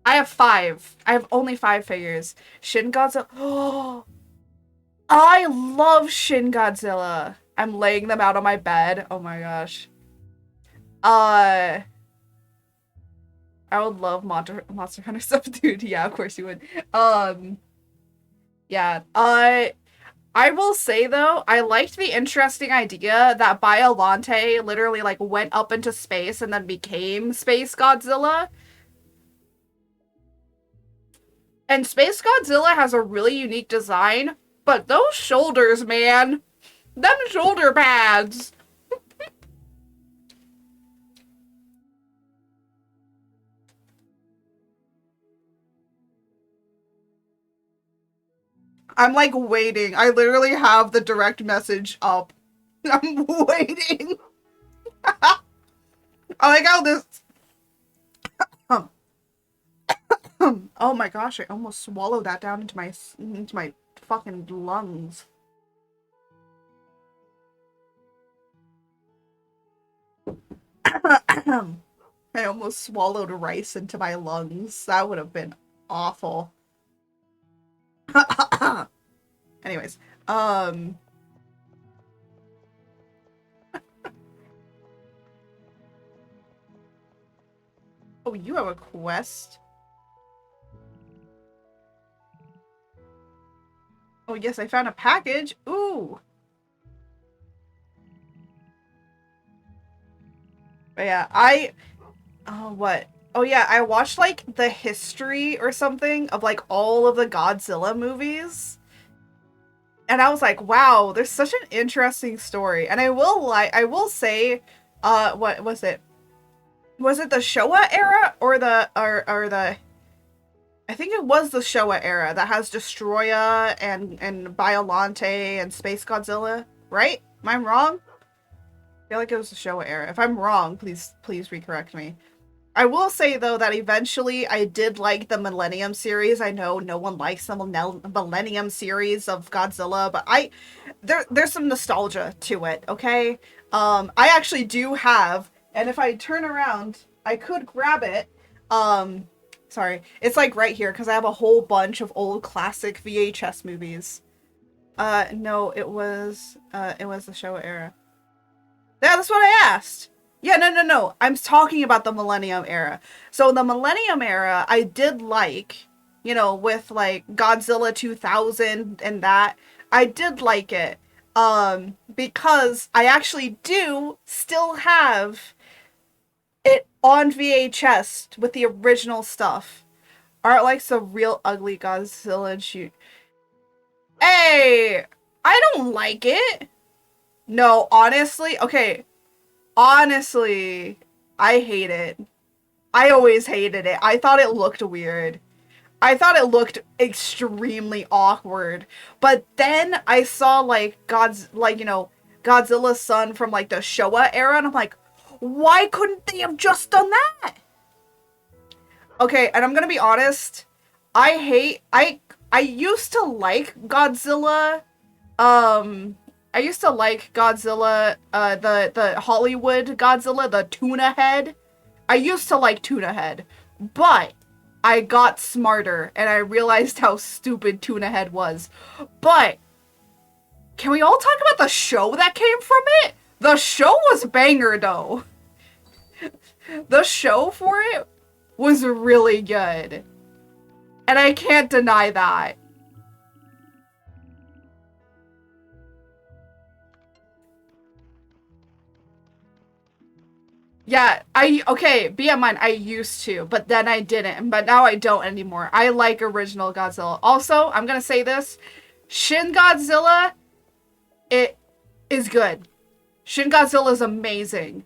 I have 5. I have only 5 figures. Shin Godzilla. Oh, I love Shin Godzilla. I'm laying them out on my bed. Oh my gosh. I would love Monster Hunter stuff, dude. Yeah, of course you would. Yeah. I will say though, I liked the interesting idea that Biolante literally like went up into space and then became Space Godzilla. And Space Godzilla has a really unique design, but those shoulders, man. Them shoulder pads. I'm like waiting. I literally have the direct message up. I'm waiting. I like how this. Oh my gosh! I almost swallowed that down into my fucking lungs. I almost swallowed rice into my lungs. That would have been awful. Anyways, oh, you have a quest? Oh, yes, I found a package. Ooh. But yeah, oh, what? Oh yeah, I watched like the history or something of like all of the Godzilla movies. And I was like, wow, there's such an interesting story. And I will say, what was it? Was it the Showa era or the I think it was the Showa era that has Destroya and Biolante and Space Godzilla, right? Am I wrong? I feel like it was the Showa era. If I'm wrong, please recorrect me. I will say though that eventually I did like the Millennium series. I know no one likes the Millennium series of Godzilla, but there's some nostalgia to it, okay? I actually do have, and if I turn around, I could grab it. Sorry. It's like right here because I have a whole bunch of old classic VHS movies. No, it was the Showa era. Yeah, that's what I asked. Yeah, no. I'm talking about the Millennium era. So the Millennium era, I did like, you know, with like Godzilla 2000 and that. I did like it. Because I actually do still have it on VHS with the original stuff. Art likes the real ugly Godzilla and shoot. Hey! I don't like it! No, honestly, okay. Honestly, I hate it. I always hated it. I thought it looked weird. I thought it looked extremely awkward. But then I saw like Godzilla's son from like the Showa era, and I'm like, why couldn't they have just done that? Okay, and I'm gonna be honest, I used to like Godzilla. I used to like Godzilla, the Hollywood Godzilla, the tuna head. I used to like Tuna Head, but I got smarter and I realized how stupid Tuna Head was. But can we all talk about the show that came from it? The show was banger though. The show for it was really good. And I can't deny that. Yeah, okay, be in mind, I used to, but then I didn't, but now I don't anymore. I like original Godzilla. Also, I'm gonna say this, Shin Godzilla, it is good. Shin Godzilla is amazing.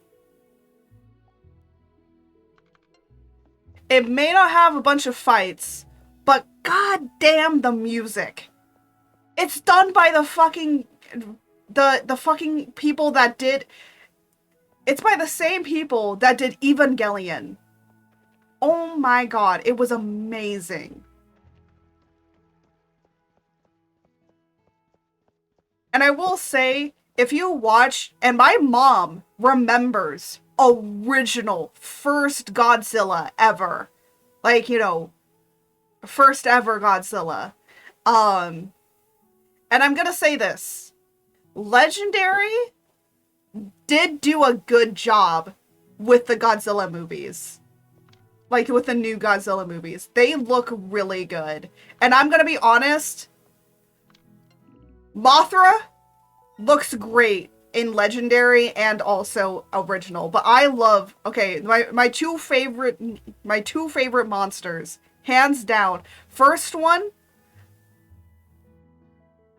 It may not have a bunch of fights, but goddamn the music. It's done by the fucking, the fucking people that did... It's by the same people that did Evangelion. Oh my god, it was amazing. And I will say, if you watch, and my mom remembers original first Godzilla ever. Like, you know, first ever Godzilla. And I'm gonna say this. Legendary did do a good job with the Godzilla movies. Like, with the new Godzilla movies. They look really good. And I'm gonna be honest, Mothra looks great in Legendary and also original. But I love, okay, my two favorite monsters, hands down. First one,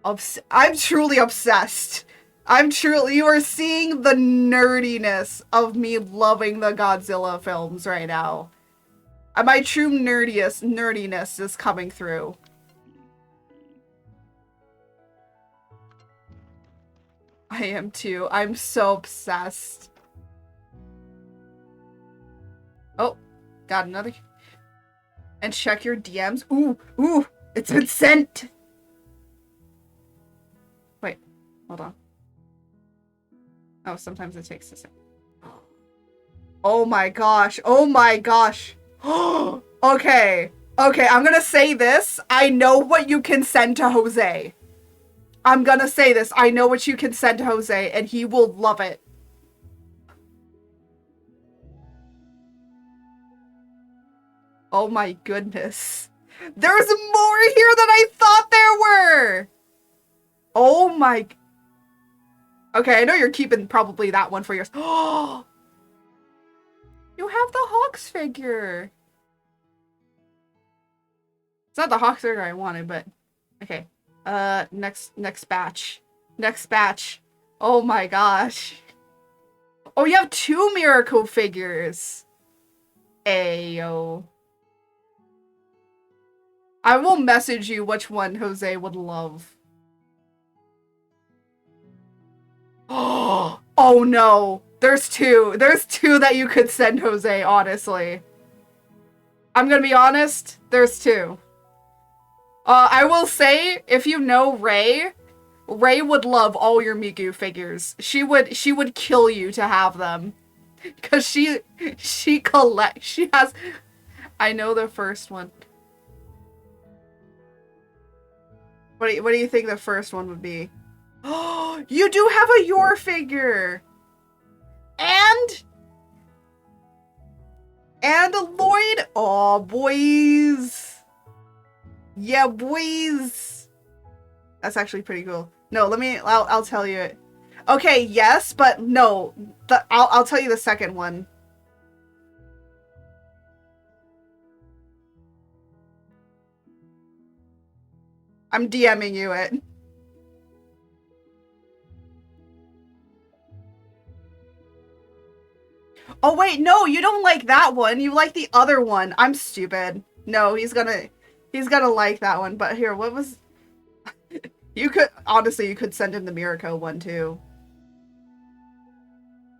I'm truly obsessed. You are seeing the nerdiness of me loving the Godzilla films right now. My true nerdiness is coming through. I am too. I'm so obsessed. Oh, got another. And check your DMs. Ooh, it's been sent. Wait, hold on. Oh, sometimes it takes a second. Oh my gosh. Okay, I'm gonna say this. I know what you can send to Jose. I'm gonna say this. I know what you can send to Jose, and he will love it. Oh my goodness. There's more here than I thought there were! Oh my... Okay, I know you're keeping probably that one for yours. Oh! You have the Hawks figure! It's not the Hawks figure I wanted, but... Okay. Next batch. Next batch. Oh my gosh. Oh, you have 2 Miracle figures! Ayo. I will message you which one Jose would love. Oh no! There's 2. There's 2 that you could send Jose, honestly. I'm gonna be honest, there's 2. I will say, if you know Ray would love all your Miku figures. She would kill you to have them. Cause she has... I know the first one. What do you think the first one would be? Oh, you do have a Yor figure! And a Lloyd! Aw, boys! Yeah, boys! That's actually pretty cool. No, I'll tell you it. Okay, yes, but no. I'll tell you the second one. I'm DMing you it. Oh wait, no, you don't like that one. You like the other one. I'm stupid. No, he's gonna like that one. But here, what was? You could honestly, you could send him the Mirako one too.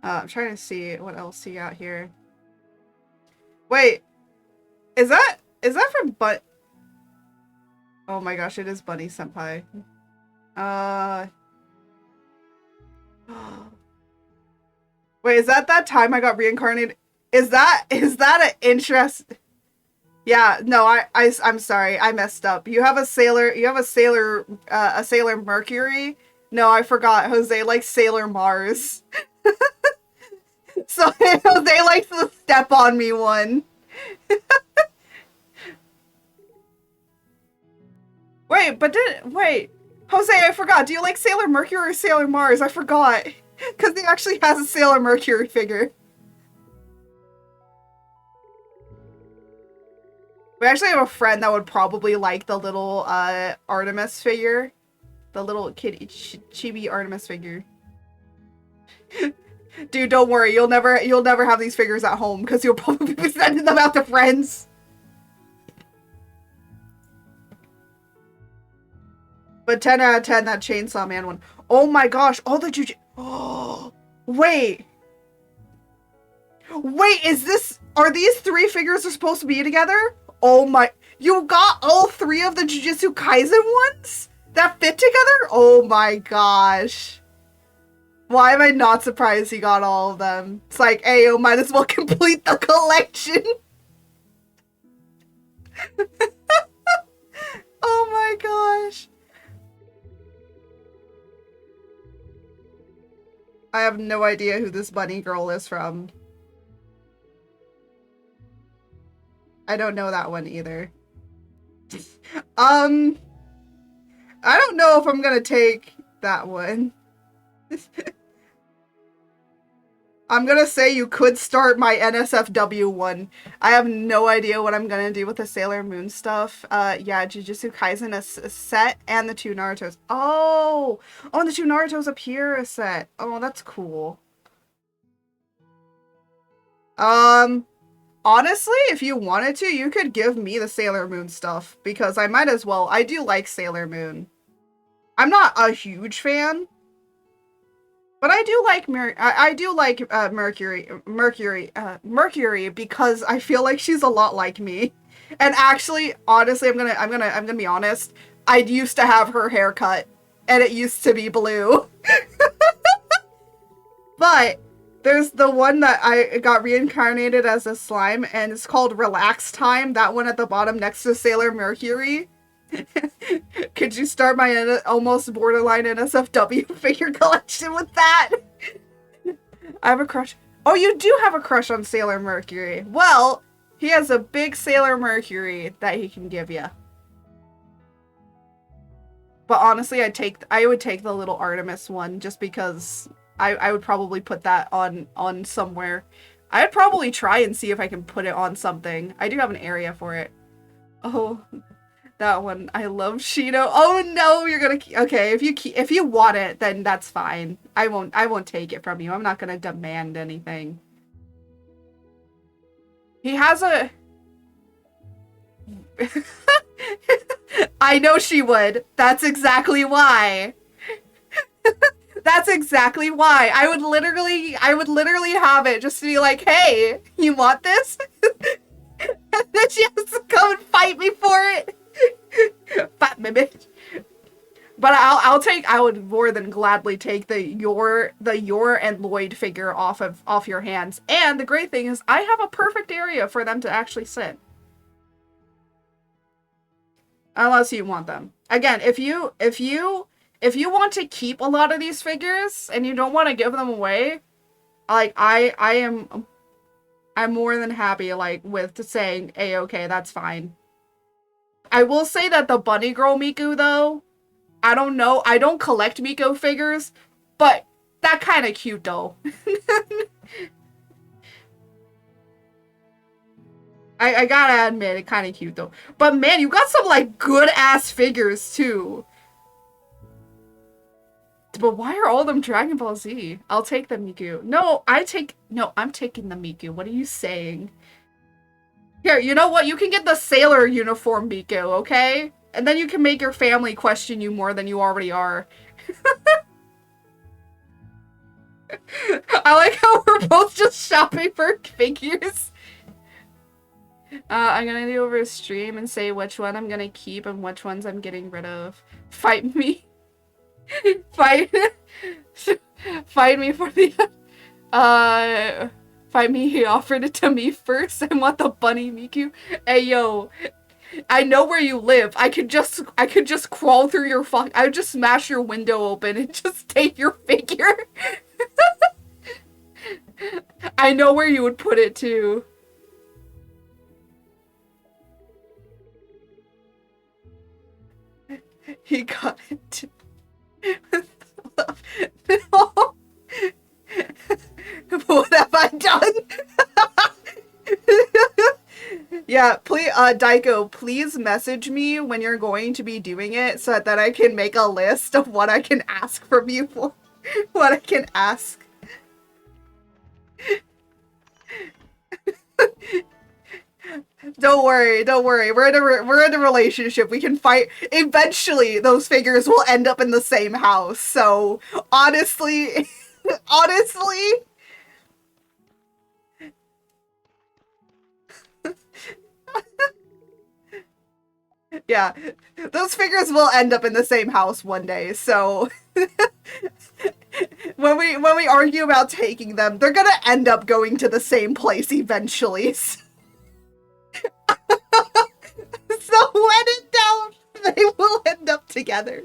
I'm trying to see what else he got here. Wait, is that from But? Oh my gosh, it is Bunny Senpai. Wait, is that time I got reincarnated? Is that an interest? Yeah, no, I'm sorry, I messed up. You have a Sailor Mercury. No, I forgot. Jose likes Sailor Mars. So Jose likes the step on me one. Wait, Jose, I forgot. Do you like Sailor Mercury or Sailor Mars? I forgot. Because he actually has a Sailor Mercury figure. We actually have a friend that would probably like the little Artemis figure. The little kitty chibi Artemis figure. Dude, don't worry. You'll never have these figures at home because you'll probably be sending them out to friends. But 10 out of 10, that Chainsaw Man one. Oh my gosh, all the Oh, wait, are these three figures are supposed to be together? Oh my, you got all three of the Jujutsu Kaisen ones that fit together? Oh my gosh. Why am I not surprised he got all of them? It's like, hey, you might as well complete the collection. Oh my gosh. I have no idea who this bunny girl is from. I don't know that one either. I don't know if I'm gonna take that one. I'm gonna say you could start my NSFW one. I have no idea what I'm gonna do with the Sailor Moon stuff. Yeah, Jujutsu Kaisen a set and the two Narutos. Oh, and the two Narutos appear a set. Oh, that's cool. Honestly, if you wanted to, you could give me the Sailor Moon stuff because I might as well. I do like Sailor Moon. I'm not a huge fan. But I do like Mercury because I feel like she's a lot like me. And actually, honestly, I'm gonna be honest. I used to have her haircut, and it used to be blue. But there's the one that I got reincarnated as a slime, and it's called Relax Time. That one at the bottom next to Sailor Mercury. Could you start my almost borderline NSFW figure collection with that? I have a crush. Oh, you do have a crush on Sailor Mercury. Well, he has a big Sailor Mercury that he can give you. But honestly, I would take the little Artemis one just because I would probably put that on somewhere. I'd probably try and see if I can put it on something. I do have an area for it. Oh, that one. I love Shido. Oh no, you're gonna... Okay, if you want it, then that's fine. I won't take it from you. I'm not gonna demand anything. He has a... I know she would. That's exactly why. That's exactly why. I would literally have it just to be like, hey, you want this? And then she has to come and fight me for it. Fat bitch. But I would more than gladly take the Yor and Lloyd figure off your hands. And the great thing is I have a perfect area for them to actually sit. Unless you want them. Again, if you want to keep a lot of these figures and you don't want to give them away, like I'm more than happy with saying, hey, okay, that's fine. I will say that the Bunny Girl Miku, though, I don't know. I don't collect Miko figures, but that kind of cute, though. I gotta admit, it kind of cute, though. But man, you got some, good-ass figures, too. But why are all of them Dragon Ball Z? I'll take the Miku. No, I'm taking the Miku. What are you saying? Here, you know what? You can get the sailor uniform Miku, okay? And then you can make your family question you more than you already are. I like how we're both just shopping for figures. I'm gonna do over a stream and say which one I'm gonna keep and which ones I'm getting rid of. Fight me. Fight me for the fight me. He offered it to me first. I want the bunny Miku. Hey yo, I know where you live. I could just crawl through your I would just smash your window open and just take your figure. I know where you would put it too. He got it. No. What have I done? Yeah, please, Daiko, please message me when you're going to be doing it so that I can make a list of what I can ask from you for. What I can ask. Don't worry. We're in a relationship. We can fight. Eventually, those figures will end up in the same house. So, honestly, yeah, those figures will end up in the same house one day. So, when we argue about taking them, they're gonna end up going to the same place eventually. So when in doubt, they will end up together.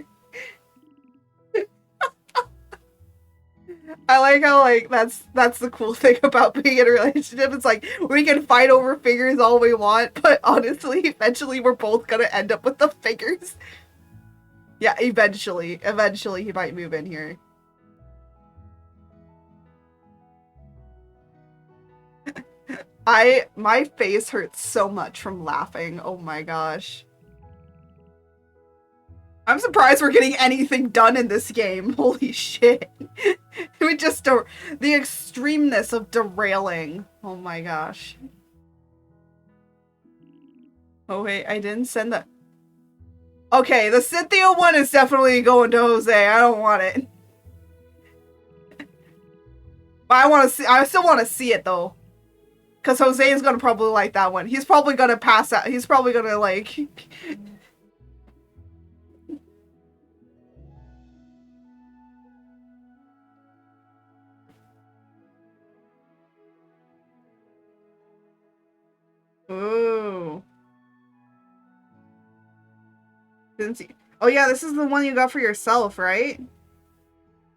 I like how, like, that's the cool thing about being in a relationship. It's like, we can fight over figures all we want, but honestly, eventually we're both gonna end up with the figures. Yeah, eventually he might move in here. My face hurts so much from laughing. Oh my gosh. I'm surprised we're getting anything done in this game. Holy shit. We just the extremeness of derailing. Oh my gosh. Oh wait, I didn't send that. Okay, the Cynthia one is definitely going to Jose. I don't want it. But I still want to see it though. Because Jose is going to probably like that one. He's probably going to pass out. He's probably going to like... Ooh. Oh yeah, this is the one you got for yourself, right?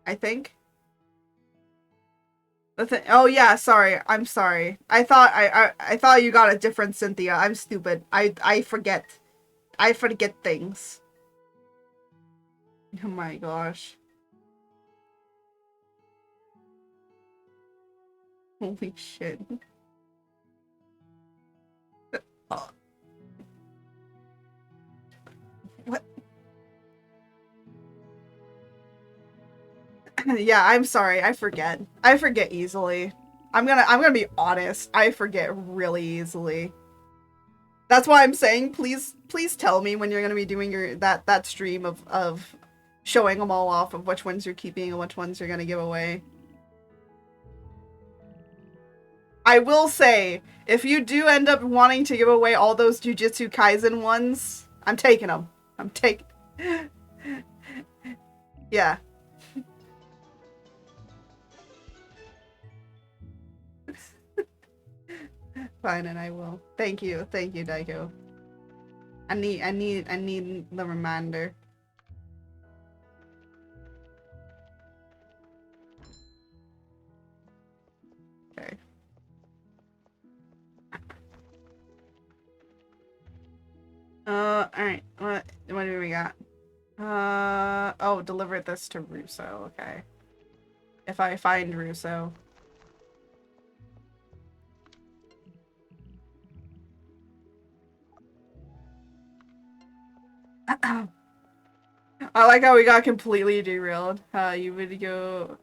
I think. Oh yeah, sorry. I'm sorry. I thought you got a different Cynthia. I'm stupid. I forget. I forget things. Oh my gosh. Holy shit. Oh. What? Yeah, I'm sorry. I forget. I forget easily. I'm gonna be honest. I forget really easily. That's why I'm saying please tell me when you're gonna be doing your that stream of showing them all off of which ones you're keeping and which ones you're gonna give away. I will say, if you do end up wanting to give away all those Jujutsu Kaisen ones, I'm taking them. I'm taking... Yeah. Fine, and I will. Thank you, Daiko. I need the reminder. Okay. Alright. What do we got? Oh, deliver this to Russo. Okay. If I find Russo. I like how we got completely derailed. You would go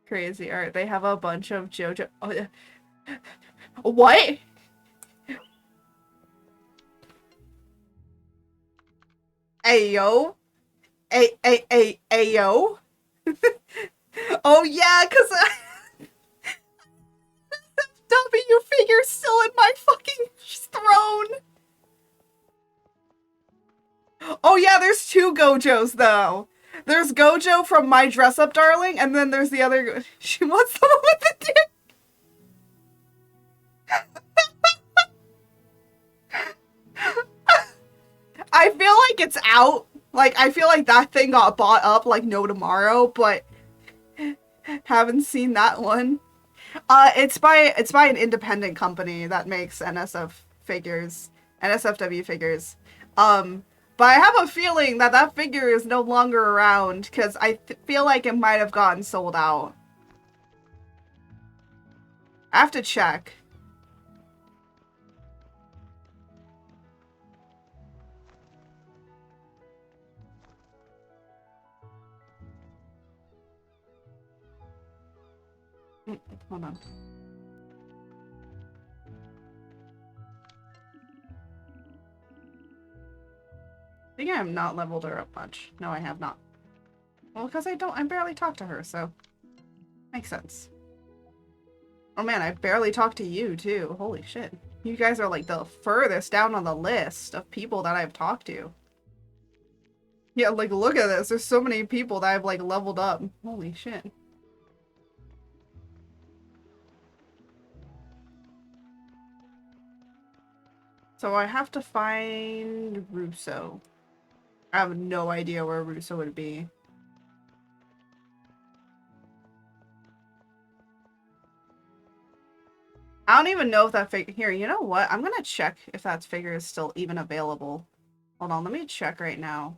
crazy. Alright, they have a bunch of JoJo. Oh, yeah. What? Ayo? Ayo? Oh yeah, cause W figure's still in my fucking throne. Oh yeah, there's two Gojos though. There's Gojo from My Dress Up Darling, and then there's the other. She wants someone with the dick. I feel like it's out. Like, I feel like that thing got bought up like no tomorrow, but haven't seen that one. It's by an independent company that makes NSFW figures. But I have a feeling that that figure is no longer around because I feel like it might have gotten sold out. I have to check. Hold on. I think I have not leveled her up much. No, I have not. Well, because I barely talk to her, so makes sense. Oh man, I barely talk to you too. Holy shit. You guys are like the furthest down on the list of people that I've talked to. Yeah, like look at this. There's so many people that I've like leveled up. Holy shit. So I have to find Russo. I have no idea where Russo would be. I don't even know if that figure... Here, you know what? I'm gonna check if that figure is still even available. Hold on, let me check right now.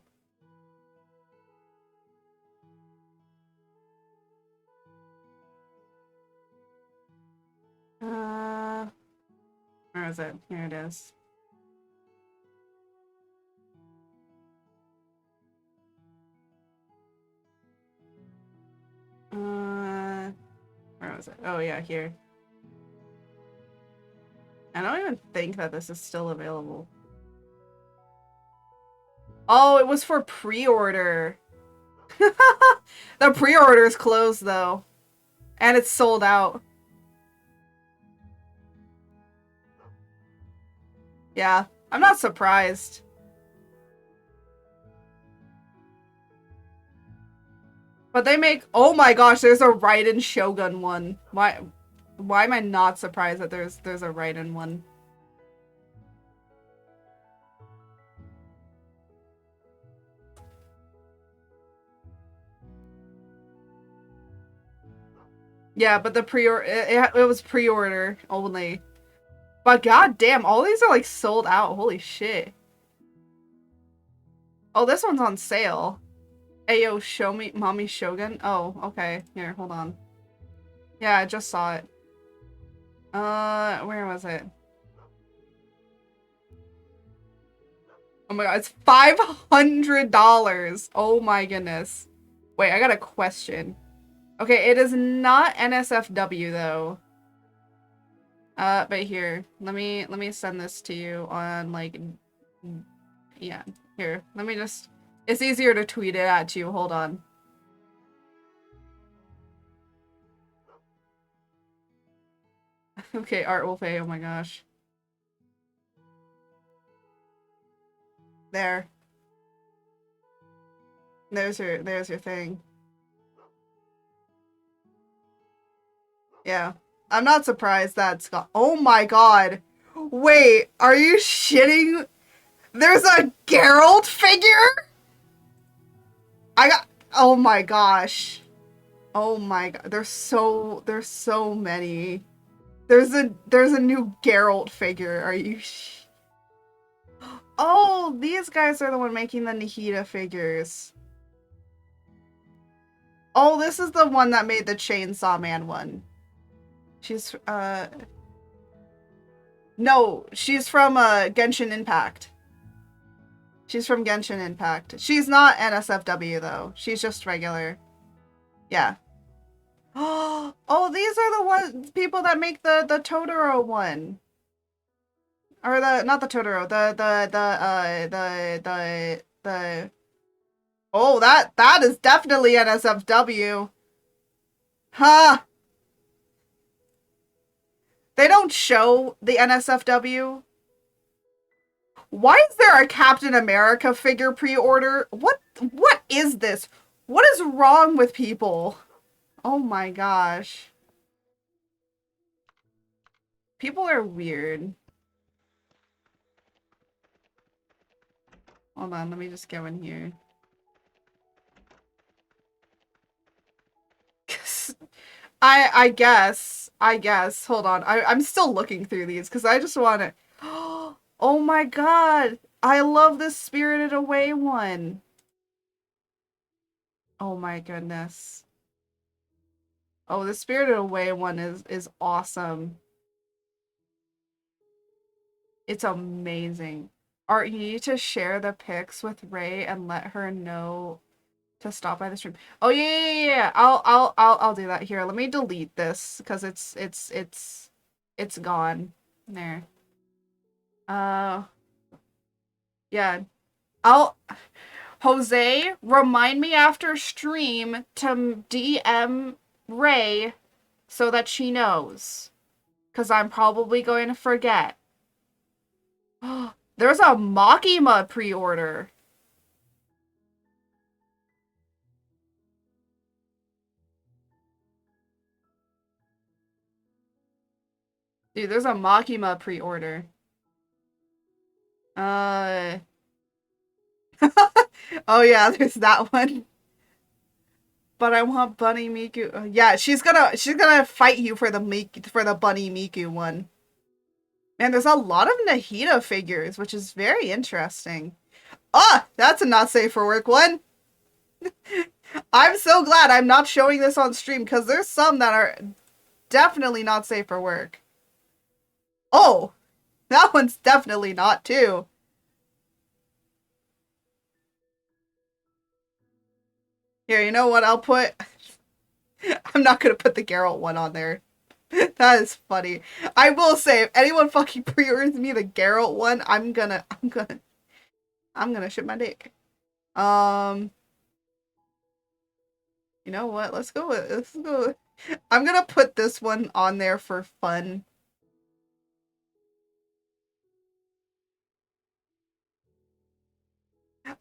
Where is it? Here it is. Where was it? Oh yeah, here. I don't even think that this is still available. Oh, it was for pre-order. The pre-order is closed though. And it's sold out. Yeah, I'm not surprised. But they make... Oh my gosh, there's a Raiden Shogun one. Why am I not surprised that there's a Raiden one? Yeah, but the pre-order... It was pre-order only. But goddamn, all these are like sold out. Holy shit. Oh, this one's on sale. Ayo, show me Mommy Shogun. Oh, okay. Here, hold on. Yeah, I just saw it. Where was it? Oh my god, it's $500. Oh my goodness. Wait, I got a question. Okay, it is not NSFW though. But here, let me send this to you on like, yeah, here. Let me just, it's easier to tweet it at you. Hold on. Okay, Art Wolf A, oh my gosh. There. There's your thing. Yeah. I'm not surprised that's got- Oh my god! Wait, are you shitting? There's a Geralt figure? Oh my gosh. Oh my god, there's so many. There's a new Geralt figure. Are you Oh, these guys are the one making the Nihida figures. Oh, this is the one that made the Chainsaw Man one. She's, no, she's from, Genshin Impact. She's from Genshin Impact. She's not NSFW though. She's just regular. Yeah. Oh, these are the people that make the Totoro one. Or the not the Totoro, the oh, that is definitely NSFW. Huh. They don't show the NSFW. Why is there a Captain America figure pre-order? What is this? What is wrong with people? Oh my gosh. People are weird. Hold on, let me just go in here. I guess. Hold on. I'm still looking through these because I just want to. Oh my god. I love this Spirited Away one. Oh my goodness. Oh, the Spirited Away one is awesome. It's amazing. Art, you need to share the pics with Ray and let her know to stop by the stream. Oh yeah. I'll do that here. Let me delete this because it's gone. There. Yeah. Jose, remind me after stream to DM Ray so that she knows. Because I'm probably going to forget. There's a Makima pre-order. Dude, there's a Makima pre-order. Oh yeah, there's that one. But I want Bunny Miku. Yeah, she's gonna fight you for the Bunny Miku one. Man, there's a lot of Nahida figures, which is very interesting. Ah, that's a not safe for work one. I'm so glad I'm not showing this on stream because there's some that are definitely not safe for work. Oh, that one's definitely not too. Here, you know what? I'll put. I'm not gonna put the Geralt one on there. That is funny. I will say, if anyone fucking pre-orders me the Geralt one, I'm gonna shit my dick. You know what? Let's go. I'm gonna put this one on there for fun.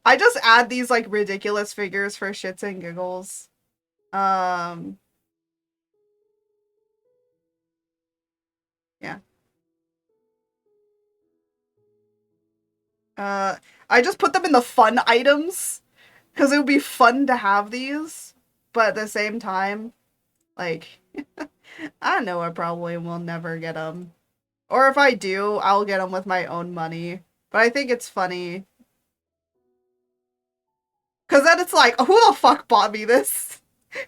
I just add these like ridiculous figures for shits and giggles. Yeah. I just put them in the fun items because it would be fun to have these, but at the same time, like, I know I probably will never get them. Or if I do, I'll get them with my own money. But I think it's funny. Because then it's like, who the fuck bought me this?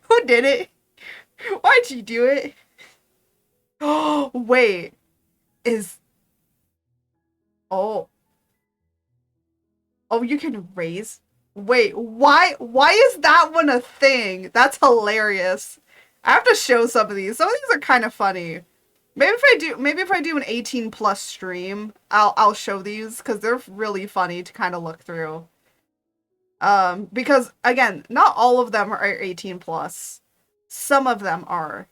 Who did it? Why'd you do it? Oh, wait. Is... Oh. Oh, you can raise... Wait, why is that one a thing? That's hilarious. I have to show some of these. Some of these are kind of funny. Maybe if I do an 18 plus stream, I'll show these because they're really funny to kind of look through. Because again, not all of them are 18 plus. Some of them are.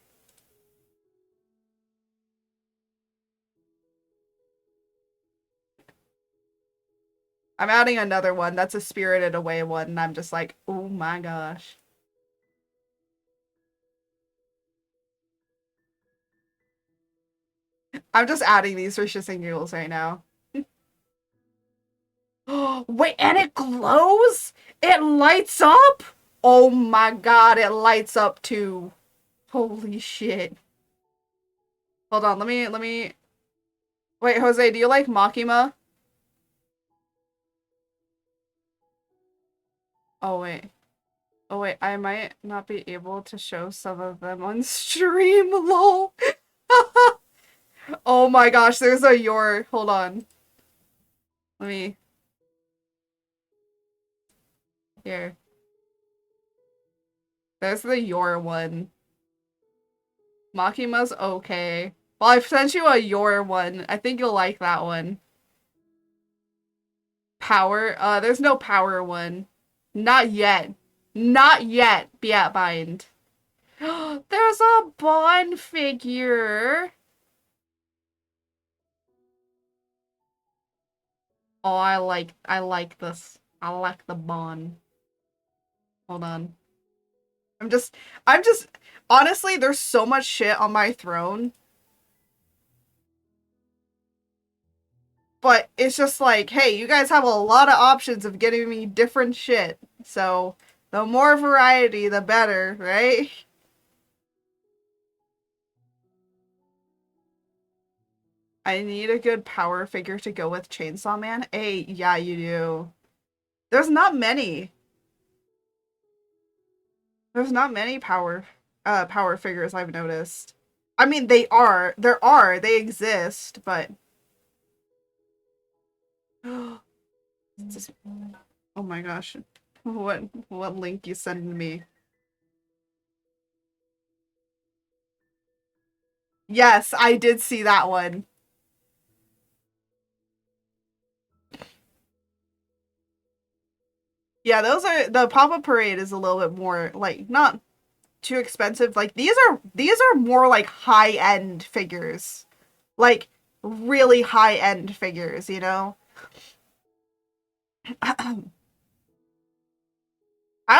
I'm adding another one. That's a Spirited Away one, and I'm just like, oh my gosh. I'm just adding these for shits and giggles right now. Wait, and it glows? It lights up? Oh my god, it lights up too. Holy shit. Hold on, let me... Wait, Jose, do you like Makima? Oh, wait. Oh, wait, I might not be able to show some of them on stream, lol. Oh my gosh, there's a Yor. Hold on. Let me... Here. There's the Yor one. Makima's okay. Well, I've sent you a Yor one. I think you'll like that one. Power? There's no power one. Not yet. Not yet, Beat Bind. There's a Bond figure. Oh, I like this. I like the Bond. Hold on. I'm just, honestly, there's so much shit on my throne. But it's just like, hey, you guys have a lot of options of getting me different shit. So, the more variety, the better, right? I need a good power figure to go with Chainsaw Man. Hey, yeah, you do. There's not many. There's not many power figures I've noticed. I mean, they exist, but oh my gosh. What link you sending me? Yes, I did see that one. Yeah, the Papa Parade is a little bit more like not too expensive. Like these are more like high-end figures. Like really high-end figures, you know? I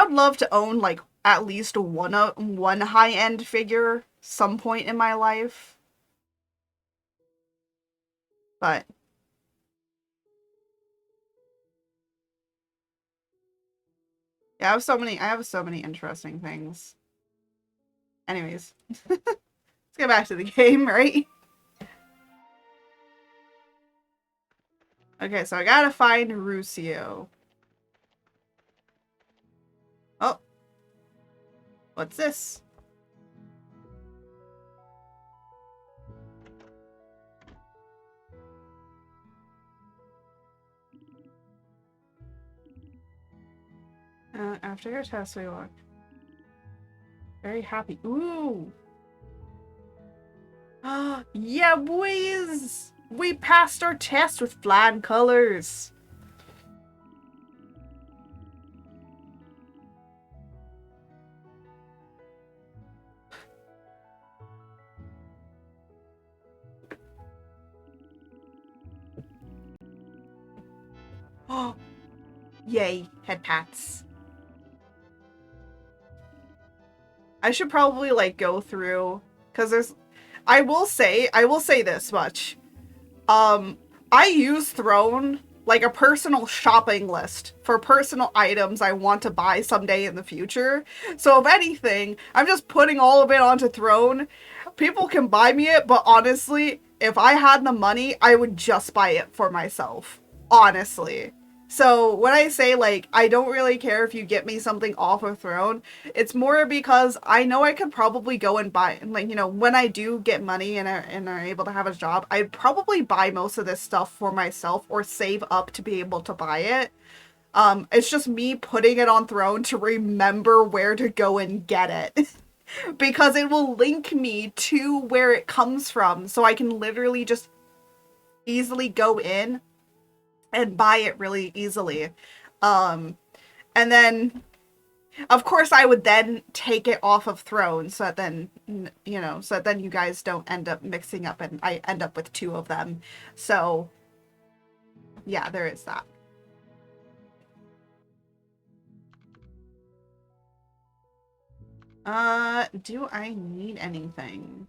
would love to own like at least one high-end figure some point in my life. But yeah, I have so many interesting things. Anyways, let's get back to the game, right? Okay, so I gotta find Rusio. Oh. What's this? After your test, we walk. Very happy. Ooh! Yeah, boys! We passed our test with flying colors! Oh! Yay, head pats. I should probably, like, go through... Because there's... I will say this much. I use Throne like a personal shopping list for personal items I want to buy someday in the future. So if anything, I'm just putting all of it onto Throne. People can buy me it, but honestly, if I had the money, I would just buy it for myself. Honestly. So when I say, like, I don't really care if you get me something off of Throne, it's more because I know I could probably go and buy, like, you know, when I do get money and are able to have a job, I'd probably buy most of this stuff for myself or save up to be able to buy it. It's just me putting it on Throne to remember where to go and get it. Because it will link me to where it comes from, so I can literally just easily go in and buy it really easily. And then, of course, I would then take it off of Throne, so that then, you know, so that then you guys don't end up mixing up and I end up with two of them. So, yeah, there is that. Do I need anything?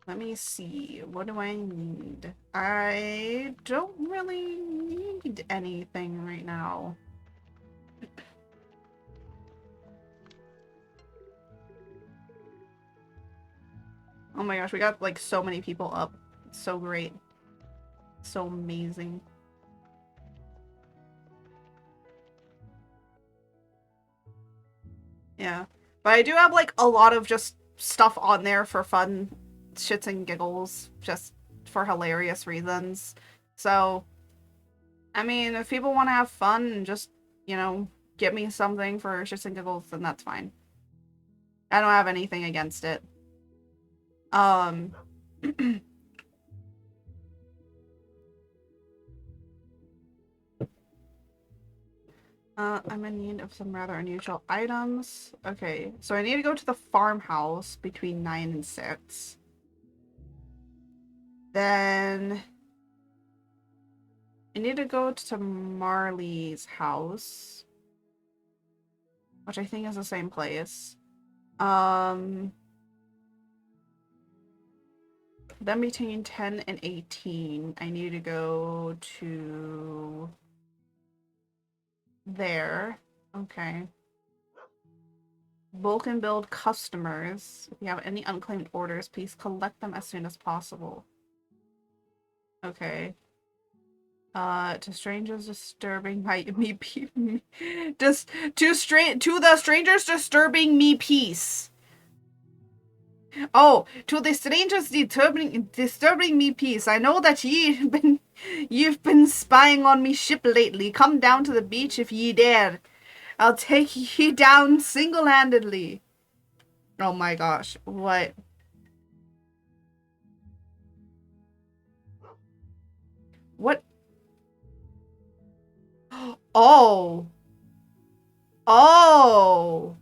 Let me see. What do I need? I don't really need anything right now. Oh my gosh, we got like so many people up. It's so great. So amazing. Yeah. But I do have like a lot of just stuff on there for fun shits and giggles, just for hilarious reasons. So, I mean, if people want to have fun and just, you know, get me something for shits and giggles, then that's fine. I don't have anything against it. I'm in need of some rather unusual items. Okay, so I need to go to the farmhouse between 9 and 6. Then I need to go to Marley's house, which I think is the same place. Then between 10 and 18, I need to go to there. Okay. Bulk and build customers. If you have any unclaimed orders, please collect them as soon as possible. Okay. To strangers disturbing me just to the strangers disturbing me peace. Oh, to the strangers disturbing me peace. I know that you've been spying on me ship lately. Come down to the beach if ye dare. I'll take ye down single-handedly. Oh my gosh, what? What? Oh. Oh.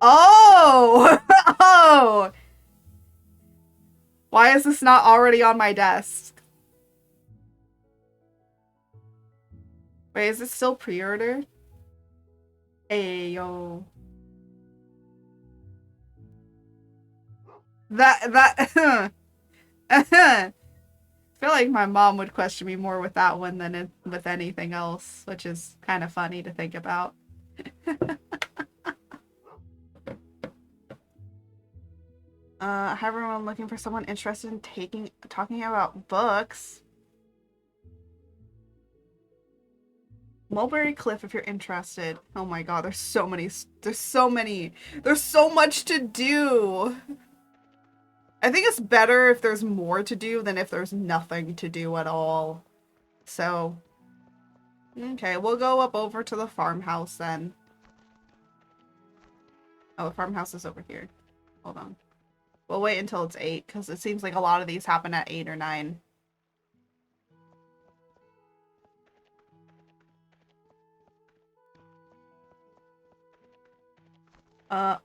Oh. Oh. Why is this not already on my desk? Wait, is it still pre-order? Ayo. That I feel like my mom would question me more with that one than with anything else, which is kind of funny to think about. Everyone looking for someone interested in talking about books. Mulberry Cliff, if you're interested. Oh my god, there's so much to do. I think it's better if there's more to do than if there's nothing to do at all. So, okay, we'll go up over to the farmhouse then. Oh, the farmhouse is over here. Hold on. We'll wait until it's 8, because it seems like a lot of these happen at 8 or 9.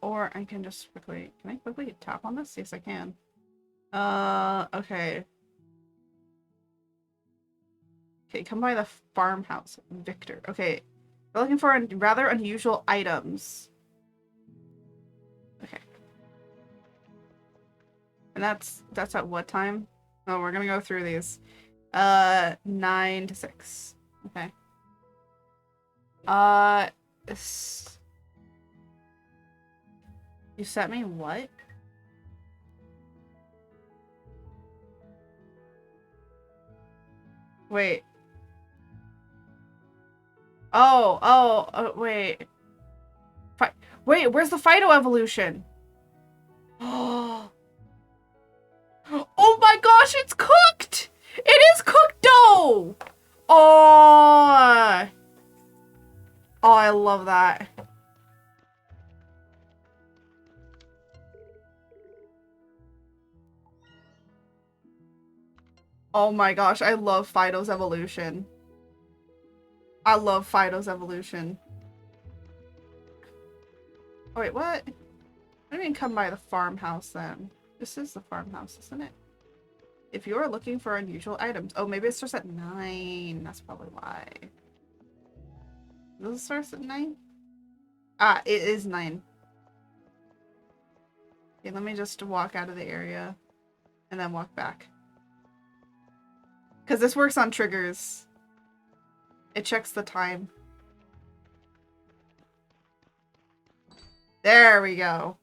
Or I can just quickly... Can I quickly tap on this? Yes, I can. Okay. Okay, come by the farmhouse. Victor. Okay. We're looking for rather unusual items. Okay. And that's at what time? Oh, we're gonna go through these. 9 to 6. Okay. You sent me what? Wait. Wait. Wait, where's the phytoevolution? Oh my gosh, it's cooked! It is cooked dough! Oh, I love that. Oh my gosh, I love Fido's evolution. I love Fido's evolution. Oh wait, what? I didn't come by the farmhouse then. This is the farmhouse, isn't it? If you're looking for unusual items. Oh, maybe it starts at 9. That's probably why. Does it start at 9? Ah, it is 9. Okay, let me just walk out of the area and then walk back. Because this works on triggers. It checks the time. There we go.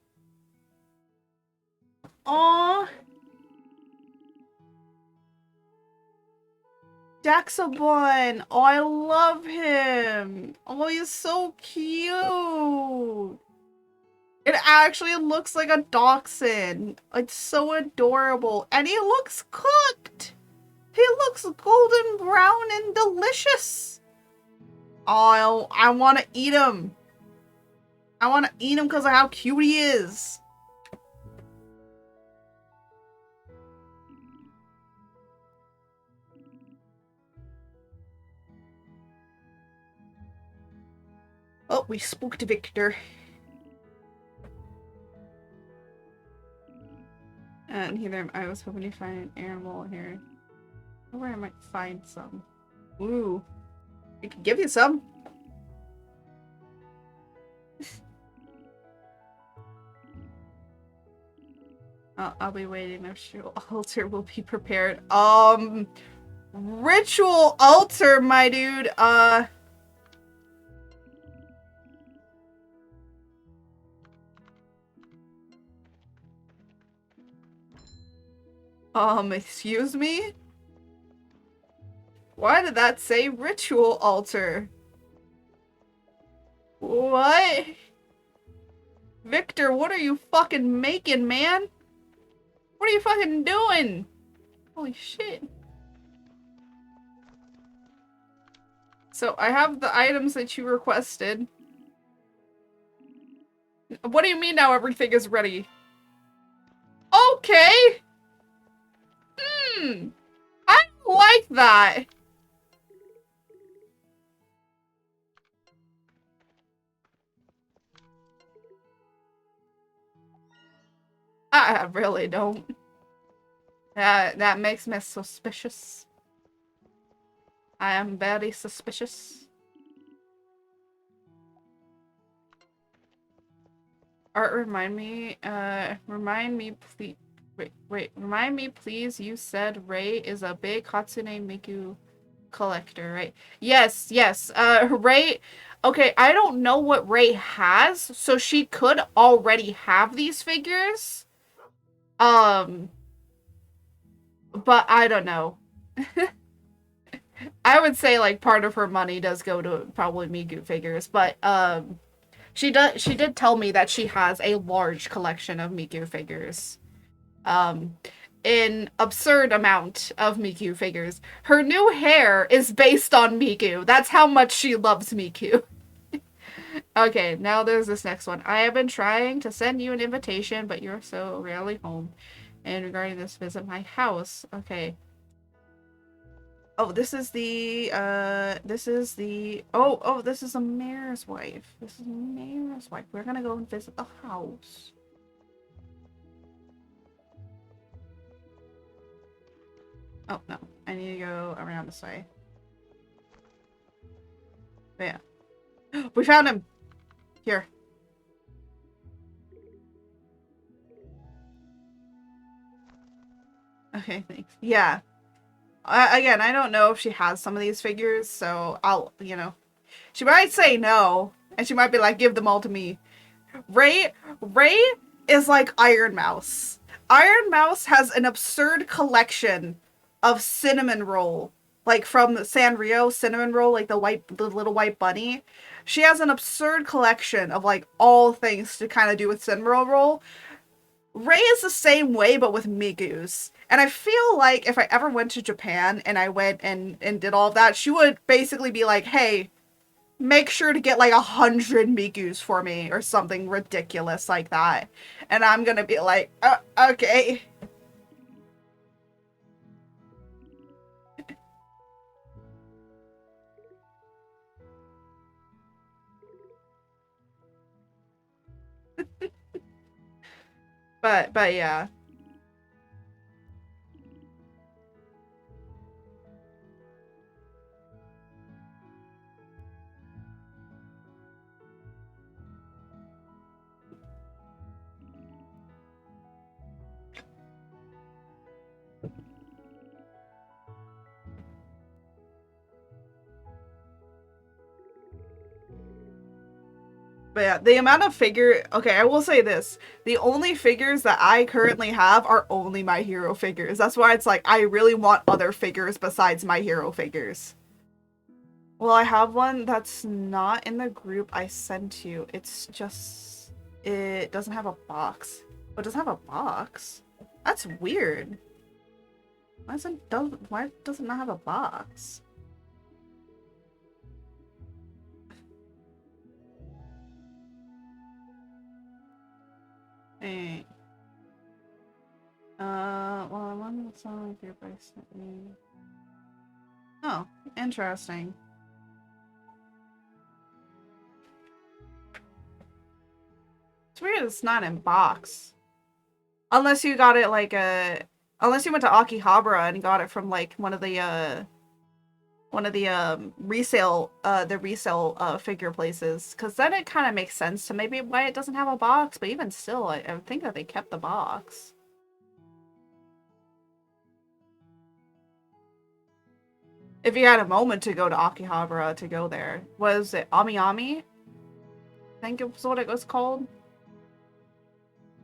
Aww. Daxabon. Oh, I love him. Oh, he's so cute. It actually looks like a dachshund. It's so adorable. And he looks cooked. He looks golden brown and delicious. Oh, I want to eat him. I want to eat him because of how cute he is. Oh, we spooked Victor. And here, I was hoping to find an animal here. Where I might find some. Ooh. We could give you some. I'll be waiting. I'm sure altar will be prepared. Ritual altar, my dude. Excuse me? Why did that say ritual altar? What? Victor, what are you fucking making, man? What are you fucking doing? Holy shit. So, I have the items that you requested. What do you mean now everything is ready? Okay! I don't like that. I really don't. That makes me suspicious. I am very suspicious. Art, remind me, please. Wait, remind me, please. You said Ray is a big Hatsune Miku collector, right? Yes, yes. Ray. Okay, I don't know what Ray has, so she could already have these figures. But I don't know. I would say like part of her money does go to probably Miku figures, but she did tell me that she has a large collection of Miku figures. An absurd amount of Miku figures. Her new hair is based on Miku. That's how much she loves Miku. Okay, now there's this next one. I have been trying to send you an invitation, but you're so rarely home. And regarding this, visit my house. Okay. Oh, this is the, oh, this is a mayor's wife. This is a mayor's wife. We're gonna go and visit the house. Oh, no. I need to go around this way. But yeah. We found him! Here. Okay, thanks. Yeah. Again, I don't know if she has some of these figures, so I'll, you know. She might say no, and she might be like, give them all to me. Ray is like Iron Mouse. Iron Mouse has an absurd collection of cinnamon roll. Like from Sanrio cinnamon roll, like the little white bunny. She has an absurd collection of like all things to kind of do with cinnamon roll. Ray is the same way, but with Mikus. And I feel like if I ever went to Japan and I went and did all of that, she would basically be like, hey, make sure to get like 100 Mikus for me or something ridiculous like that. And I'm gonna be like, okay. But yeah. But yeah, the amount of okay, I will say this. The only figures that I currently have are only My Hero figures. That's why it's like, I really want other figures besides My Hero figures. Well, I have one that's not in the group I sent you. It's just, it doesn't have a box. Oh, it doesn't have a box? That's weird. Why does it not have a box? Hey. Well, I wanted to sound like your voice sent me. Oh, interesting. It's weird it's not in box. Unless you got it like unless you went to Akihabara and got it from like one of the resale figure places, because then it kind of makes sense to maybe why it doesn't have a box, but even still I think that they kept the box. If you had a moment to go to Akihabara, to go there. Was it Ami Ami? I think it was what it was called.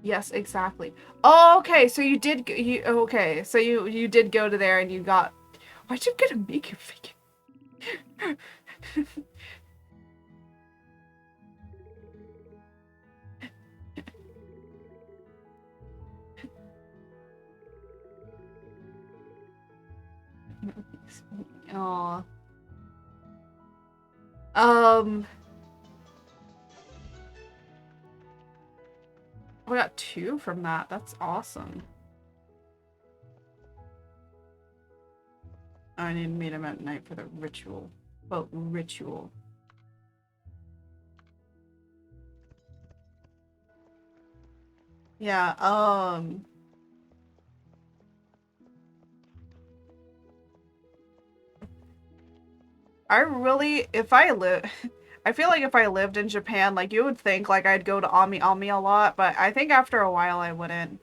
Yes, exactly. Oh, okay, so you did okay, so you did go to there and you got. Why'd you get a Miku figure? Aw. We got 2 from that. That's awesome. I need to meet him at night for the ritual. Well, ritual. Yeah, I really, if I live, I feel like if I lived in Japan, like, you would think, like, I'd go to Ami Ami a lot, but I think after a while I wouldn't.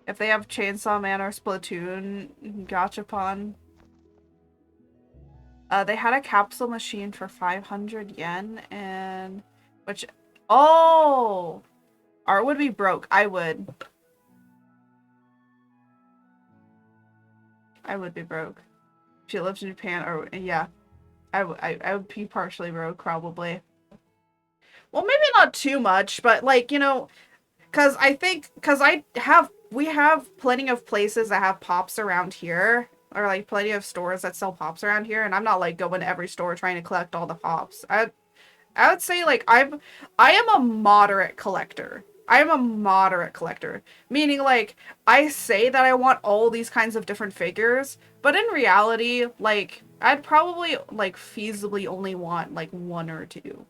If they have Chainsaw Man or Splatoon, Gachapon. They had a capsule machine for 500 yen, and, which, oh! Art would be broke. I would. I would be broke. If you lived in Japan, or, yeah. I would be partially broke, probably. Well, maybe not too much, but, like, you know, because we have plenty of places that have pops around here, or, like, plenty of stores that sell pops around here, and I'm not, like, going to every store trying to collect all the pops. I would say, like, I am a moderate collector. I am a moderate collector. Meaning, like, I say that I want all these kinds of different figures, but in reality, like, I'd probably, like, feasibly only want, like, 1 or 2.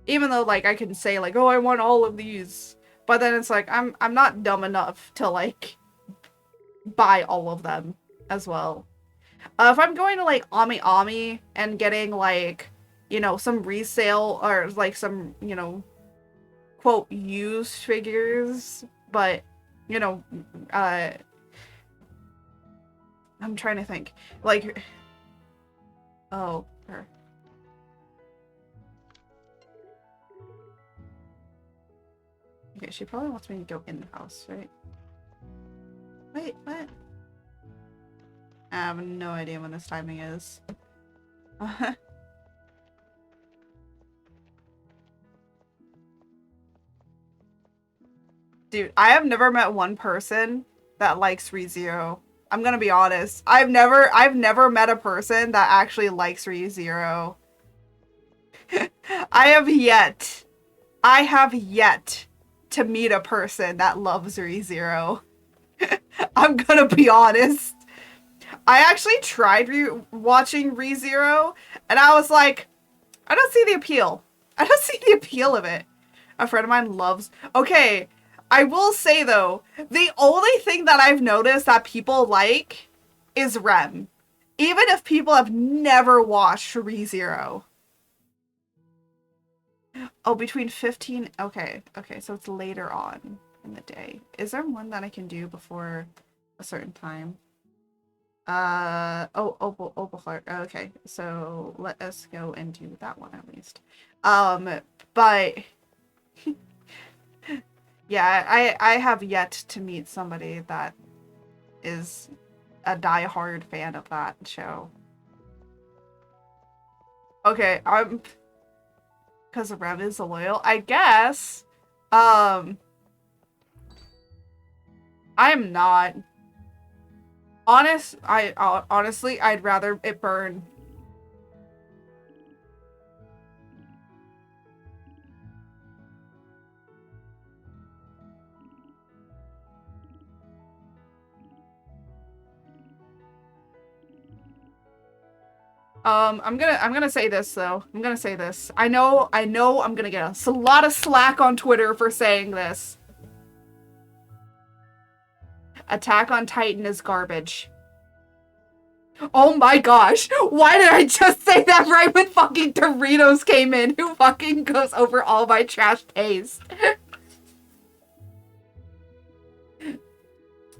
Even though, like, I can say, like, oh, I want all of these. But then it's like, I'm not dumb enough to, like, buy all of them as well. If I'm going to, like, Ami Ami and getting, like, you know, some resale or, like, some, you know, quote, used figures, but, you know, I'm trying to think. Like, oh, her. Okay, she probably wants me to go in the house, right? Wait, what? I have no idea when this timing is. Dude, I have never met one person that likes ReZero. I'm gonna be honest. I've never met a person that actually likes ReZero. I have yet to meet a person that loves ReZero. I'm gonna be honest. I actually tried watching ReZero, and I was like, I don't see the appeal. I don't see the appeal of it. A friend of mine loves. Okay, I will say though, the only thing that I've noticed that people like is Rem. Even if people have never watched ReZero. Oh, between 15. Okay, okay, so it's later on in the day. Is there one that I can do before a certain time? Oh, Opal Heart. Okay, so let us go and do that one at least. But yeah, I have yet to meet somebody that is a die-hard fan of that show. Okay, because Rev is a loyal, I guess. I am not. Honestly, I'd rather it burn. I'm gonna say this though. I'm gonna say this. I know I'm gonna get a lot of slack on Twitter for saying this. Attack on Titan is garbage. Oh my gosh, why did I just say that right when fucking Doritos came in, who fucking goes over all my trash taste?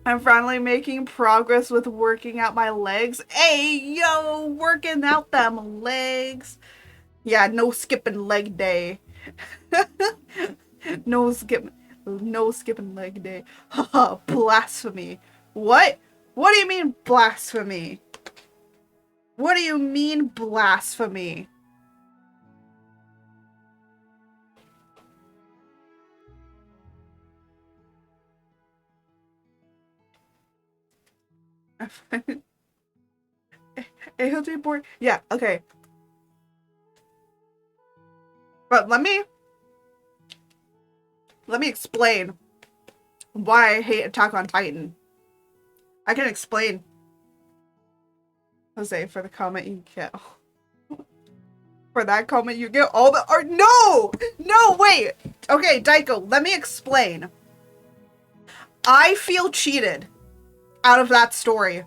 I'm finally making progress with working out my legs. Hey, yo, working out them legs. Yeah, no skipping leg day. no skipping leg day. Haha, blasphemy. What? What do you mean blasphemy? What do you mean blasphemy? AOT board? Yeah, okay. But let me explain why I hate Attack on Titan. I can explain. Jose, for the comment you get. For that comment you get all the art. No! No, wait! Okay, Daiko, let me explain. I feel cheated out of that story.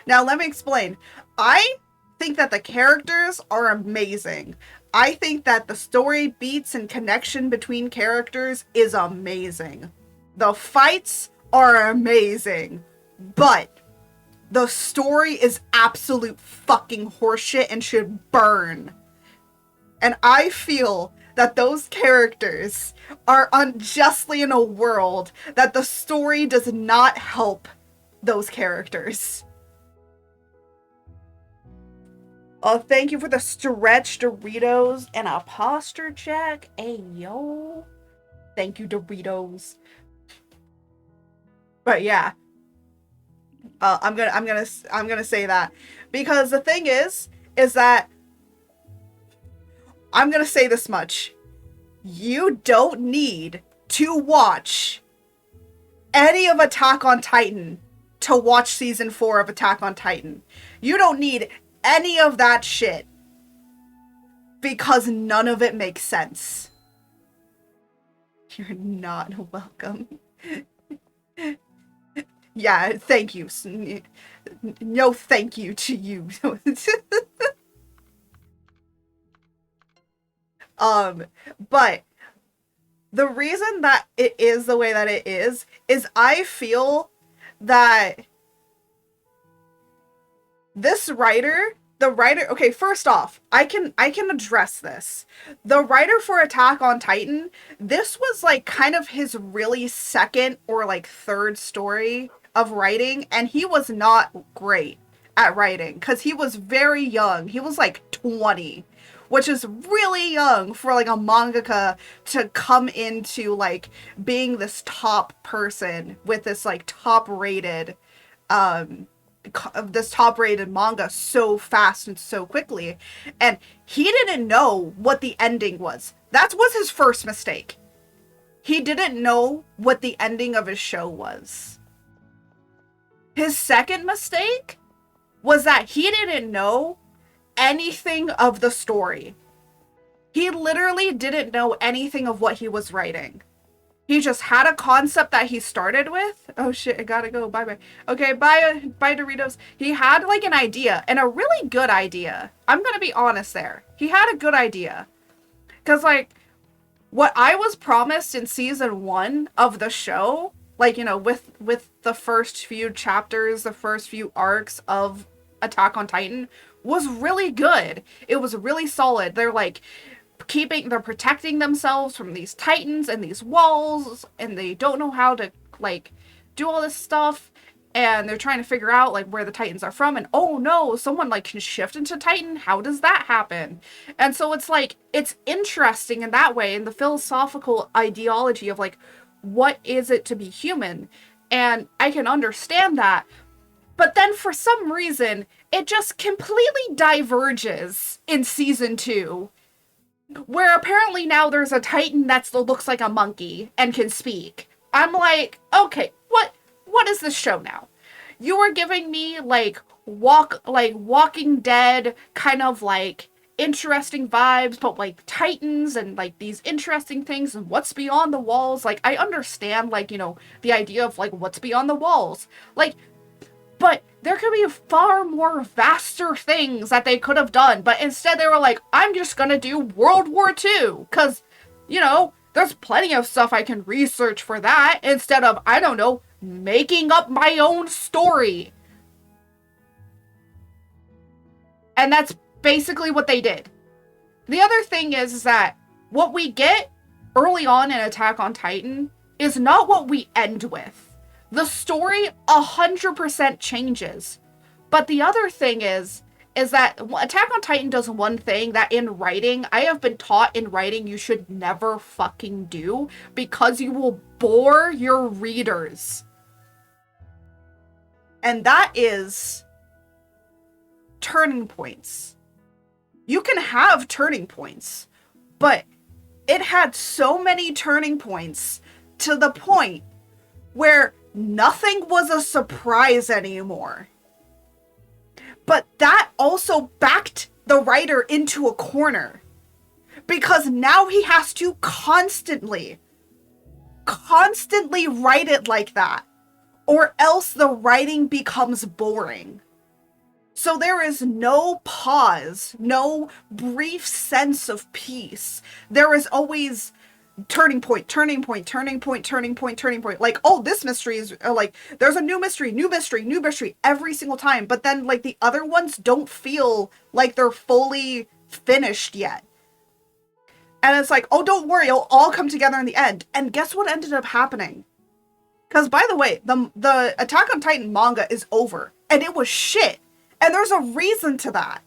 Now, let me explain. I think that the characters are amazing. I think that the story beats and connection between characters is amazing. The fights are amazing. But the story is absolute fucking horseshit and should burn. And I feel that those characters are unjustly in a world that the story does not help those characters. Oh, thank you for the stretch Doritos and a posture check. Hey, yo. Thank you, Doritos. But yeah. I'm gonna say that. Because the thing is that I'm gonna say this much. You don't need to watch any of Attack on Titan to watch season 4 of Attack on Titan. You don't need any of that shit. Because none of it makes sense. You're not welcome. Yeah, thank you. No thank you to you. But the reason that it is the way that it is I feel that this writer, okay, first off, I can address this. The writer for Attack on Titan, this was like kind of his really second or like third story of writing, and he was not great at writing because he was very young. He was like 20, which is really young for like a mangaka to come into like being this top person with this like top rated manga so fast and so quickly. And he didn't know what the ending was. That was his first mistake. He didn't know what the ending of his show was. His second mistake was that he didn't know anything of the story. He literally didn't know anything of what he was writing. He just had a concept that he started with. Oh shit, I gotta go. Bye-bye. Okay, bye Doritos. He had like an idea, and a really good idea. I'm gonna be honest there. He had a good idea. Because like, what I was promised in season 1 of the show, like, you know, with the first few chapters, the first few arcs of Attack on Titan, was really good. It was really solid. They're like, they're protecting themselves from these titans and these walls, and they don't know how to like do all this stuff, and they're trying to figure out like where the titans are from, and oh no, someone like can shift into titan. How does that happen? And so it's like, it's interesting in that way, in the philosophical ideology of like, what is it to be human? And I can understand that. But then for some reason, it just completely diverges in season 2. Where apparently now there's a titan that looks like a monkey and can speak. I'm like, okay, what is this show now? you were giving me like Walking Dead kind of like interesting vibes, but like Titans and like these interesting things and what's beyond the walls. Like I understand like, you know, the idea of like what's beyond the walls. Like, but there could be far more vaster things that they could have done, but instead they were like, I'm just gonna do World War II, cause, you know, there's plenty of stuff I can research for that, instead of, I don't know, making up my own story. And that's basically what they did. The other thing is that what we get early on in Attack on Titan is not what we end with. The story 100% changes. But the other thing is that Attack on Titan does one thing that in writing, I have been taught in writing you should never fucking do, because you will bore your readers. And that is turning points. You can have turning points, but it had so many turning points to the point where nothing was a surprise anymore. But that also backed the writer into a corner, because now he has to constantly write it like that, or else the writing becomes boring. So there is no pause, no brief sense of peace. There is always turning point, turning point, turning point, turning point, turning point. Like, oh, this mystery is like, there's a new mystery, new mystery, new mystery every single time. But then like the other ones don't feel like they're fully finished yet. And it's like, oh, don't worry, it'll all come together in the end. And guess what ended up happening? Because by the way, the Attack on Titan manga is over, and it was shit. And there's a reason to that.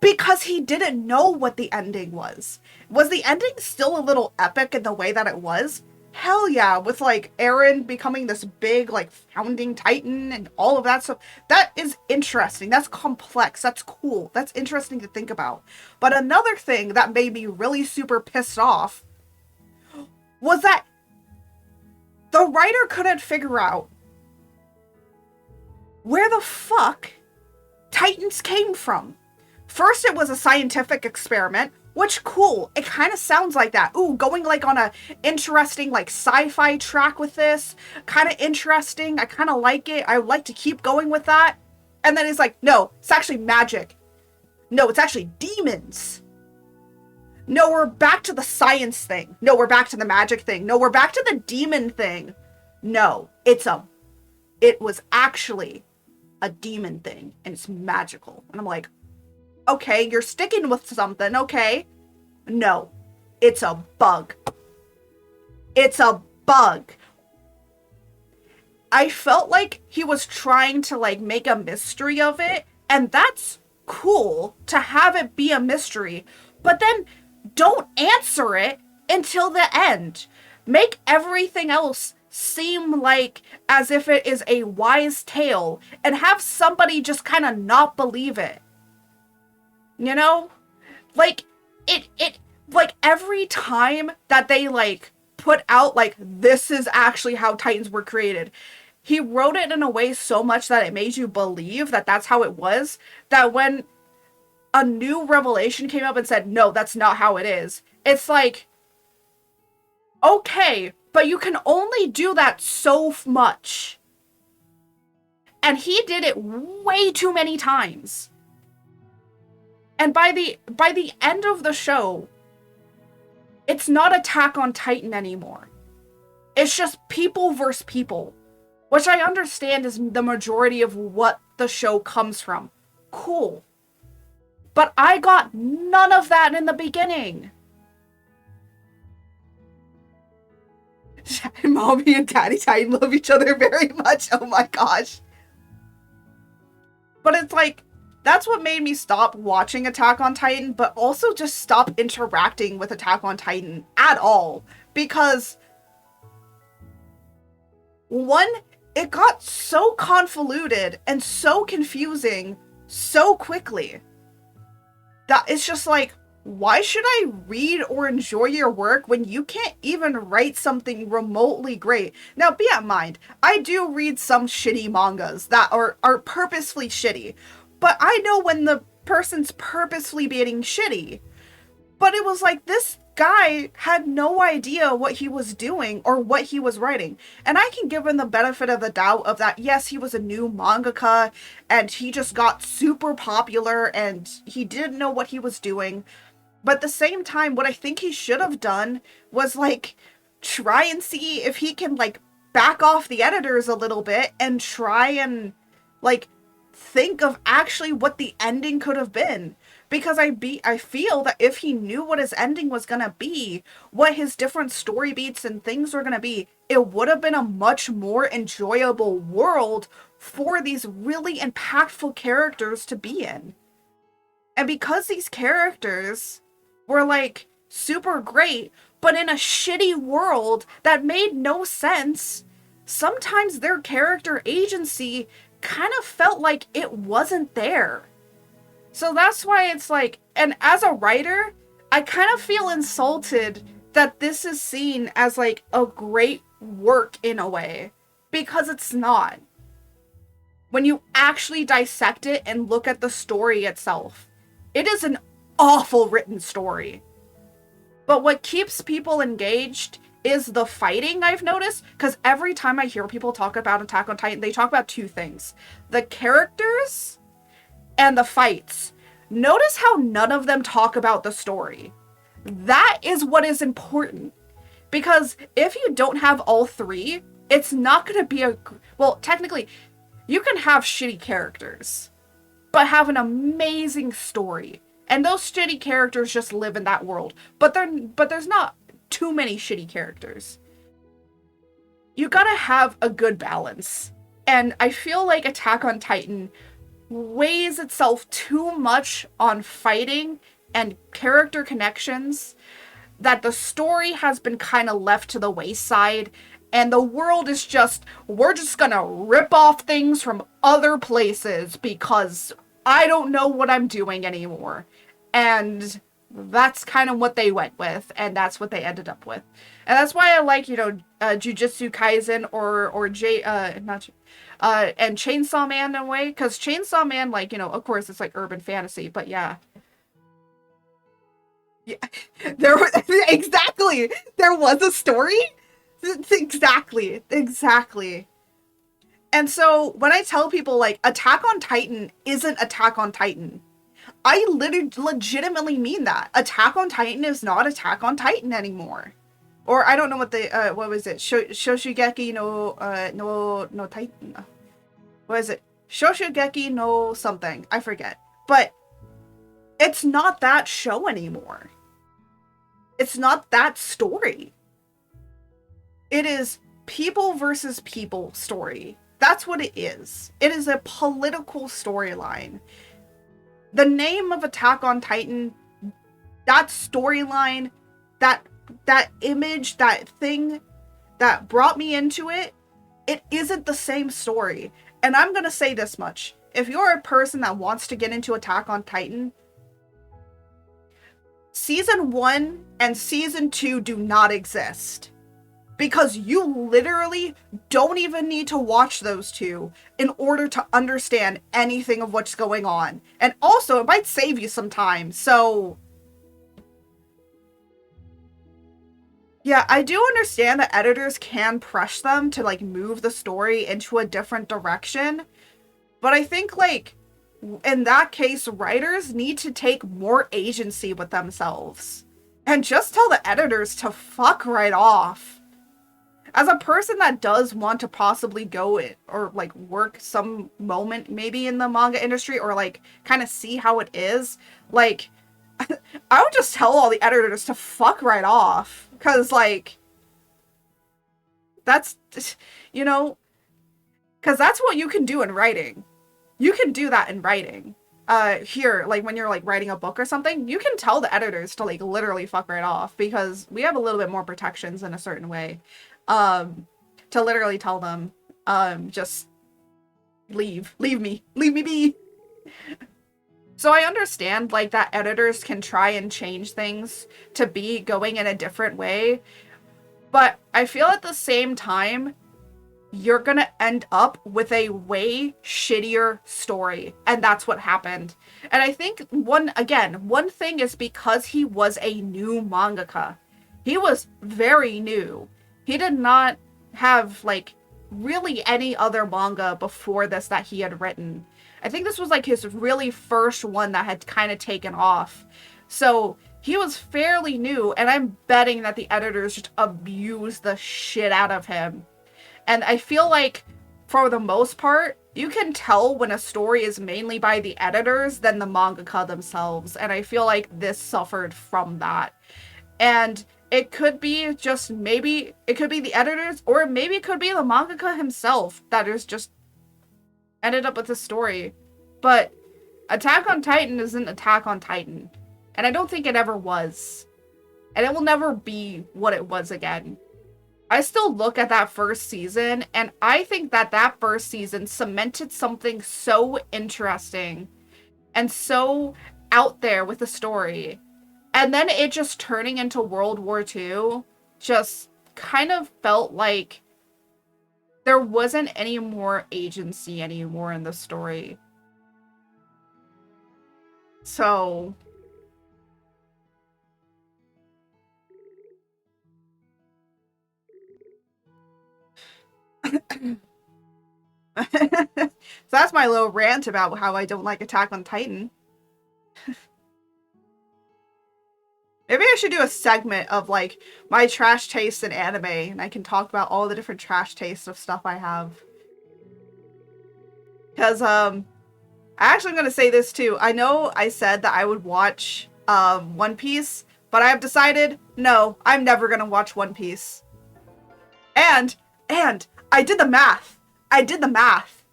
Because he didn't know what the ending was. Was the ending still a little epic in the way that it was? Hell yeah, with like Eren becoming this big like founding titan and all of that stuff. That is interesting. That's complex. That's cool. That's interesting to think about. But another thing that made me really super pissed off was that the writer couldn't figure out where the fuck Titans came from. First, it was a scientific experiment, which, cool. It kind of sounds like that. Ooh, going like on a interesting like sci-fi track with this. Kind of interesting. I kind of like it. I would like to keep going with that. And then it's like, no, it's actually magic. No, it's actually demons. No, we're back to the science thing. No, we're back to the magic thing. No, we're back to the demon thing. No, it was actually a demon thing, and it's magical. And I'm like, okay, you're sticking with something, okay. No, it's a bug. It's a bug. I felt like he was trying to like make a mystery of it, and that's cool to have it be a mystery, but then don't answer it until the end. Make everything else seem like as if it is a wise tale, and have somebody just kind of not believe it. You know? Like, it like, every time that they, like, put out, like, this is actually how Titans were created, he wrote it in a way so much that it made you believe that that's how it was, that when a new revelation came up and said, no, that's not how it is, it's like, okay, but you can only do that so much. And he did it way too many times. And by the end of the show, it's not Attack on Titan anymore. It's just people versus people, which I understand is the majority of what the show comes from. Cool. But I got none of that in the beginning. Mommy and Daddy Titan love each other very much. Oh my gosh. But it's like, that's what made me stop watching Attack on Titan, but also just stop interacting with Attack on Titan at all. Because, one, it got so convoluted and so confusing so quickly that it's just like, why should I read or enjoy your work when you can't even write something remotely great? Now, be in mind, I do read some shitty mangas that are purposefully shitty, but I know when the person's purposefully being shitty. But it was like this guy had no idea what he was doing or what he was writing. And I can give him the benefit of the doubt of that, yes, he was a new mangaka and he just got super popular and he didn't know what he was doing. But at the same time, what I think he should have done was like try and see if he can like back off the editors a little bit and try and like think of actually what the ending could have been. Because I feel that if he knew what his ending was gonna be, what his different story beats and things were gonna be, it would have been a much more enjoyable world for these really impactful characters to be in. And because these characters were like super great, but in a shitty world that made no sense, sometimes their character agency kind of felt like it wasn't there. So that's why it's like, and as a writer, I kind of feel insulted that this is seen as like a great work in a way, because it's not. When you actually dissect it and look at the story itself, it is an awful written story. But what keeps people engaged is the fighting, I've noticed, because every time I hear people talk about Attack on Titan, they talk about two things: the characters and the fights. Notice how none of them talk about the story. That is what is important. Because if you don't have all three, it's not going to be a... Well, technically, you can have shitty characters, but have an amazing story. And those shitty characters just live in that world. But there's not too many shitty characters. You gotta have a good balance. And I feel like Attack on Titan weighs itself too much on fighting and character connections that the story has been kind of left to the wayside, and the world is just, we're just gonna rip off things from other places because I don't know what I'm doing anymore. And that's kind of what they went with, and that's what they ended up with. And that's why I like, Jujutsu Kaisen and Chainsaw Man in a way, because Chainsaw Man, like, of course it's like urban fantasy, but yeah. Yeah, exactly. There was a story. Exactly. And so when I tell people like Attack on Titan isn't Attack on Titan, I legitimately mean that. Attack on Titan is not Attack on Titan anymore. Or I don't know what what was it? Shoshigeki no Titan. What is it? Shoshigeki no something. I forget. But it's not that show anymore. It's not that story. It is people versus people story. That's what it is. It is a political storyline. The name of Attack on Titan, that storyline, that image, that thing that brought me into it, it isn't the same story. And I'm gonna say this much. If you're a person that wants to get into Attack on Titan, Season 1 and Season 2 do not exist. Because you literally don't even need to watch those two in order to understand anything of what's going on. And also, it might save you some time, so... Yeah, I do understand that editors can press them to, like, move the story into a different direction. But I think, like, in that case, writers need to take more agency with themselves. And just tell the editors to fuck right off. As a person that does want to possibly go or like work some moment maybe in the manga industry or like kind of see how it is, like I would just tell all the editors to fuck right off. Cause like that's, cause that's what you can do in writing. You can do that in writing. Here, like when you're like writing a book or something, you can tell the editors to like literally fuck right off because we have a little bit more protections in a certain way. To literally tell them, just leave me be. So I understand like that editors can try and change things to be going in a different way, but I feel at the same time you're gonna end up with a way shittier story. And that's what happened. And I think one thing is because he was a new mangaka. He was very new. He did not have like really any other manga before this that he had written. I think this was like his really first one that had kind of taken off. So he was fairly new, and I'm betting that the editors just abused the shit out of him. And I feel like, for the most part, you can tell when a story is mainly by the editors than the mangaka themselves. And I feel like this suffered from that. And it could be just maybe, it could be the editors, or maybe it could be the mangaka himself that is just ended up with the story. But Attack on Titan isn't Attack on Titan. And I don't think it ever was. And it will never be what it was again. I still look at that first season, and I think that that first season cemented something so interesting and so out there with the story. And then it just turning into World War II just kind of felt like there wasn't any more agency anymore in the story. So so that's my little rant about how I don't like Attack on Titan. Maybe I should do a segment of like my trash taste in anime, and I can talk about all the different trash tastes of stuff I have. Because I actually am gonna say this too. I know I said that I would watch One Piece, but I have decided no, I'm never gonna watch One Piece. And I did the math. I did the math.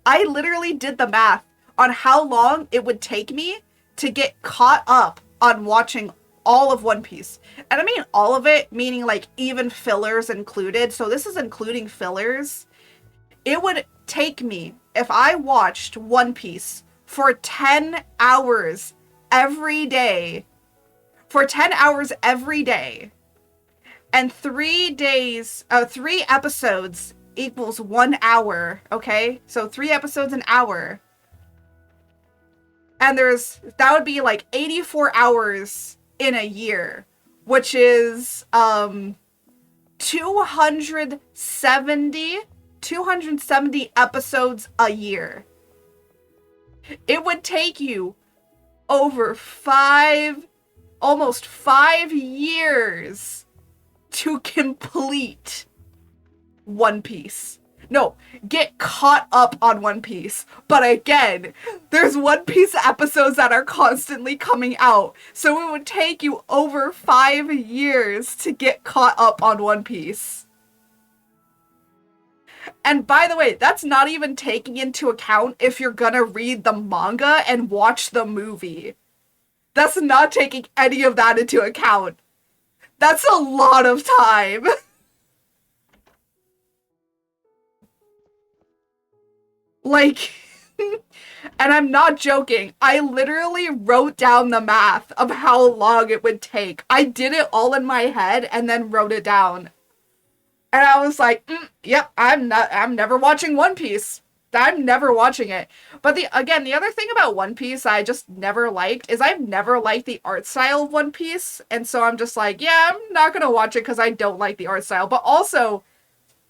I literally did the math on how long it would take me to get caught up on watching all of One Piece. And I mean all of it, meaning like even fillers included. So this is including fillers. It would take me, if I watched One Piece for 10 hours every day, and 3 episodes equals 1 hour, okay? So 3 episodes an hour. And that would be like 84 hours in a year, which is 270 episodes a year. It would take you over almost 5 years to complete One Piece. No, get caught up on One Piece. But again, there's One Piece episodes that are constantly coming out. So it would take you over 5 years to get caught up on One Piece. And by the way, that's not even taking into account if you're gonna read the manga and watch the movie. That's not taking any of that into account. That's a lot of time. Like, and I'm not joking. I literally wrote down the math of how long it would take. I did it all in my head and then wrote it down. And I was like, yep, I'm never watching One Piece. I'm never watching it. But the other thing about One Piece I just never liked is I've never liked the art style of One Piece. And so I'm just like, yeah, I'm not going to watch it because I don't like the art style. But also,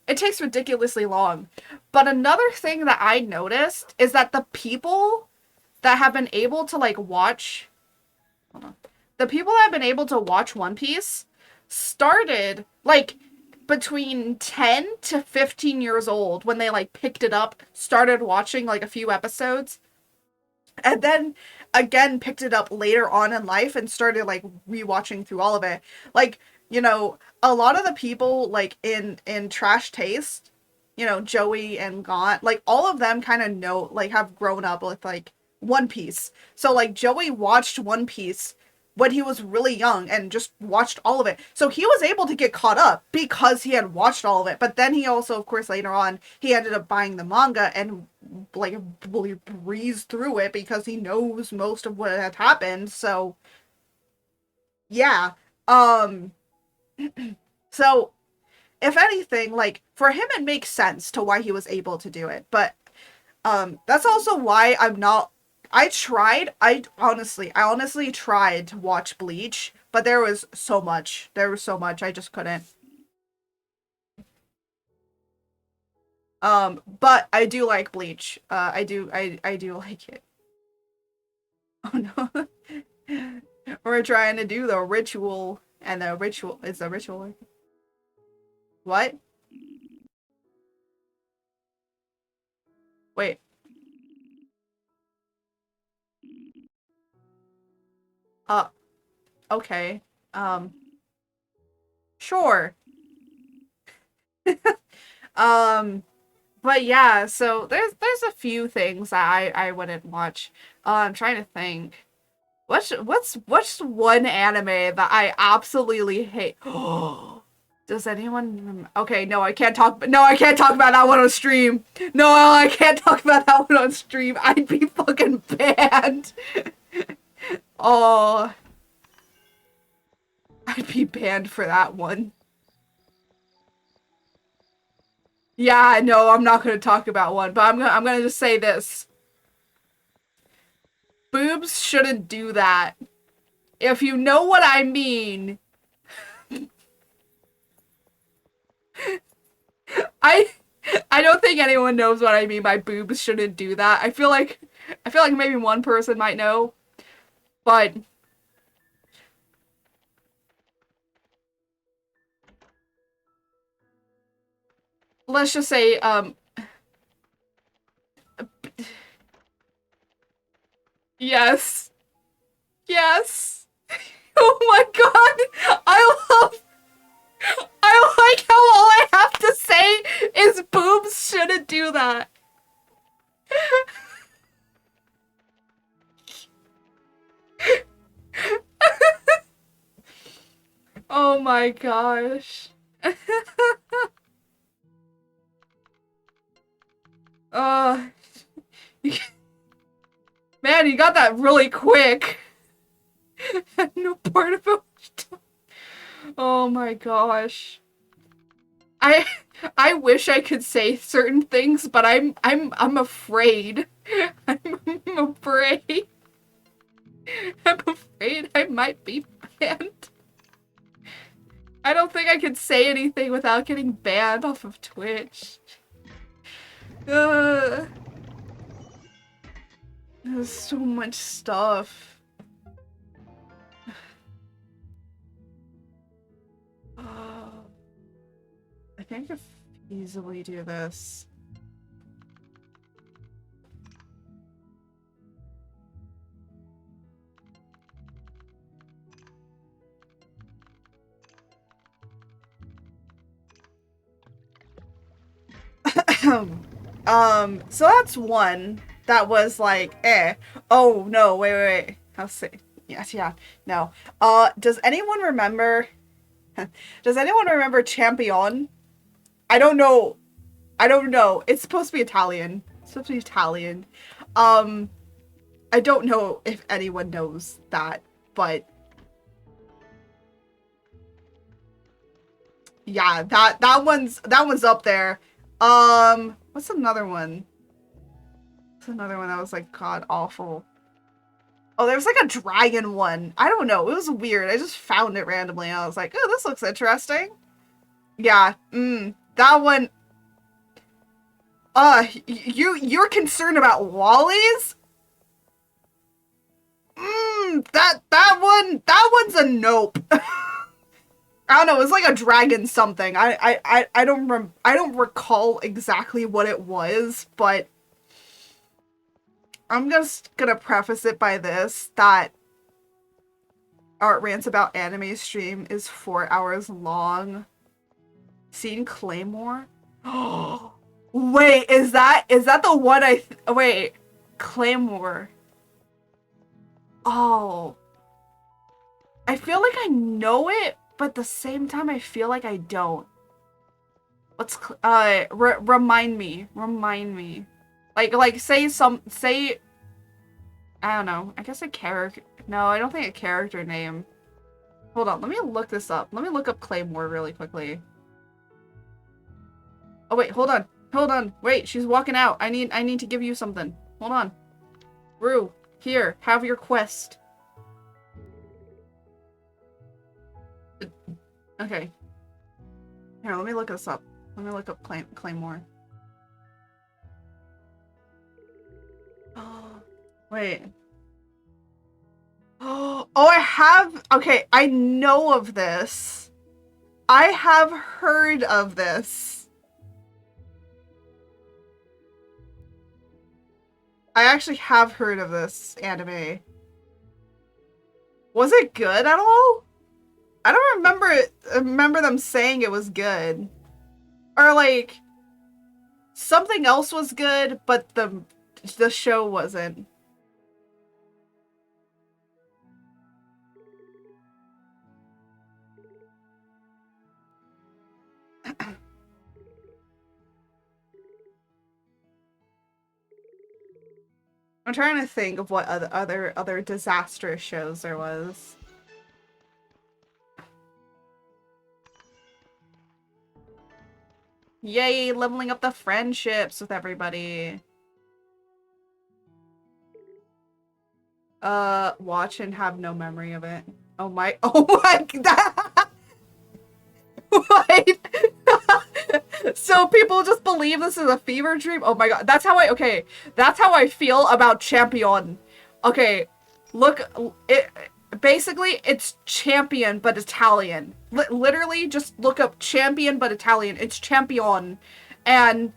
it takes ridiculously long. But another thing that I noticed is that the people that have been able to watch One Piece started between 10 to 15 years old when they picked it up, started watching a few episodes, and then again picked it up later on in life and started rewatching through all of it. A lot of the people in Trash Taste, Joey and Gaunt, all of them kind of know have grown up with One Piece. So Joey watched One Piece when he was really young and just watched all of it. So he was able to get caught up because he had watched all of it. But then he also, of course, later on, he ended up buying the manga and like breezed through it because he knows most of what had happened. So yeah. So if anything, like for him it makes sense to why he was able to do it. But that's also why I honestly tried to watch Bleach, but there was so much. I just couldn't. But I do like Bleach. I do like it. Oh no. We're trying to do the ritual, and the ritual is the ritual. What? Wait. Uh, okay. Um, sure. Um, but yeah, so there's a few things that I wouldn't watch. I'm trying to think. What's one anime that I absolutely hate? Does anyone okay, no, I can't talk about that one on stream. No, I can't talk about that one on stream. I'd be fucking banned. Oh, I'd be banned for that one. Yeah, no, I'm not gonna talk about one, but I'm gonna just say this. Boobs shouldn't do that. If you know what I mean. I I don't think anyone knows what I mean by boobs shouldn't do that. I feel like maybe one person might know, but let's just say yes. Yes. Oh my god. I like how all I have to say is boobs shouldn't do that. Oh my gosh. Uh, man, you got that really quick. No part of it. Oh my gosh. I I wish I could say certain things, but I'm afraid. I'm afraid. I'm afraid I might be banned. I don't think I could say anything without getting banned off of Twitch. Uh, there's so much stuff. I think I could easily do this. So that's one that was like, eh. Oh no, wait. I'll say yes, yeah, no. Does anyone remember? Does anyone remember Champion? I don't know. I don't know. It's supposed to be Italian. It's supposed to be Italian. Um, I don't know if anyone knows that, but yeah, that one's up there. What's another one? What's another one that was like god awful? Oh, there was like a dragon one. I don't know. It was weird. I just found it randomly. I was like, oh, this looks interesting. Yeah. That one. You're concerned about Wallies? That one's a nope. I don't know. It's like a dragon something. I don't recall exactly what it was, but I'm just gonna preface it by this, that Art Rants About Anime stream is 4 hours long. Seen Claymore? Oh, wait, is that the one wait, Claymore. Oh. I feel like I know it, but at the same time I feel like I don't. Let's remind me. Like say I don't know. I guess a character. No, I don't think a character name. Hold on, let me look this up. Let me look up Claymore really quickly. Oh wait, hold on. Hold on. Wait, she's walking out. I need to give you something. Hold on. Rue, here, have your quest. Okay. Here, let me look this up. Let me look up Claymore. Oh, wait. Oh, I have. Okay, I know of this. I have heard of this. I actually have heard of this anime. Was it good at all? I don't remember them saying it was good. Or like something else was good, but the show wasn't. I'm trying to think of what other disastrous shows there was. Yay, leveling up the friendships with everybody. Watch and have no memory of it. Oh my god. What? So people just believe this is a fever dream? Oh my god. That's how I feel about Champion. Okay, look, basically it's champion but Italian. Literally just look up champion but Italian. It's Champion. And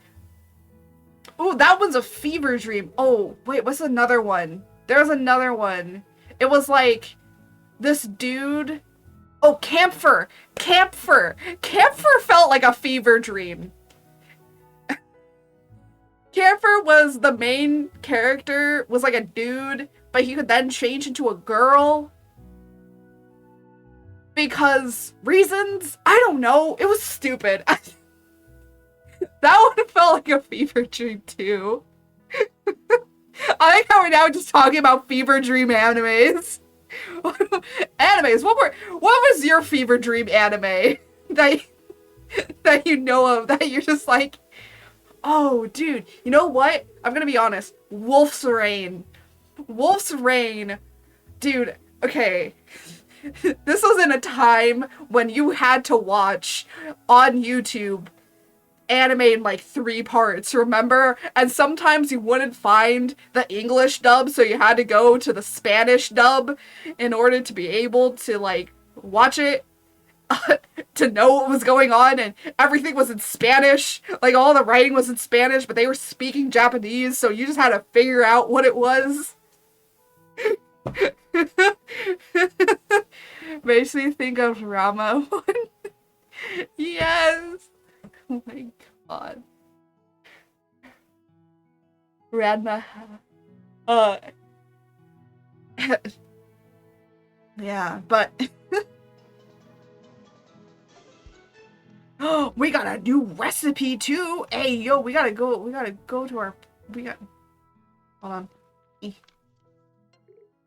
ooh, that one's a fever dream. Oh, wait, what's another one? There's another one. It was like this dude. Oh, Camphor! Camphor felt like a fever dream. Camphor was the main character, was like a dude, but he could then change into a girl. Because reasons? I don't know. It was stupid. That one felt like a fever dream too. I like how we're now just talking about fever dream animes. Animes. What was your fever dream anime that you know of that you're just like, oh dude, you know what? I'm gonna be honest. Wolf's Rain. Wolf's Rain. Dude, okay. This was in a time when you had to watch on YouTube anime in like 3 parts, remember? And sometimes you wouldn't find the English dub, so you had to go to the Spanish dub in order to be able to like watch it, to know what was going on, and everything was in Spanish. Like all the writing was in Spanish, but they were speaking Japanese, so you just had to figure out what it was. Makes me think of Rama. Yes. Oh my god. Ranma. Yeah, but we got a new recipe too. Hey, yo, we gotta go to our hold on.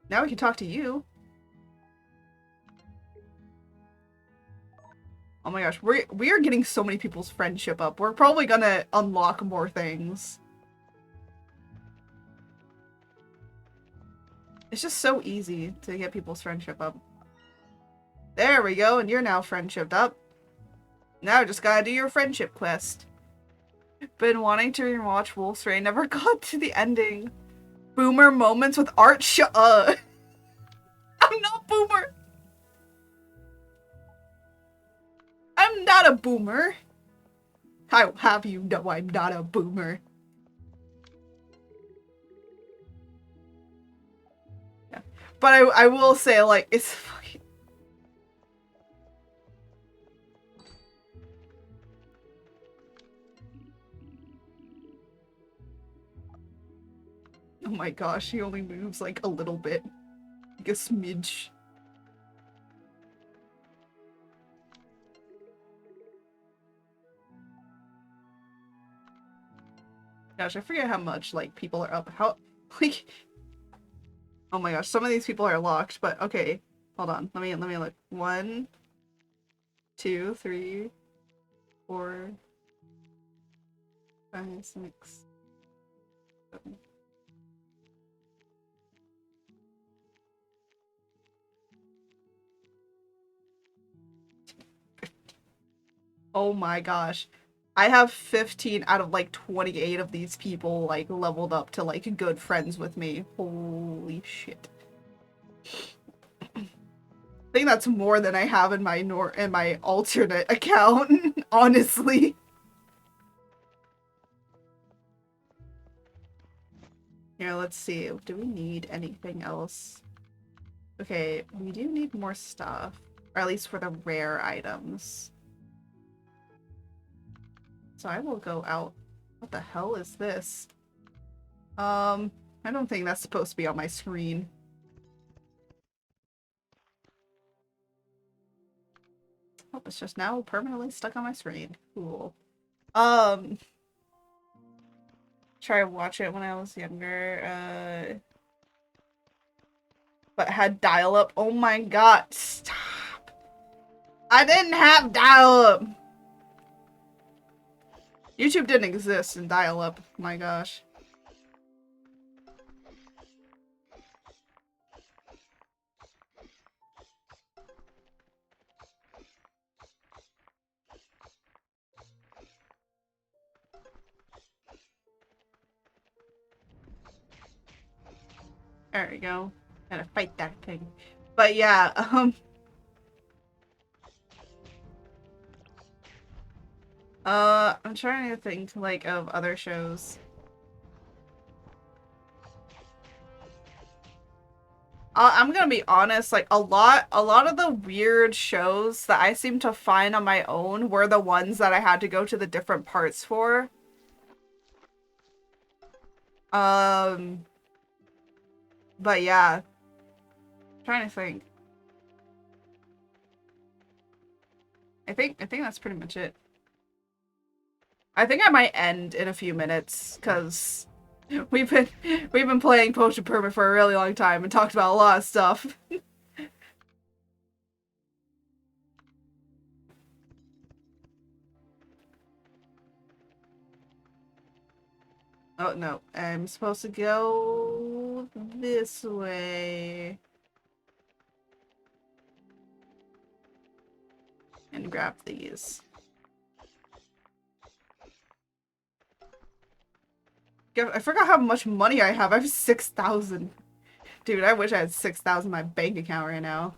Now we can talk to you. Oh my gosh, we are getting so many people's friendship up. We're probably gonna unlock more things. It's just so easy to get people's friendship up. There we go, and you're now friendshiped up. Now just gotta do your friendship quest. Been wanting to rewatch Wolf's Rain, never got to the ending. Boomer moments with art I'm not boomer. I'm not a boomer. I will have you know I'm not a boomer. Yeah. But I will say, like, it's fucking... Oh my gosh, he only moves like a little bit. Like a smidge. Gosh, I forget how much like people are up. How like oh my gosh, some of these people are locked, but okay. Hold on. Let me look. 1, 2, 3, 4, 5, 6, 7. Oh my gosh. I have 15 out of like 28 of these people like leveled up to like good friends with me. Holy shit. I think that's more than I have in my alternate account, honestly. Here, let's see. Do we need anything else? Okay, we do need more stuff. Or at least for the rare items. So I will go out. What the hell is this? I don't think that's supposed to be on my screen. Oh, it's just now permanently stuck on my screen. Cool. Try to watch it when I was younger. But had dial-up. Oh my god, stop. I didn't have dial-up. YouTube didn't exist in dial-up. My gosh. There we go. Gotta fight that thing. But yeah, I'm trying to think like of other shows. I'm gonna be honest, like a lot of the weird shows that I seem to find on my own were the ones that I had to go to the different parts for. But yeah. I'm trying to think. I think that's pretty much it. I think I might end in a few minutes because we've been playing Potion Permit for a really long time and talked about a lot of stuff. Oh no, I'm supposed to go this way and grab these. I forgot how much money I have. I have 6,000. Dude, I wish I had 6,000 in my bank account right now.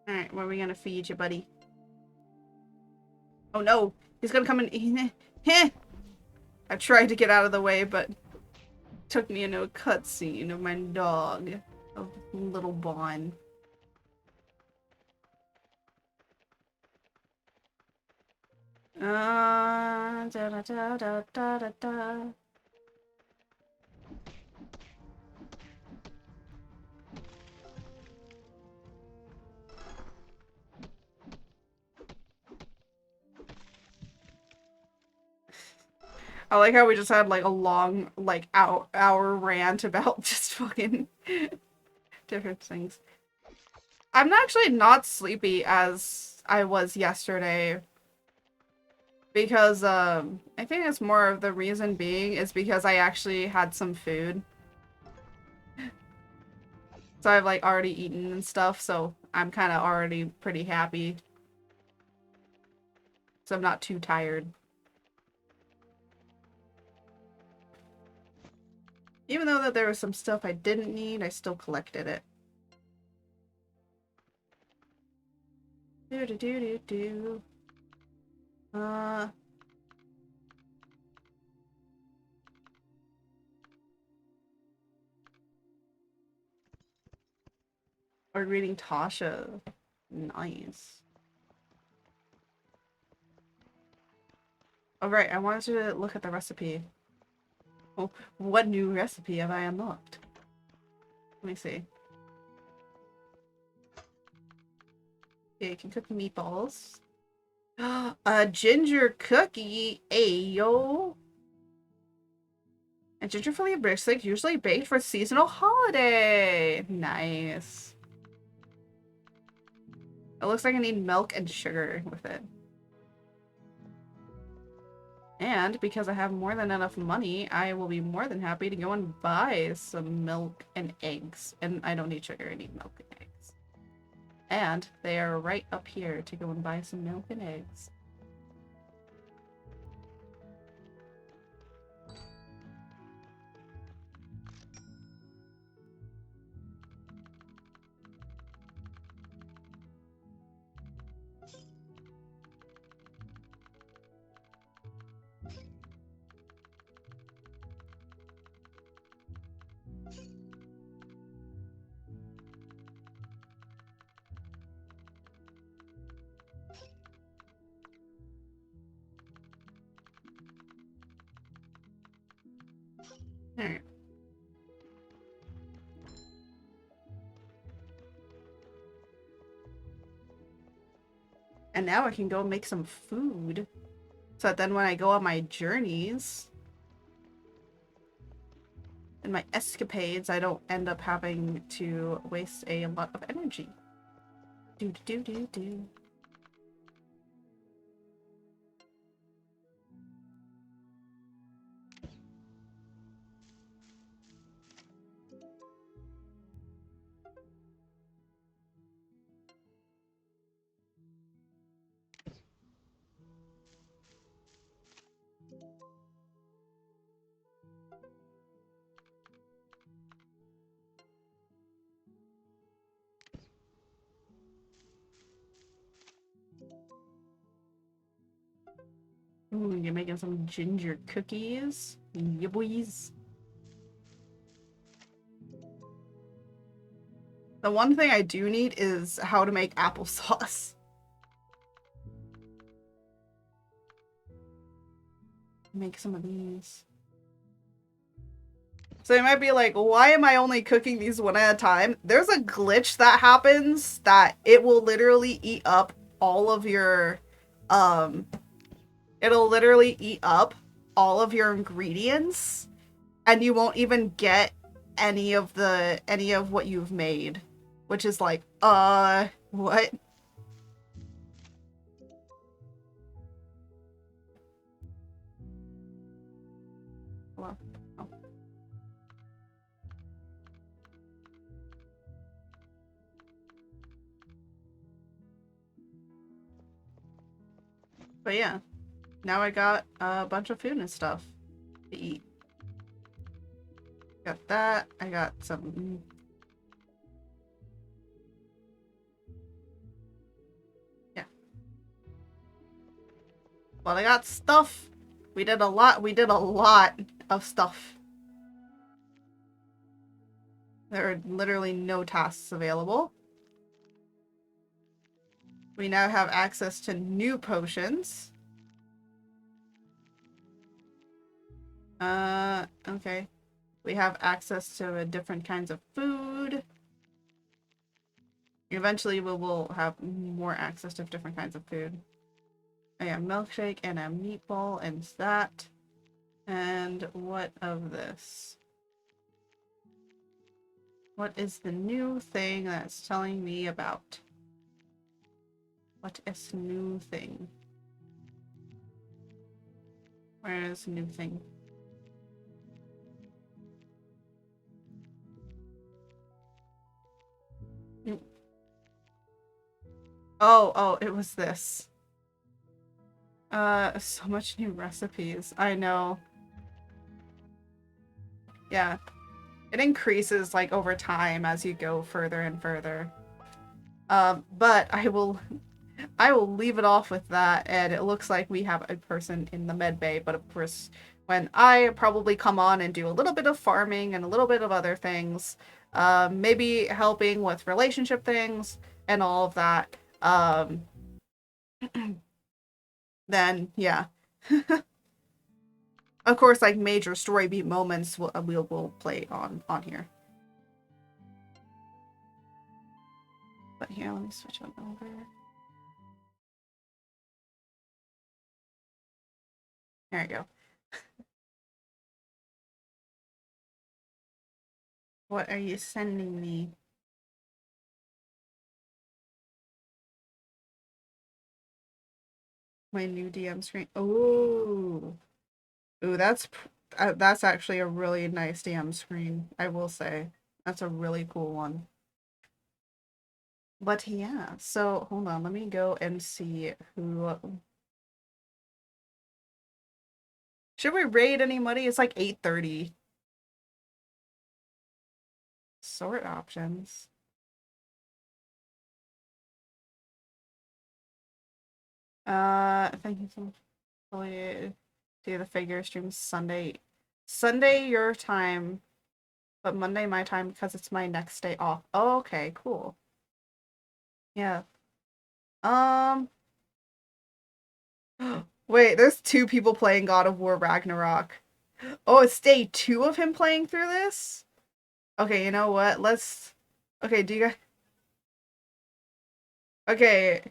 Alright, what are we gonna feed you, buddy? Oh no! He's gonna come in. I tried to get out of the way, but took me into a cutscene of my dog. Of little Bon. Da da da da da da da. I like how we just had like a long, like hour rant about just fucking different things. I'm actually not sleepy as I was yesterday. Because I think it's more of the reason being is because I actually had some food. So I've like already eaten and stuff, so I'm kind of already pretty happy. So I'm not too tired. Even though that there was some stuff I didn't need, I still collected it. Do do do do do. Or reading Tasha. Nice. Oh, right. I wanted to look at the recipe. Oh, what new recipe have I unlocked? Let me see. Yeah, you can cook meatballs. A ginger cookie. Ayo. A ginger fillet brisket usually baked for seasonal holiday. Nice. It looks like I need milk and sugar with it. And because I have more than enough money, I will be more than happy to go and buy some milk and eggs. And I don't need sugar, I need milk and eggs. And they are right up here to go and buy some milk and eggs. Alright. And now I can go make some food. So that then when I go on my journeys and my escapades, I don't end up having to waste a lot of energy. Do do do do. Ooh, you're making some ginger cookies. Yeah, boys. The one thing I do need is how to make applesauce. Make some of these. So you might be like, why am I only cooking these one at a time? There's a glitch that happens that it will literally eat up all of your, it'll literally eat up all of your ingredients and you won't even get any of what you've made, which is like, what? Hello? Oh. But yeah, now I got a bunch of food and stuff to eat. Got that. I got some. Yeah. Well, I got stuff. We did a lot. We did a lot of stuff. There are literally no tasks available. We now have access to new potions. Okay. We have access to different kinds of food. Eventually we will have more access to different kinds of food. I have milkshake and a meatball and that. And what of this? What is the new thing that's telling me about? What is new thing? Where is new thing? Oh, it was this. So much new recipes. I know. Yeah. It increases like over time as you go further and further. But I will leave it off with that, and it looks like we have a person in the med bay, but of course when I probably come on and do a little bit of farming and a little bit of other things, maybe helping with relationship things and all of that, then yeah. Of course, like major story beat moments, we'll play on here. But here, let me switch it over. There we go. What are you sending me? My new DM screen. Ooh. Ooh, that's actually a really nice DM screen, I will say. That's a really cool one. But yeah, so hold on, let me go and see who. Should we raid anybody? It's like 8:30. Sort options. Thank you so much. Probably do the figure stream Sunday. Sunday your time, but Monday my time because it's my next day off. Oh, okay, cool. Yeah. Um. Wait, there's two people playing God of War Ragnarok. Oh, it's day 2 of him playing through this? Okay, you know what? Let's. Okay, do you guys. Okay,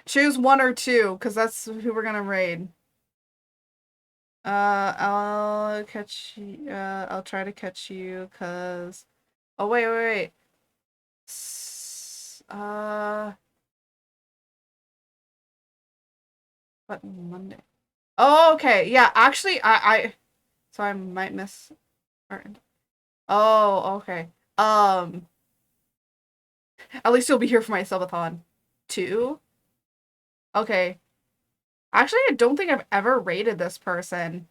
choose 1 or 2, because that's who we're gonna raid. I'll catch you. I'll try to catch you, cause. Oh wait. What Monday? Oh, okay. Yeah, actually, so I might miss. Oh, okay. At least you'll be here for my subathon. 2? Okay. Actually, I don't think I've ever rated this person.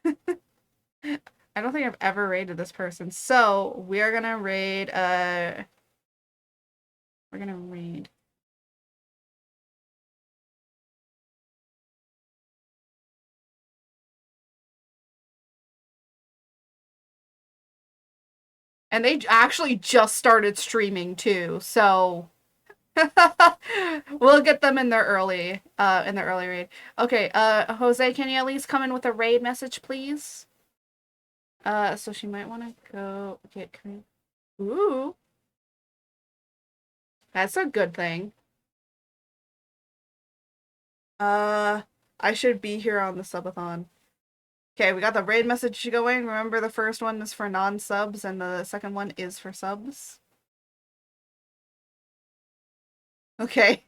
I don't think I've ever rated this person. So, we're gonna raid, we're gonna raid. And they actually just started streaming too, so we'll get them in their early raid. Okay, Jose, can you at least come in with a raid message, please? So she might want to go get Korean. Ooh. That's a good thing. I should be here on the subathon. Okay, we got the raid message going. Remember, the first one is for non-subs, and the second one is for subs. Okay.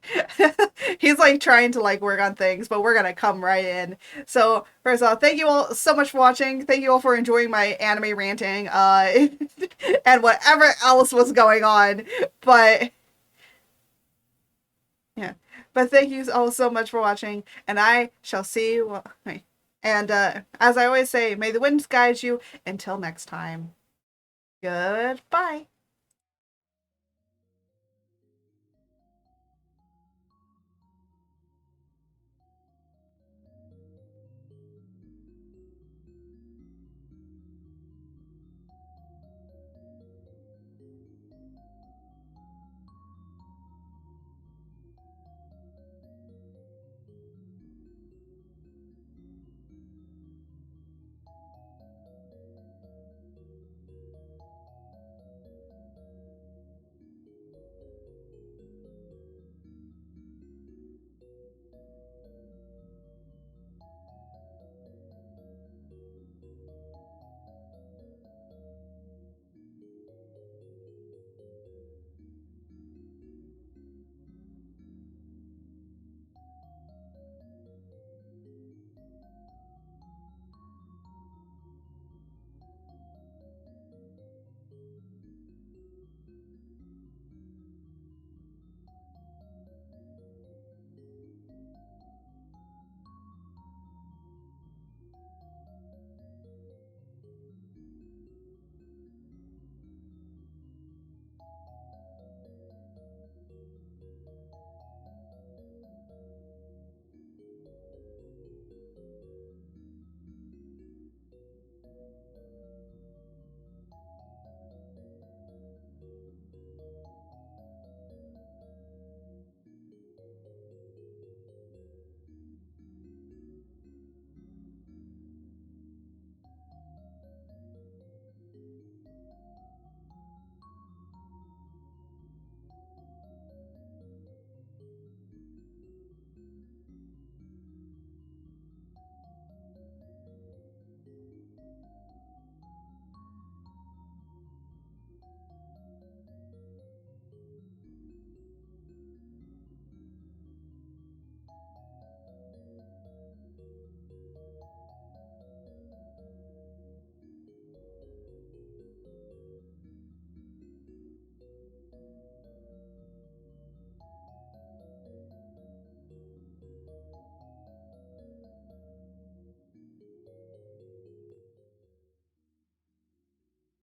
He's like trying to like work on things, but we're gonna come right in. So first off, thank you all so much for watching. Thank you all for enjoying my anime ranting, and whatever else was going on. But yeah. But thank you all so much for watching, and I shall see you. And as I always say, may the winds guide you until next time. Goodbye.